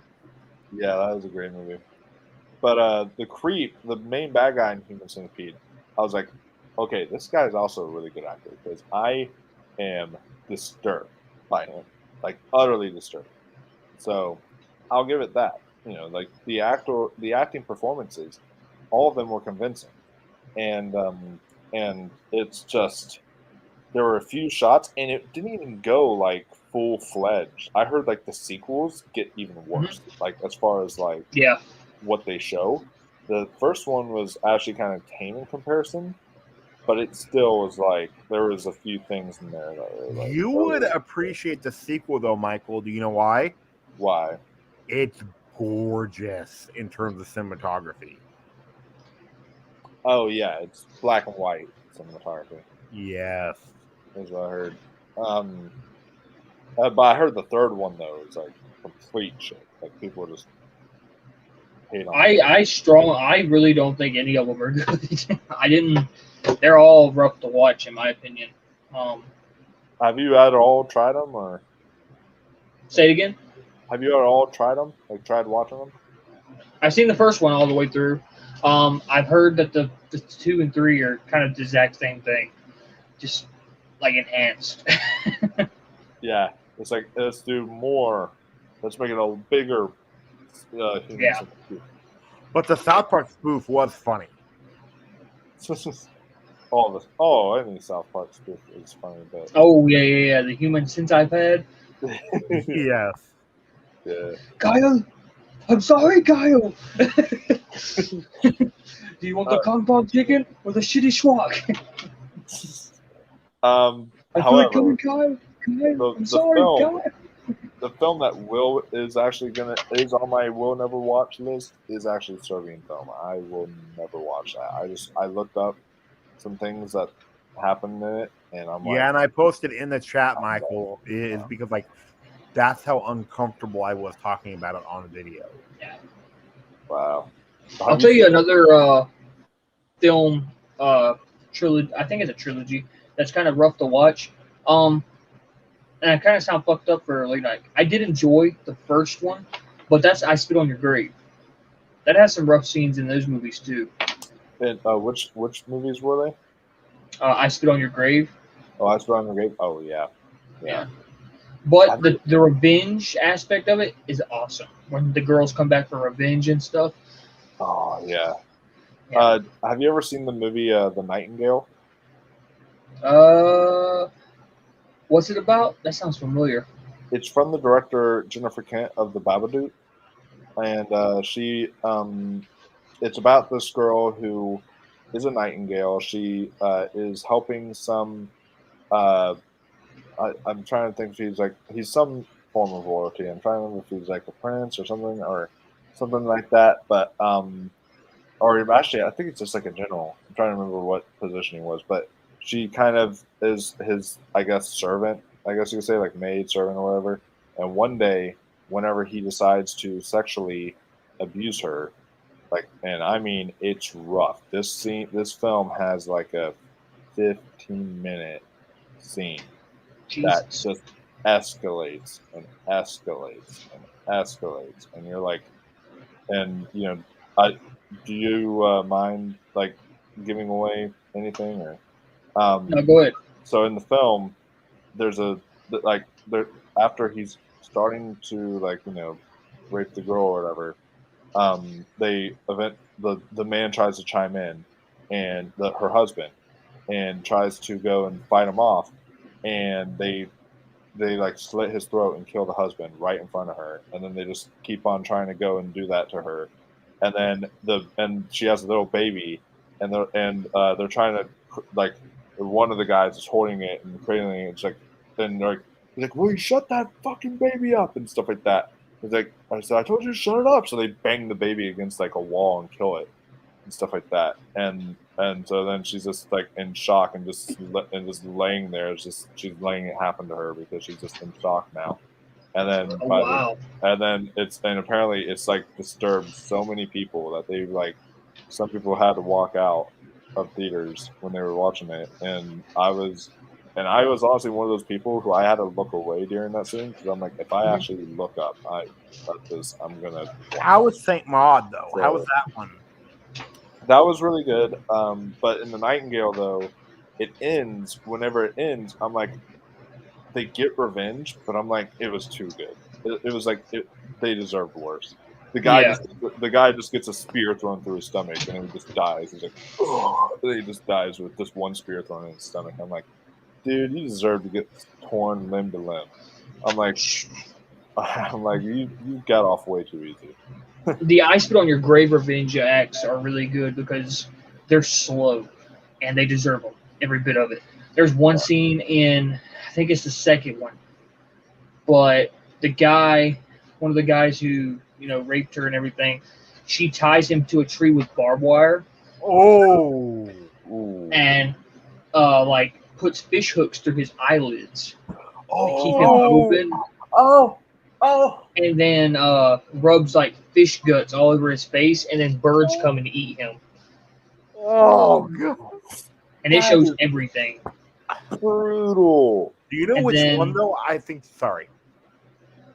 Yeah, that was a great movie. But the creep, the main bad guy in Human Centipede, I was like, okay, this guy is also a really good actor because I am disturbed by him, like utterly disturbed. So I'll give it that. Like the acting performances, all of them were convincing, and it's just there were a few shots, and it didn't even go like full-fledged. I heard like the sequels get even worse, like as far as like what they show. The first one was actually kind of tame in comparison, but it still was like there was a few things in there that were like. You would appreciate the sequel though, Michael. Do you know why? Why? It's gorgeous in terms of cinematography. Oh yeah, it's black and white cinematography. Yes, is what I heard. But I heard the third one though is like complete shit. Like people just hate on. I really don't think any of them are good. They're all rough to watch in my opinion. Have you at all tried them or? Say it again. Have you at all tried them? Like tried watching them? I've seen the first one all the way through. I've heard that the 2 and 3 are kind of the exact same thing, just like enhanced. Yeah, it's like let's do more Let's make it a bigger human Yeah. centipede. But the South Park spoof was funny. All of this. Oh, any South Park spoof is funny, but Oh yeah. The human centipede. Yes. yeah. Kyle, I'm sorry, Kyle. Do you want the Kung Pao chicken or the shitty schwag? I'm However, coming, Kyle. Kyle, I'm the sorry, film, Kyle. the film that Will is on my will never watch list is actually a Serbian film. I will never watch that. I looked up some things that happened in it, and I'm like, Yeah, and I posted in the chat, Michael, is because like that's how uncomfortable I was talking about it on video. wow. I'll tell you another film trilogy. I think it's a trilogy that's kind of rough to watch. And I kind of sound fucked up for late night. I did enjoy the first one, but that's I Spit on Your Grave. That has some rough scenes in those movies too. And which movies were they? I Spit on Your Grave. Oh, I Spit on Your Grave. Oh yeah. But the revenge aspect of it is awesome. When the girls come back for revenge and stuff. Oh yeah. Yeah. Have you ever seen the movie The Nightingale? What's it about? That sounds familiar. It's from the director Jennifer Kent of The Babadook, and she it's about this girl who is a nightingale. She is helping some. I'm trying to think. He's some form of royalty. I'm trying to remember if he's like a prince or something like that. But or actually, I think it's just like a general. I'm trying to remember what position he was, but she kind of is his, I guess, servant. I guess you could say like maid, servant, or whatever. And one day, whenever he decides to sexually abuse her, and I mean, it's rough. This film has like a 15-minute scene that just escalates and escalates and escalates, and you're like, and do you mind like giving away anything or? No, go ahead. So in the film, there's after he's starting to rape the girl or whatever, the man tries to chime in, and her husband, and tries to go and fight him off, and they like slit his throat and kill the husband right in front of her, and then they just keep on trying to go and do that to her, and then she has a little baby, and they're trying to like one of the guys is holding it and cradling it. It's like then he's like, "Will you shut that fucking baby up?" and stuff like that. He's like, I said, "I told you to shut it up." So they bang the baby against like a wall and kill it and stuff like that. And so then she's just like in shock and just laying there. She's letting it happen to her because she's just in shock now. And then and apparently it's like disturbed so many people that they some people had to walk out of theaters when they were watching it, and I was honestly one of those people who I had to look away during that scene because I'm like, if I actually look up, I'm gonna. How was Saint Maud though? So, how was that one? That was really good, but in the Nightingale though, it ends. Whenever it ends, I'm like, they get revenge, but I'm like, it was too good. It was like they deserved worse. The guy just gets a spear thrown through his stomach and he just dies. He's like, oh, he just dies with just one spear thrown in his stomach. I'm like, dude, you deserve to get torn limb to limb. I'm like, you got off way too easy. The I Spit on Your Grave revenge acts are really good because they're slow and they deserve them, every bit of it. There's one scene in, I think it's the second one, but one of the guys who raped her and everything, she ties him to a tree with barbed wire. Oh, and puts fish hooks through his eyelids to keep him open. And then rubs like fish guts all over his face, and then birds come and eat him. Oh god! And it shows everything. Brutal. Do you know which one though? I think. Sorry.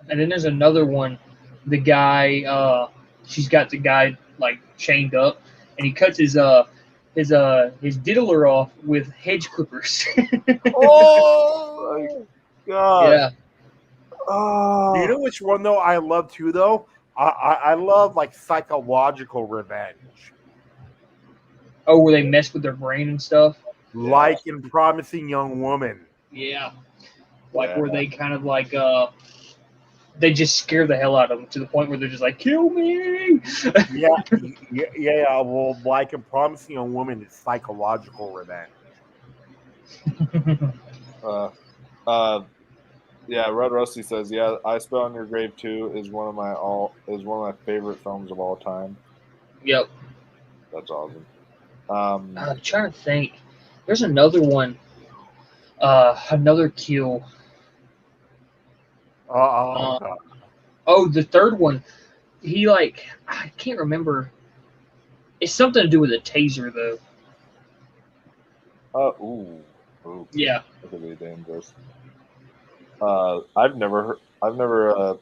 And then there's another one. The guy, she's got the guy like chained up, and he cuts his diddler off with hedge clippers. Oh my god! Yeah. Oh, You know which one though I love too though? I love like psychological revenge. Oh, where they mess with their brain and stuff. Like in Promising Young Woman. Yeah. Like Yeah. where they kind of like they just scare the hell out of them to the point where they're just like, kill me. Yeah. Well, like in Promising Young Woman, it's psychological revenge. Yeah, Red Rusty says, "Yeah, I Spell on Your Grave 2 is one of my favorite films of all time." Yep. That's awesome. I'm trying to think. There's another one. Another kill. God. Oh, the third one. He like I can't remember. It's something to do with a taser though. Ooh, Yeah. that could be dangerous. I've never heard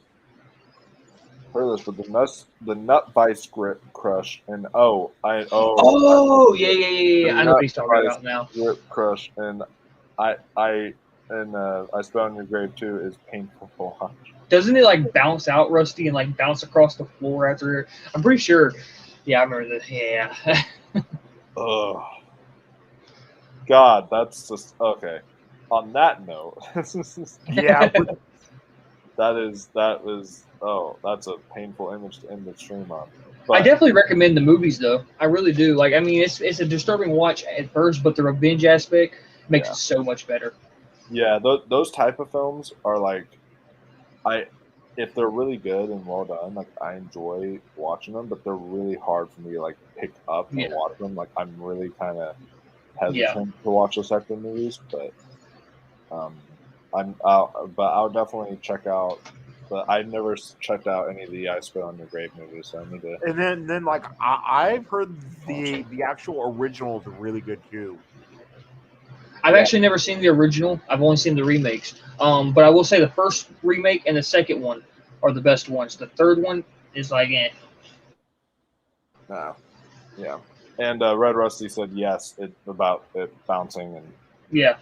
this, but the Nut Vice Grip Crush and Oh yeah. the I know what Nut he's talking Vice about now. Grip Crush and I Spell on Your Grave 2 is painful to watch. Doesn't it like bounce out, Rusty, and like bounce across the floor after? I'm pretty sure. Yeah, I remember this. Yeah. Ugh. God, that's just okay. On that note, Yeah, that's a painful image to end the stream on. I But definitely recommend the movies though. I really do. Like, I mean, it's a disturbing watch at first, but the revenge aspect makes it so much better. yeah, those type of films are like, if they're really good and well done, like I enjoy watching them, but they're really hard for me to like pick up and watch them. Like I'm really kind of hesitant to watch those type of movies, but I'll definitely check out. But I've never checked out any of the I Spit on Your Grave movies, so I need to. and then like I've heard the actual original is really good too. I've actually never seen the original. I've only seen the remakes. But I will say the first remake and the second one are the best ones. The third one is like, No. Yeah. And Red Rusty said yes, about it bouncing and yeah.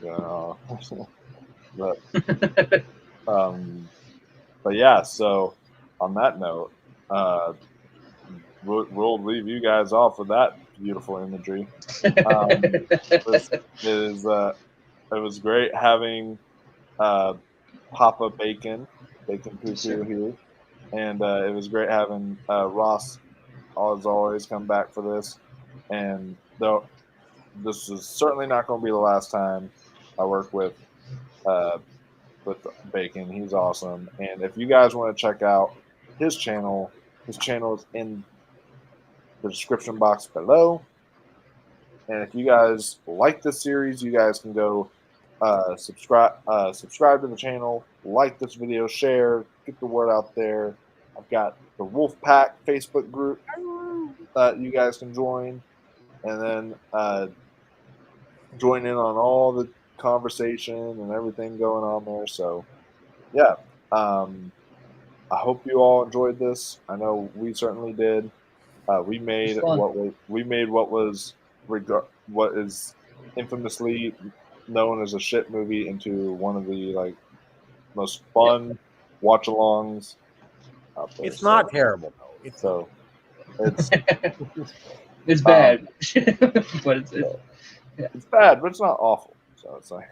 But yeah. So on that note, we'll leave you guys off with that beautiful imagery. It was great having Papa Bacon Poo here, and it was great having Ross, as always, come back for this. And though this is certainly not going to be the last time I work with Bacon, he's awesome. And if you guys want to check out his channel is in the description box below. And if you guys like this series, you guys can go subscribe to the channel, like this video, share, get the word out there. I've got the Wolfpack Facebook group that you guys can join, and then join in on all the conversation and everything going on there. So, yeah, I hope you all enjoyed this. I know we certainly did. We made what is infamously known as a shit movie into one of the like most fun watch-alongs out there. It's not terrible though. It's it's bad, but it's bad, but it's not awful. So it's like,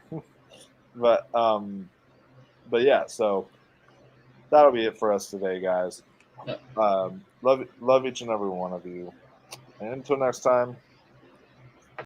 but yeah. So that'll be it for us today, guys. Love each and every one of you, and until next time.